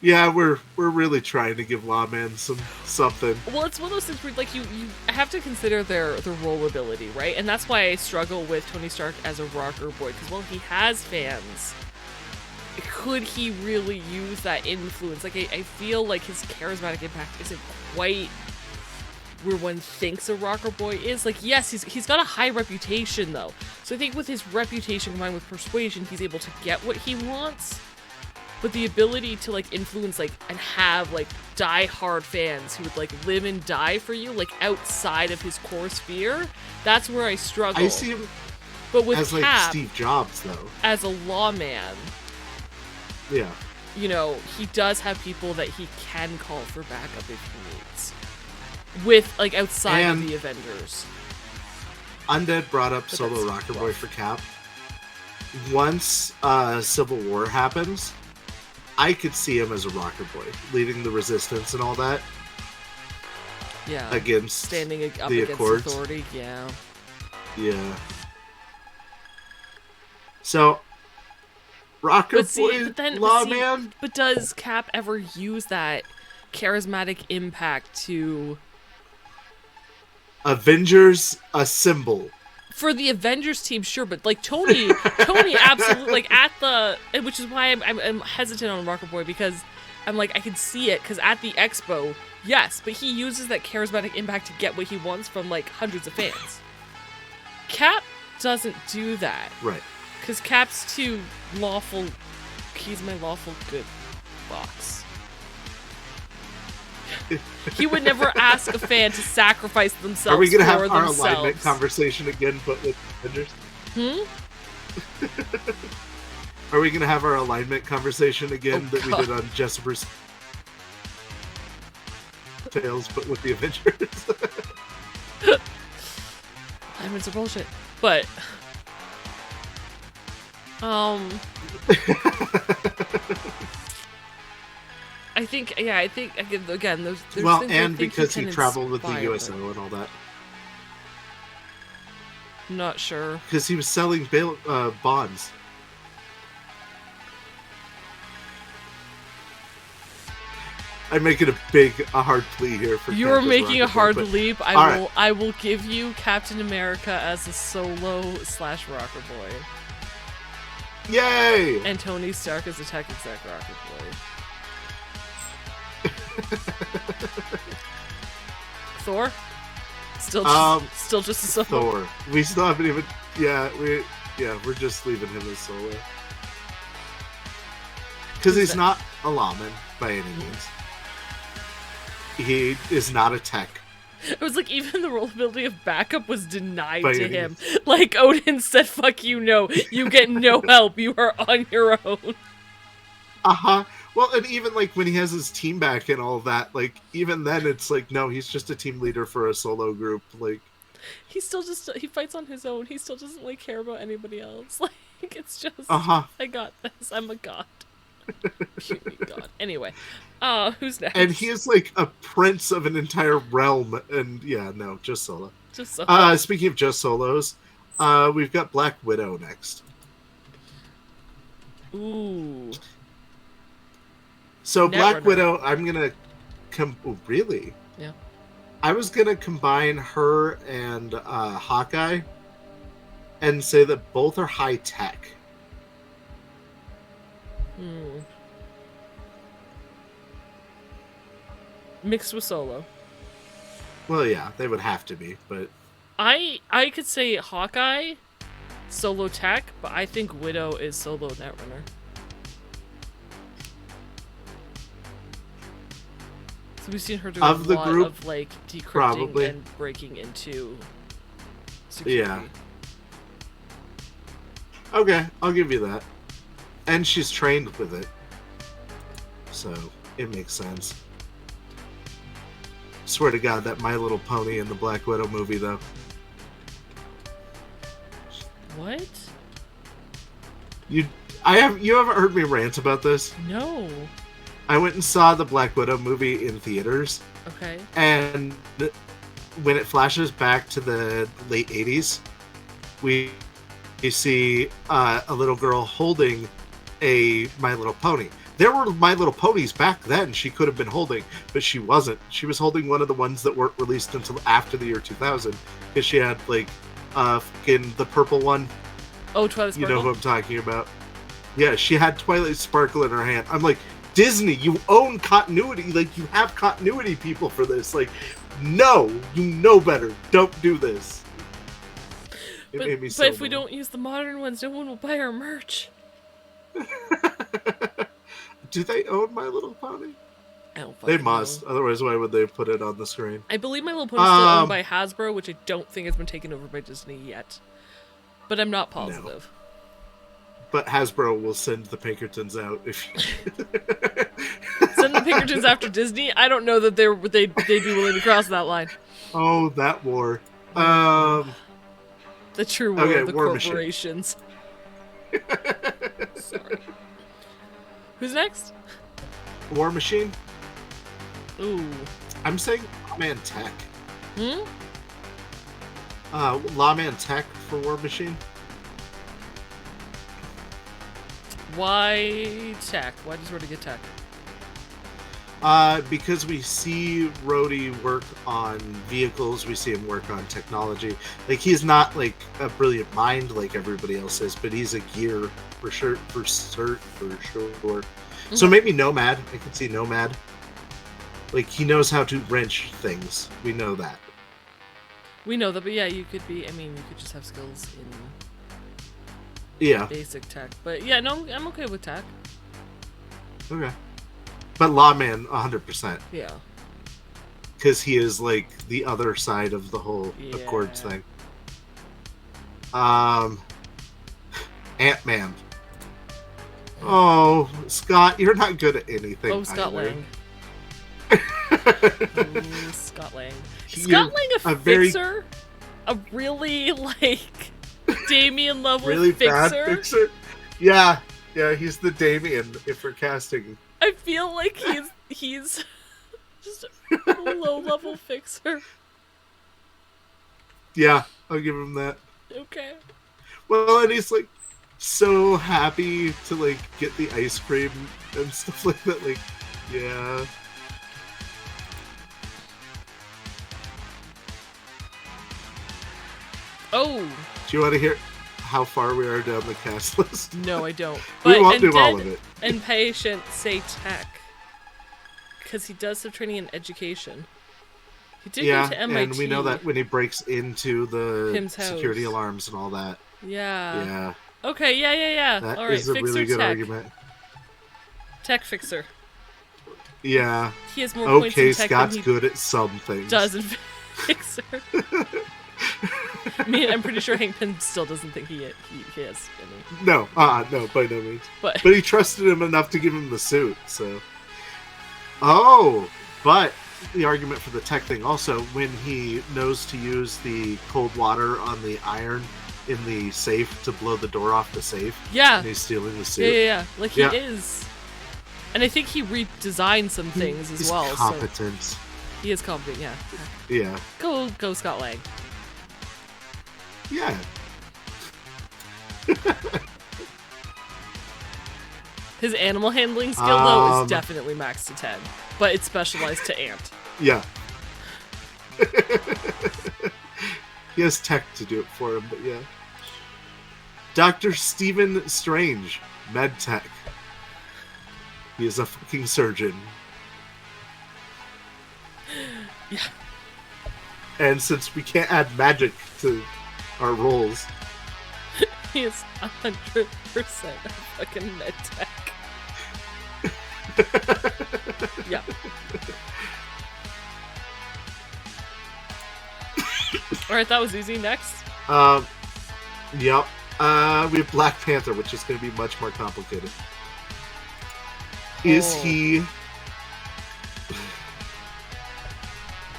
[SPEAKER 2] yeah, we're really trying to give Lawman something.
[SPEAKER 1] Well, it's one of those things where like you have to consider their role ability, right? And that's why I struggle with Tony Stark as a rocker boy, because while he has fans, could he really use that influence? Like I feel like his charismatic impact isn't quite where one thinks a rocker boy is. Like, yes, he's got a high reputation though, so I think with his reputation combined with persuasion, he's able to get what he wants. But the ability to like influence like and have like die-hard fans who would like live and die for you, like outside of his core sphere, that's where I struggle.
[SPEAKER 2] I see him
[SPEAKER 1] but with
[SPEAKER 2] as
[SPEAKER 1] Cap,
[SPEAKER 2] like Steve Jobs though.
[SPEAKER 1] As a lawman,
[SPEAKER 2] yeah,
[SPEAKER 1] you know, he does have people that he can call for backup if he needs. With like outside of the Avengers.
[SPEAKER 2] Undead brought up Solo Rocker Boy for Cap. Once Civil War happens, I could see him as a rocker boy, leading the resistance and all that.
[SPEAKER 1] Yeah.
[SPEAKER 2] Against
[SPEAKER 1] standing up
[SPEAKER 2] the
[SPEAKER 1] against
[SPEAKER 2] Accords.
[SPEAKER 1] Authority, yeah.
[SPEAKER 2] Yeah. So, rocker boy, lawman.
[SPEAKER 1] But does Cap ever use that charismatic impact to
[SPEAKER 2] Avengers assemble?
[SPEAKER 1] For the Avengers team, sure, but like Tony absolutely, like at the, which is why I'm hesitant on Rocker Boy, because I'm like, I can see it, because at the expo, yes, but he uses that charismatic impact to get what he wants from like hundreds of fans. Cap doesn't do that.
[SPEAKER 2] Right.
[SPEAKER 1] Because Cap's too lawful, he's my lawful good box. He would never ask a fan to sacrifice themselves.
[SPEAKER 2] Are we going to have our
[SPEAKER 1] themselves.
[SPEAKER 2] alignment conversation again, but with Avengers? Are we going to have our alignment conversation again that we did on Jesper's Tales, but with the Avengers?
[SPEAKER 1] Alignments are bullshit. But, I think again, there's
[SPEAKER 2] well,
[SPEAKER 1] things
[SPEAKER 2] and
[SPEAKER 1] I think
[SPEAKER 2] because he
[SPEAKER 1] can
[SPEAKER 2] traveled with the
[SPEAKER 1] inspire
[SPEAKER 2] USO
[SPEAKER 1] them.
[SPEAKER 2] and all that.
[SPEAKER 1] I'm not sure.
[SPEAKER 2] Because he was selling bonds. I'm making a hard plea here for.
[SPEAKER 1] You're making a hard
[SPEAKER 2] boy,
[SPEAKER 1] leap. I will give you Captain America as a solo / rocker boy.
[SPEAKER 2] Yay!
[SPEAKER 1] And Tony Stark as a tech exec rocker boy. Thor? Still just a solo.
[SPEAKER 2] Thor. We still haven't even. Yeah, we're just leaving him as solo. Because he's not a lawman by any means. He is not a tech.
[SPEAKER 1] It was like even the rollability of backup was denied
[SPEAKER 2] by
[SPEAKER 1] to
[SPEAKER 2] any
[SPEAKER 1] him.
[SPEAKER 2] means.
[SPEAKER 1] Like Odin said, "Fuck you, no, you get no help. You are on your own."
[SPEAKER 2] Well, and even like when he has his team back and all that, like even then it's like no, he's just a team leader for a solo group. Like
[SPEAKER 1] he fights on his own. He still doesn't like care about anybody else. Like it's just I got this. I'm a god. Shoot me, god. Anyway, who's next?
[SPEAKER 2] And he is like a prince of an entire realm. And yeah, no, just solo.
[SPEAKER 1] Just solo.
[SPEAKER 2] Speaking of just solos, we've got Black Widow next.
[SPEAKER 1] Ooh.
[SPEAKER 2] So Black
[SPEAKER 1] Never
[SPEAKER 2] Widow, I'm gonna really?
[SPEAKER 1] Yeah.
[SPEAKER 2] I was gonna combine her and Hawkeye, and say that both are high tech.
[SPEAKER 1] Mixed with solo.
[SPEAKER 2] Well, yeah, they would have to be, but
[SPEAKER 1] I could say Hawkeye, solo tech, but I think Widow is solo netrunner. So we've seen her do
[SPEAKER 2] of
[SPEAKER 1] a
[SPEAKER 2] the
[SPEAKER 1] lot
[SPEAKER 2] group,
[SPEAKER 1] of like decrypting
[SPEAKER 2] probably.
[SPEAKER 1] and breaking into security.
[SPEAKER 2] Yeah. Okay, I'll give you that. And she's trained with it. So, it makes sense. Swear to God, that My Little Pony in the Black Widow movie, though.
[SPEAKER 1] What?
[SPEAKER 2] You haven't heard me rant about this?
[SPEAKER 1] No.
[SPEAKER 2] I went and saw the Black Widow movie in theaters.
[SPEAKER 1] Okay.
[SPEAKER 2] And when it flashes back to the late 80s, you see a little girl holding a My Little Pony. There were My Little Ponies back then she could have been holding, but she wasn't. She was holding one of the ones that weren't released until after the year 2000, because she had like fucking the purple one.
[SPEAKER 1] Oh, Twilight Sparkle?
[SPEAKER 2] You know who I'm talking about. Yeah, she had Twilight Sparkle in her hand. I'm like, Disney, you own continuity. Like, you have continuity people for this. Like, no, you know better. Don't do this. It made me so
[SPEAKER 1] but if we
[SPEAKER 2] mad.
[SPEAKER 1] don't use the modern ones, no one will buy our merch.
[SPEAKER 2] Do they own My Little Pony?
[SPEAKER 1] I don't
[SPEAKER 2] They
[SPEAKER 1] fucking
[SPEAKER 2] must.
[SPEAKER 1] know.
[SPEAKER 2] Otherwise, why would they put it on the screen?
[SPEAKER 1] I believe My Little Pony is still owned by Hasbro, which I don't think has been taken over by Disney yet. But I'm not positive.
[SPEAKER 2] But Hasbro will send the Pinkertons out if you...
[SPEAKER 1] Send the Pinkertons after Disney? I don't know that they'd be willing to cross that line.
[SPEAKER 2] Oh, that war.
[SPEAKER 1] The true war of the
[SPEAKER 2] War
[SPEAKER 1] corporations. Sorry. Who's next?
[SPEAKER 2] War Machine?
[SPEAKER 1] Ooh.
[SPEAKER 2] I'm saying Lawman Tech.
[SPEAKER 1] Hmm?
[SPEAKER 2] Lawman Tech for War Machine?
[SPEAKER 1] Why tech? Why does Rhodey get tech?
[SPEAKER 2] Because we see Rhodey work on vehicles, we see him work on technology. Like, he's not like a brilliant mind like everybody else is, but he's a gear for sure.
[SPEAKER 1] Mm-hmm.
[SPEAKER 2] So maybe Nomad. I could see Nomad. Like, he knows how to wrench things. We know that.
[SPEAKER 1] We know that, but yeah, you could be. I mean, you could just have skills in basic tech. But yeah, no, I'm okay with tech.
[SPEAKER 2] Okay. But Lawman, 100%.
[SPEAKER 1] Yeah.
[SPEAKER 2] Because he is, like, the other side of the whole Accords thing. Ant-Man. Oh, Scott, you're not good at anything.
[SPEAKER 1] Oh, Scott
[SPEAKER 2] either.
[SPEAKER 1] Lang. Ooh, Scott Lang. Scott Lang a fixer? A really, like, Damien level
[SPEAKER 2] really
[SPEAKER 1] fixer?
[SPEAKER 2] Bad fixer? Yeah, he's the Damien if we're casting.
[SPEAKER 1] I feel like he's just a low level fixer.
[SPEAKER 2] Yeah, I'll give him that.
[SPEAKER 1] Okay.
[SPEAKER 2] Well, and he's like so happy to like get the ice cream and stuff like that. Like, yeah.
[SPEAKER 1] Oh.
[SPEAKER 2] Do you want to hear how far we are down the cast list?
[SPEAKER 1] No, I don't.
[SPEAKER 2] We won't do all of it.
[SPEAKER 1] And patient say tech. because he does have training in education. He did
[SPEAKER 2] Yeah,
[SPEAKER 1] go to MIT.
[SPEAKER 2] and we know that when he breaks into the
[SPEAKER 1] Pim's
[SPEAKER 2] security
[SPEAKER 1] house.
[SPEAKER 2] alarms and all that.
[SPEAKER 1] Yeah.
[SPEAKER 2] Yeah.
[SPEAKER 1] Okay, yeah.
[SPEAKER 2] That
[SPEAKER 1] All right,
[SPEAKER 2] is a
[SPEAKER 1] fixer
[SPEAKER 2] really good
[SPEAKER 1] tech.
[SPEAKER 2] argument.
[SPEAKER 1] Tech fixer.
[SPEAKER 2] Yeah.
[SPEAKER 1] He has more points in
[SPEAKER 2] Okay,
[SPEAKER 1] tech
[SPEAKER 2] Scott's
[SPEAKER 1] than he
[SPEAKER 2] good at some things.
[SPEAKER 1] does in fixer. I'm pretty sure Hank Pym still doesn't think he has any.
[SPEAKER 2] No, no, by no means.
[SPEAKER 1] But
[SPEAKER 2] he trusted him enough to give him the suit, so. Oh, but the argument for the tech thing also, when he knows to use the cold water on the iron in the safe to blow the door off the safe.
[SPEAKER 1] Yeah.
[SPEAKER 2] And he's stealing the suit.
[SPEAKER 1] Yeah. Like, he is. And I think he redesigned some things as well.
[SPEAKER 2] He's competent.
[SPEAKER 1] So he is competent, yeah.
[SPEAKER 2] Yeah.
[SPEAKER 1] Go Scott Lang.
[SPEAKER 2] Yeah.
[SPEAKER 1] His animal handling skill, though, is definitely max to 10. But it's specialized to ant.
[SPEAKER 2] Yeah. He has tech to do it for him, but yeah. Dr. Stephen Strange, med tech. He is a fucking surgeon.
[SPEAKER 1] Yeah.
[SPEAKER 2] And since we can't add magic to our roles,
[SPEAKER 1] he is 100% a fucking med tech. Yeah. Alright, that was easy. Next.
[SPEAKER 2] Yep. We have Black Panther, which is going to be much more complicated. Is he...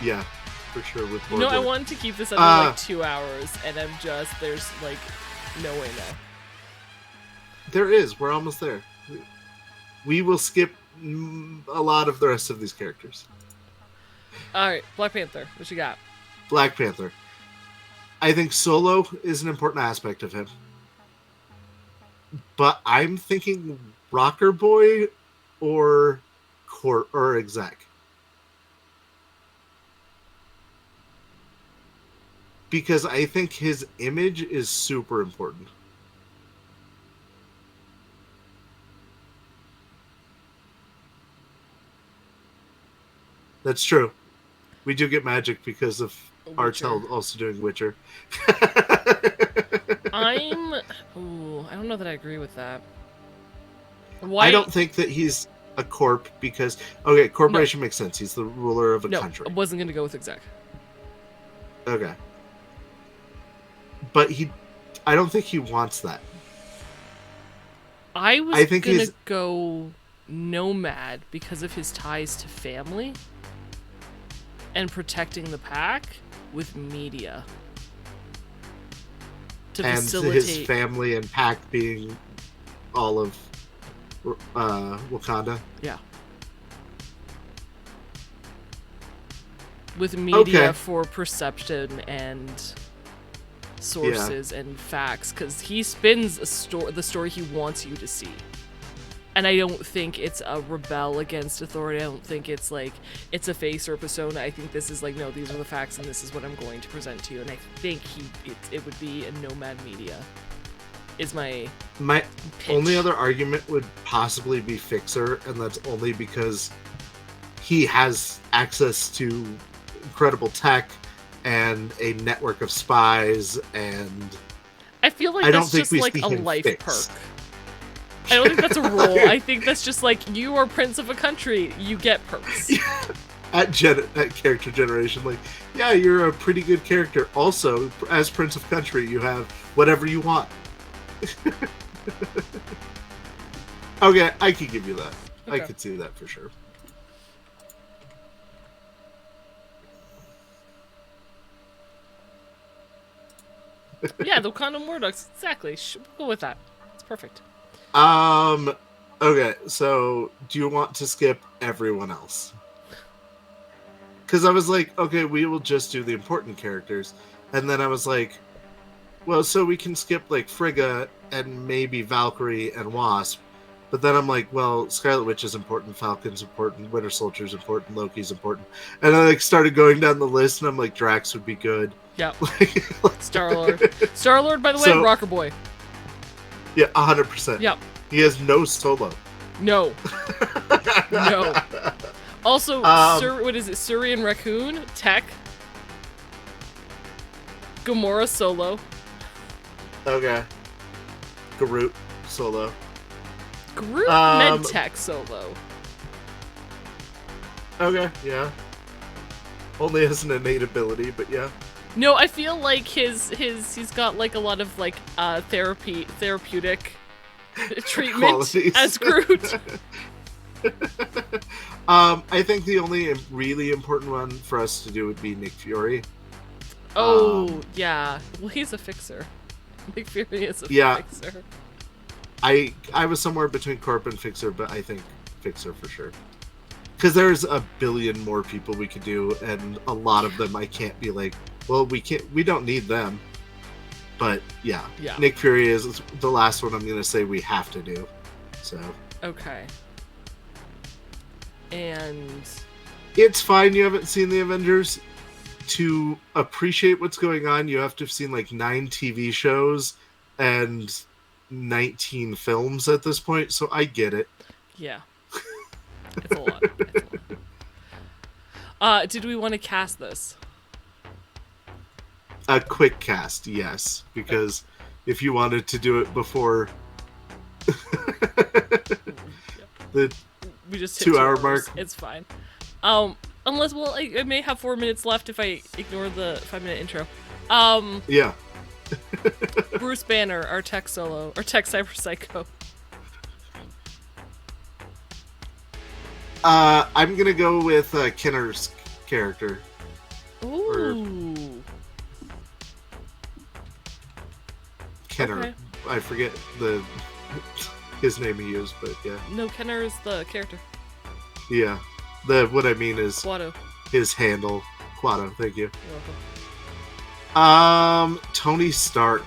[SPEAKER 2] Yeah, for sure. With
[SPEAKER 1] you know, I wanted to keep this under like 2 hours, and there's like no way now.
[SPEAKER 2] There is. We're almost there. We will skip a lot of the rest of these characters.
[SPEAKER 1] Alright, Black Panther. What you got?
[SPEAKER 2] Black Panther. I think Solo is an important aspect of him. But I'm thinking Rocker Boy or Exec. Because I think his image is super important. That's true. We do get magic because of Artel also doing Witcher.
[SPEAKER 1] I don't know that I agree with that. Why?
[SPEAKER 2] I don't think that he's a corp because... Okay, corporation makes sense. He's the ruler of a country.
[SPEAKER 1] I wasn't going to go with Exec.
[SPEAKER 2] Okay. But I don't think he wants that.
[SPEAKER 1] I was going to go Nomad because of his ties to family and protecting the pack with media. To facilitate
[SPEAKER 2] his family and pack being all of Wakanda.
[SPEAKER 1] Yeah. With media for perception and sources and facts, because he spins the story he wants you to see. And I don't think it's a rebel against authority. I don't think it's like it's a face or a persona. I think this is like, no, these are the facts and this is what I'm going to present to you. And I think it would be a Nomad media is my pitch.
[SPEAKER 2] Only other argument would possibly be Fixer, and that's only because he has access to incredible tech and a network of spies, and
[SPEAKER 1] I feel like that's just like a life perk. I don't think that's a role. I think that's just like, you are prince of a country, you get perks.
[SPEAKER 2] Yeah. At character generation, like, yeah, you're a pretty good character. Also, as prince of country, you have whatever you want. Okay, I could give you that. Okay. I could see that for sure.
[SPEAKER 1] Yeah, the Wakanda Morducks, exactly. We'll go with that. It's perfect.
[SPEAKER 2] Okay, so do you want to skip everyone else? Because I was like, okay, we will just do the important characters. And then I was like, well, so we can skip like Frigga and maybe Valkyrie and Wasp. But then I'm like, well, Scarlet Witch is important, Falcon's important, Winter Soldier's important, Loki's important. And I like started going down the list, and I'm like, Drax would be good.
[SPEAKER 1] Yeah. Star-Lord. Star-Lord, by the way, Rocker Boy.
[SPEAKER 2] Yeah, 100%.
[SPEAKER 1] Yep.
[SPEAKER 2] He has no solo.
[SPEAKER 1] No. No. Also, what is it? Syrian Raccoon, Tech, Gamora Solo,
[SPEAKER 2] Okay. Groot Solo.
[SPEAKER 1] Groot meant Tech Solo.
[SPEAKER 2] Okay, yeah. Only has an innate ability, but yeah.
[SPEAKER 1] No, I feel like he's got like a lot of like therapeutic treatment
[SPEAKER 2] Qualities.
[SPEAKER 1] as Groot.
[SPEAKER 2] I think the only really important one for us to do would be Nick Fury.
[SPEAKER 1] Oh, yeah. Well, he's a fixer. Nick Fury is a fixer.
[SPEAKER 2] I was somewhere between Corp and Fixer, but I think Fixer for sure. Because there's a billion more people we could do, and a lot of them I can't be like, well, we don't need them. But yeah. Nick Fury is the last one I'm going to say we have to do. So.
[SPEAKER 1] Okay. And
[SPEAKER 2] it's fine you haven't seen the Avengers. To appreciate what's going on, you have to have seen like 9 TV shows and 19 films at this point, so I get it.
[SPEAKER 1] Yeah. It's a lot. Did we want to cast this?
[SPEAKER 2] A quick cast, yes. Because if you wanted to do it before the
[SPEAKER 1] we just hit
[SPEAKER 2] 2 hour mark,
[SPEAKER 1] it's fine. Unless, well, I may have 4 minutes left if I ignore the 5-minute intro.
[SPEAKER 2] Yeah.
[SPEAKER 1] Bruce Banner, our tech solo, or tech cyber psycho.
[SPEAKER 2] I'm gonna go with Kenner's character.
[SPEAKER 1] Ooh.
[SPEAKER 2] Kenner. Okay. I forget his name he used, but yeah.
[SPEAKER 1] No, Kenner is the character.
[SPEAKER 2] Yeah. What I mean is
[SPEAKER 1] Quado.
[SPEAKER 2] His handle. Quado, thank you.
[SPEAKER 1] You're welcome.
[SPEAKER 2] Tony Stark.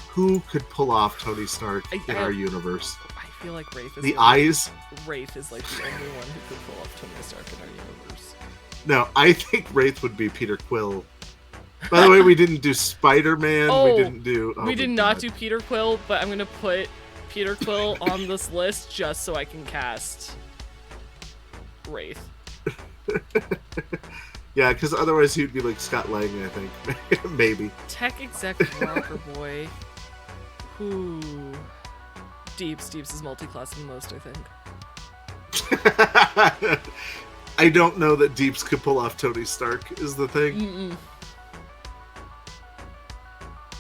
[SPEAKER 2] Who could pull off Tony Stark in our universe?
[SPEAKER 1] I feel like Wraith is
[SPEAKER 2] the eyes.
[SPEAKER 1] Wraith is like the only one who could pull off Tony Stark in our universe.
[SPEAKER 2] No, I think Wraith would be Peter Quill. By the way, we didn't do Spider-Man.
[SPEAKER 1] We
[SPEAKER 2] did
[SPEAKER 1] not do Peter Quill, but I'm gonna put Peter Quill on this list just so I can cast Wraith.
[SPEAKER 2] Yeah, because otherwise he'd be like Scott Lang, I think. Maybe.
[SPEAKER 1] Tech exec rocker boy. Who? Deeps is multi-classing the most, I think.
[SPEAKER 2] I don't know that Deeps could pull off Tony Stark, is the thing.
[SPEAKER 1] Mm-mm.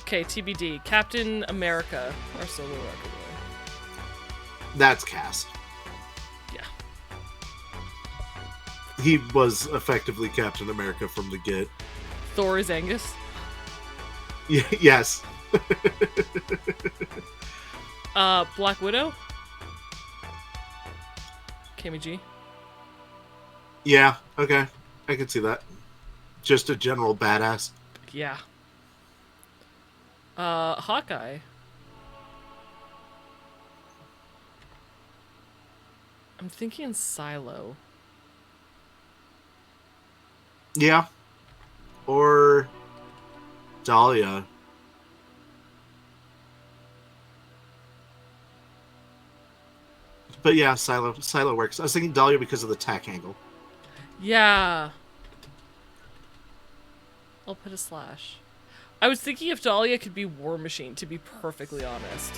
[SPEAKER 1] Okay, TBD. Captain America, our solo rocker boy.
[SPEAKER 2] That's cast.
[SPEAKER 1] Yeah.
[SPEAKER 2] He was effectively Captain America from the get.
[SPEAKER 1] Thor is Angus?
[SPEAKER 2] Yes.
[SPEAKER 1] Black Widow? Kami G?
[SPEAKER 2] Yeah, okay. I can see that. Just a general badass.
[SPEAKER 1] Yeah. Hawkeye. I'm thinking Silo.
[SPEAKER 2] Yeah. Or Dahlia. But yeah, Silo works. I was thinking Dahlia because of the tack angle.
[SPEAKER 1] Yeah. I'll put a slash. I was thinking if Dahlia could be War Machine, to be perfectly honest.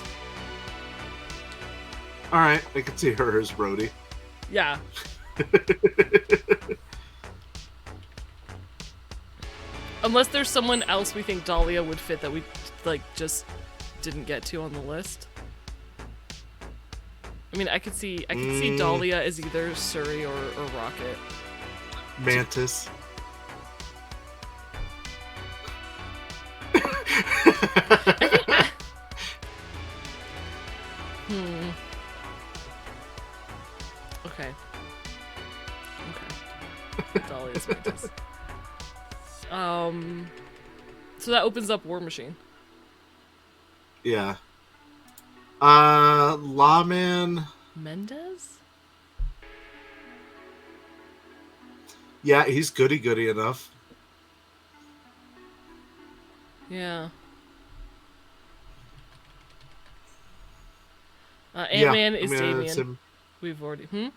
[SPEAKER 2] Alright, I can see her as Rhodey.
[SPEAKER 1] Yeah. Unless there's someone else we think Dahlia would fit that we, like, just didn't get to on the list. I mean, I could see Dahlia as either Suri or Rocket.
[SPEAKER 2] Mantis.
[SPEAKER 1] Okay. Dahlia's Mantis. So that opens up War Machine.
[SPEAKER 2] Yeah. Lawman.
[SPEAKER 1] Mendez?
[SPEAKER 2] Yeah, he's goody enough.
[SPEAKER 1] Yeah. Ant-Man is Damien. We've already...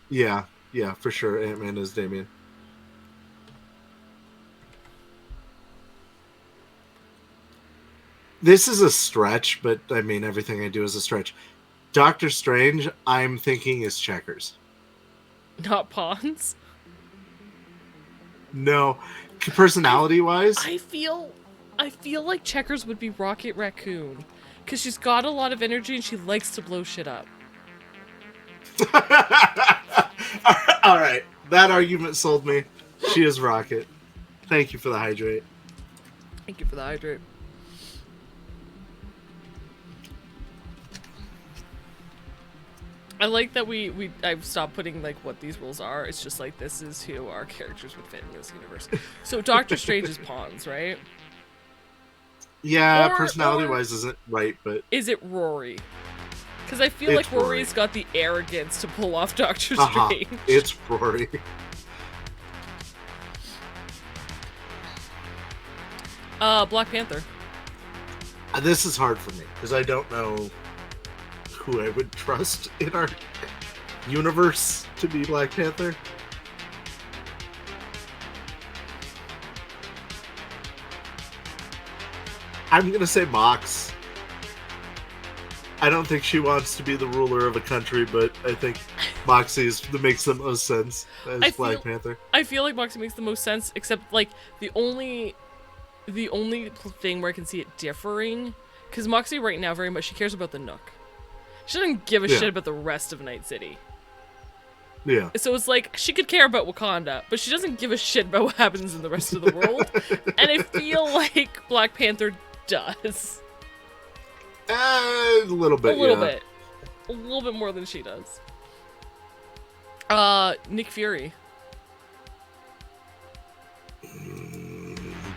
[SPEAKER 2] Yeah. Yeah, for sure. Ant-Man is Damien. This is a stretch, but I mean, everything I do is a stretch. Doctor Strange, I'm thinking is Checkers.
[SPEAKER 1] Not Pawns.
[SPEAKER 2] No, personality-wise,
[SPEAKER 1] I feel like Checkers would be Rocket Raccoon, because she's got a lot of energy and she likes to blow shit up.
[SPEAKER 2] All right, that argument sold me. She is Rocket. Thank you for the hydrate.
[SPEAKER 1] Thank you for the hydrate. I like that I've stopped putting like what these rules are. It's just like this is who our characters would fit in this universe. So Doctor Strange is Pawns, right?
[SPEAKER 2] Yeah, personality-wise isn't right, but
[SPEAKER 1] is it Rory? Because I feel like Rory's got the arrogance to pull off Doctor Strange.
[SPEAKER 2] It's Rory.
[SPEAKER 1] Black Panther.
[SPEAKER 2] This is hard for me because I don't know who I would trust in our universe to be Black Panther. I'm gonna say Mox. I don't think she wants to be the ruler of a country, but I think Moxie makes the most sense as Black Panther.
[SPEAKER 1] I feel like Moxie makes the most sense, except like the only thing where I can see it differing, because Moxie right now very much she cares about the Nook. She doesn't give a shit about the rest of Night City.
[SPEAKER 2] Yeah.
[SPEAKER 1] So it's like she could care about Wakanda, but she doesn't give a shit about what happens in the rest of the world. And I feel like Black Panther does.
[SPEAKER 2] A little bit.
[SPEAKER 1] A little bit more than she does. Nick Fury.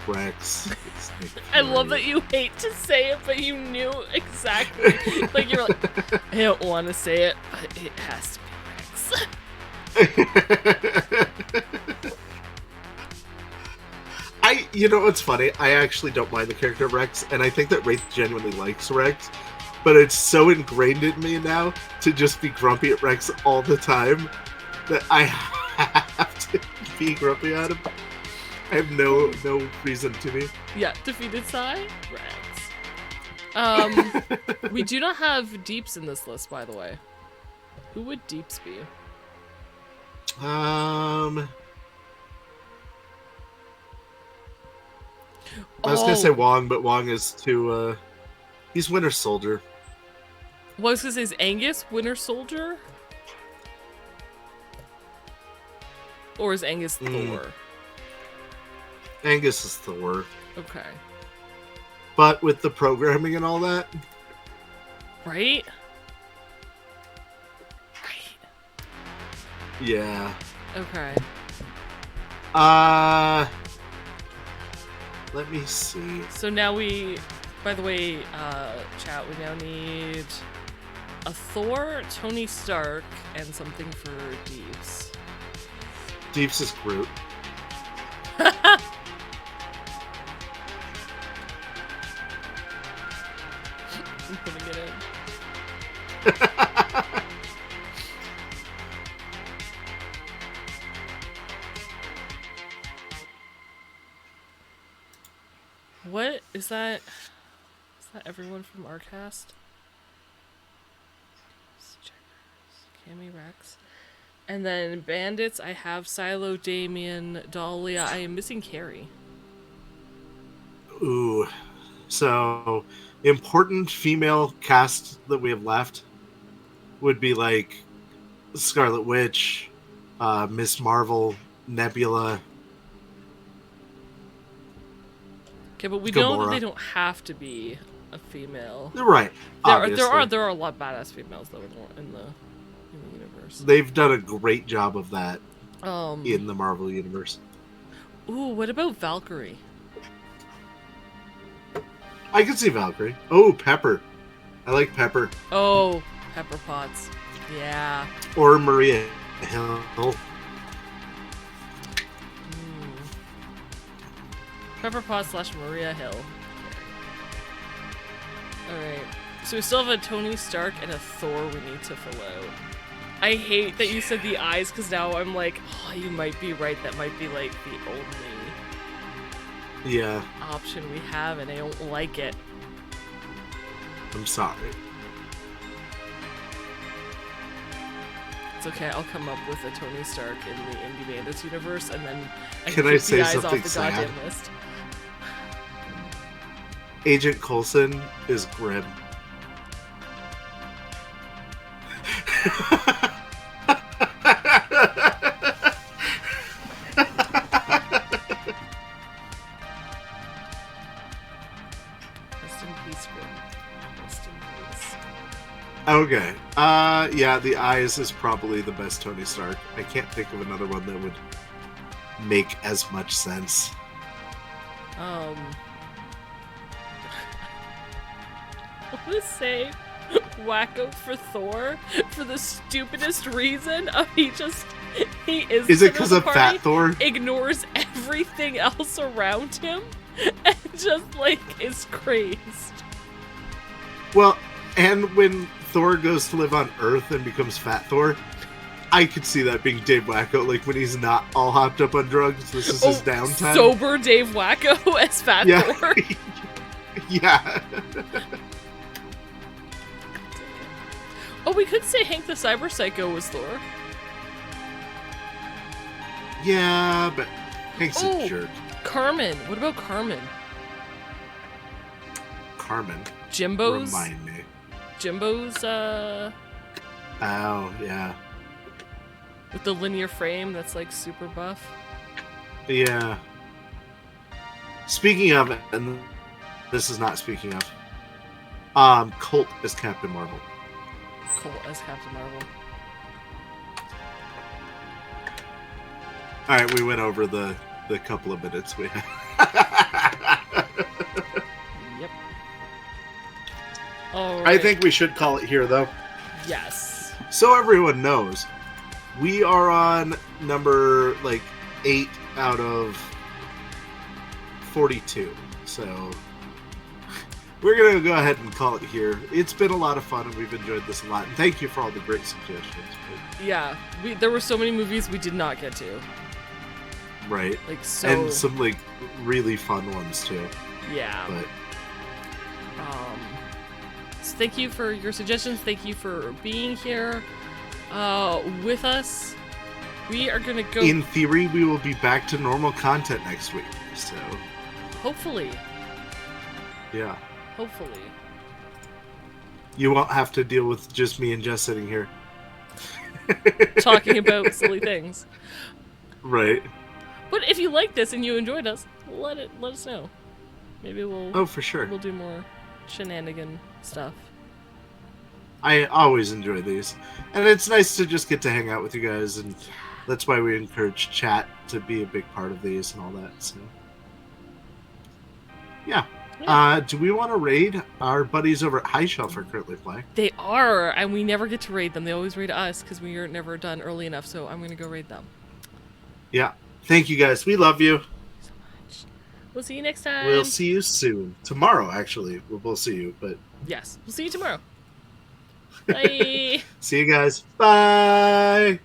[SPEAKER 2] Rex.
[SPEAKER 1] I love that you hate to say it, but you knew exactly. Like you're like, I don't want to say it, but it has to be Rex.
[SPEAKER 2] You know what's funny? I actually don't mind the character Rex, and I think that Wraith genuinely likes Rex, but it's so ingrained in me now to just be grumpy at Rex all the time that I have to be grumpy at him. I have no reason to be.
[SPEAKER 1] Yeah, defeated Psy? Rex. We do not have Deeps in this list, by the way. Who would Deeps be?
[SPEAKER 2] I was gonna say Wong, but Wong is too, he's Winter Soldier.
[SPEAKER 1] Well, I was gonna say, is Angus Winter Soldier? Or is Angus Thor?
[SPEAKER 2] Angus is Thor.
[SPEAKER 1] Okay.
[SPEAKER 2] But with the programming and all that?
[SPEAKER 1] Right?
[SPEAKER 2] Yeah.
[SPEAKER 1] Okay.
[SPEAKER 2] Let me see.
[SPEAKER 1] So now by the way, chat, we now need a Thor, Tony Stark, and something for Deeps.
[SPEAKER 2] Deeps is Groot.
[SPEAKER 1] I'm putting it in. What is that? Is that everyone from our cast? Cammy Rex. And then Bandits, I have Silo, Damien, Dahlia. I am missing Carrie.
[SPEAKER 2] Ooh. So, important female cast that we have left would be like Scarlet Witch, Miss Marvel, Nebula.
[SPEAKER 1] Okay, but we know that they don't have to be a female.
[SPEAKER 2] Right.
[SPEAKER 1] There are a lot of badass females though in the universe.
[SPEAKER 2] They've done a great job of that in the Marvel universe.
[SPEAKER 1] Ooh, what about Valkyrie?
[SPEAKER 2] I could see Valkyrie. Oh, Pepper. I like Pepper.
[SPEAKER 1] Oh, Pepper Potts. Yeah.
[SPEAKER 2] Or Maria Hill.
[SPEAKER 1] Pepper Potts / Maria Hill. Alright. So we still have a Tony Stark and a Thor we need to fill out. I hate that you said the eyes, because now I'm like, oh, you might be right. That might be like the only option we have, and I don't like it.
[SPEAKER 2] I'm sorry.
[SPEAKER 1] It's okay, I'll come up with a Tony Stark in the Indie Bandits universe, and then I
[SPEAKER 2] Can
[SPEAKER 1] can
[SPEAKER 2] I
[SPEAKER 1] keep
[SPEAKER 2] say
[SPEAKER 1] the eyes off
[SPEAKER 2] something
[SPEAKER 1] the
[SPEAKER 2] sad?
[SPEAKER 1] goddamn list.
[SPEAKER 2] Agent Coulson is grim.
[SPEAKER 1] Rest in peace, Grim. Rest in peace.
[SPEAKER 2] Okay. Yeah, the eyes is probably the best Tony Stark. I can't think of another one that would make as much sense.
[SPEAKER 1] I'm gonna say Wacko for Thor for the stupidest reason of he is.
[SPEAKER 2] Is it because of Fat Thor?
[SPEAKER 1] Ignores everything else around him and just like is crazed.
[SPEAKER 2] Well, and when Thor goes to live on Earth and becomes Fat Thor, I could see that being Dave Wacko, like when he's not all hopped up on drugs. This is his downtime.
[SPEAKER 1] Sober Dave Wacko as Fat Thor.
[SPEAKER 2] Yeah.
[SPEAKER 1] Oh, we could say Hank the Cyber Psycho was Thor.
[SPEAKER 2] Yeah, but Hank's a jerk.
[SPEAKER 1] Carmen. What about Carmen?
[SPEAKER 2] Carmen.
[SPEAKER 1] Jimbo's.
[SPEAKER 2] Remind me.
[SPEAKER 1] Jimbo's,
[SPEAKER 2] Oh, yeah.
[SPEAKER 1] with the linear frame that's like super buff.
[SPEAKER 2] Yeah. Speaking of, and this is not speaking of, Colt as Captain Marvel.
[SPEAKER 1] Colt as Captain Marvel.
[SPEAKER 2] Alright, we went over the couple of minutes we had.
[SPEAKER 1] Yep. All right.
[SPEAKER 2] I think we should call it here, though.
[SPEAKER 1] Yes.
[SPEAKER 2] So everyone knows, we are on number, 8 out of 42. So we're going to go ahead and call it here. It's been a lot of fun, and we've enjoyed this a lot. And thank you for all the great suggestions.
[SPEAKER 1] Yeah. There were so many movies we did not get to.
[SPEAKER 2] Right.
[SPEAKER 1] So...
[SPEAKER 2] And some, really fun ones, too.
[SPEAKER 1] Yeah.
[SPEAKER 2] But...
[SPEAKER 1] So thank you for your suggestions. Thank you for being here with us. We are going to go...
[SPEAKER 2] In theory, we will be back to normal content next week, so...
[SPEAKER 1] Hopefully.
[SPEAKER 2] Yeah.
[SPEAKER 1] Hopefully.
[SPEAKER 2] You won't have to deal with just me and Jess sitting here.
[SPEAKER 1] Talking about silly things.
[SPEAKER 2] Right.
[SPEAKER 1] But if you like this and you enjoyed us, let us know. Maybe we'll...
[SPEAKER 2] Oh, for sure.
[SPEAKER 1] We'll do more shenanigan stuff.
[SPEAKER 2] I always enjoy these. And it's nice to just get to hang out with you guys, and that's why we encourage chat to be a big part of these and all that, so... Yeah. Do we want to raid? Our buddies over at High Shelf are currently playing.
[SPEAKER 1] They are, and we never get to raid them. They always raid us because we are never done early enough, so I'm going to go raid them.
[SPEAKER 2] Yeah. Thank you guys. We love you.
[SPEAKER 1] So much. We'll see you next time.
[SPEAKER 2] We'll see you soon. Tomorrow, actually. We'll see you, but...
[SPEAKER 1] Yes. We'll see you tomorrow. Bye.
[SPEAKER 2] See you guys. Bye.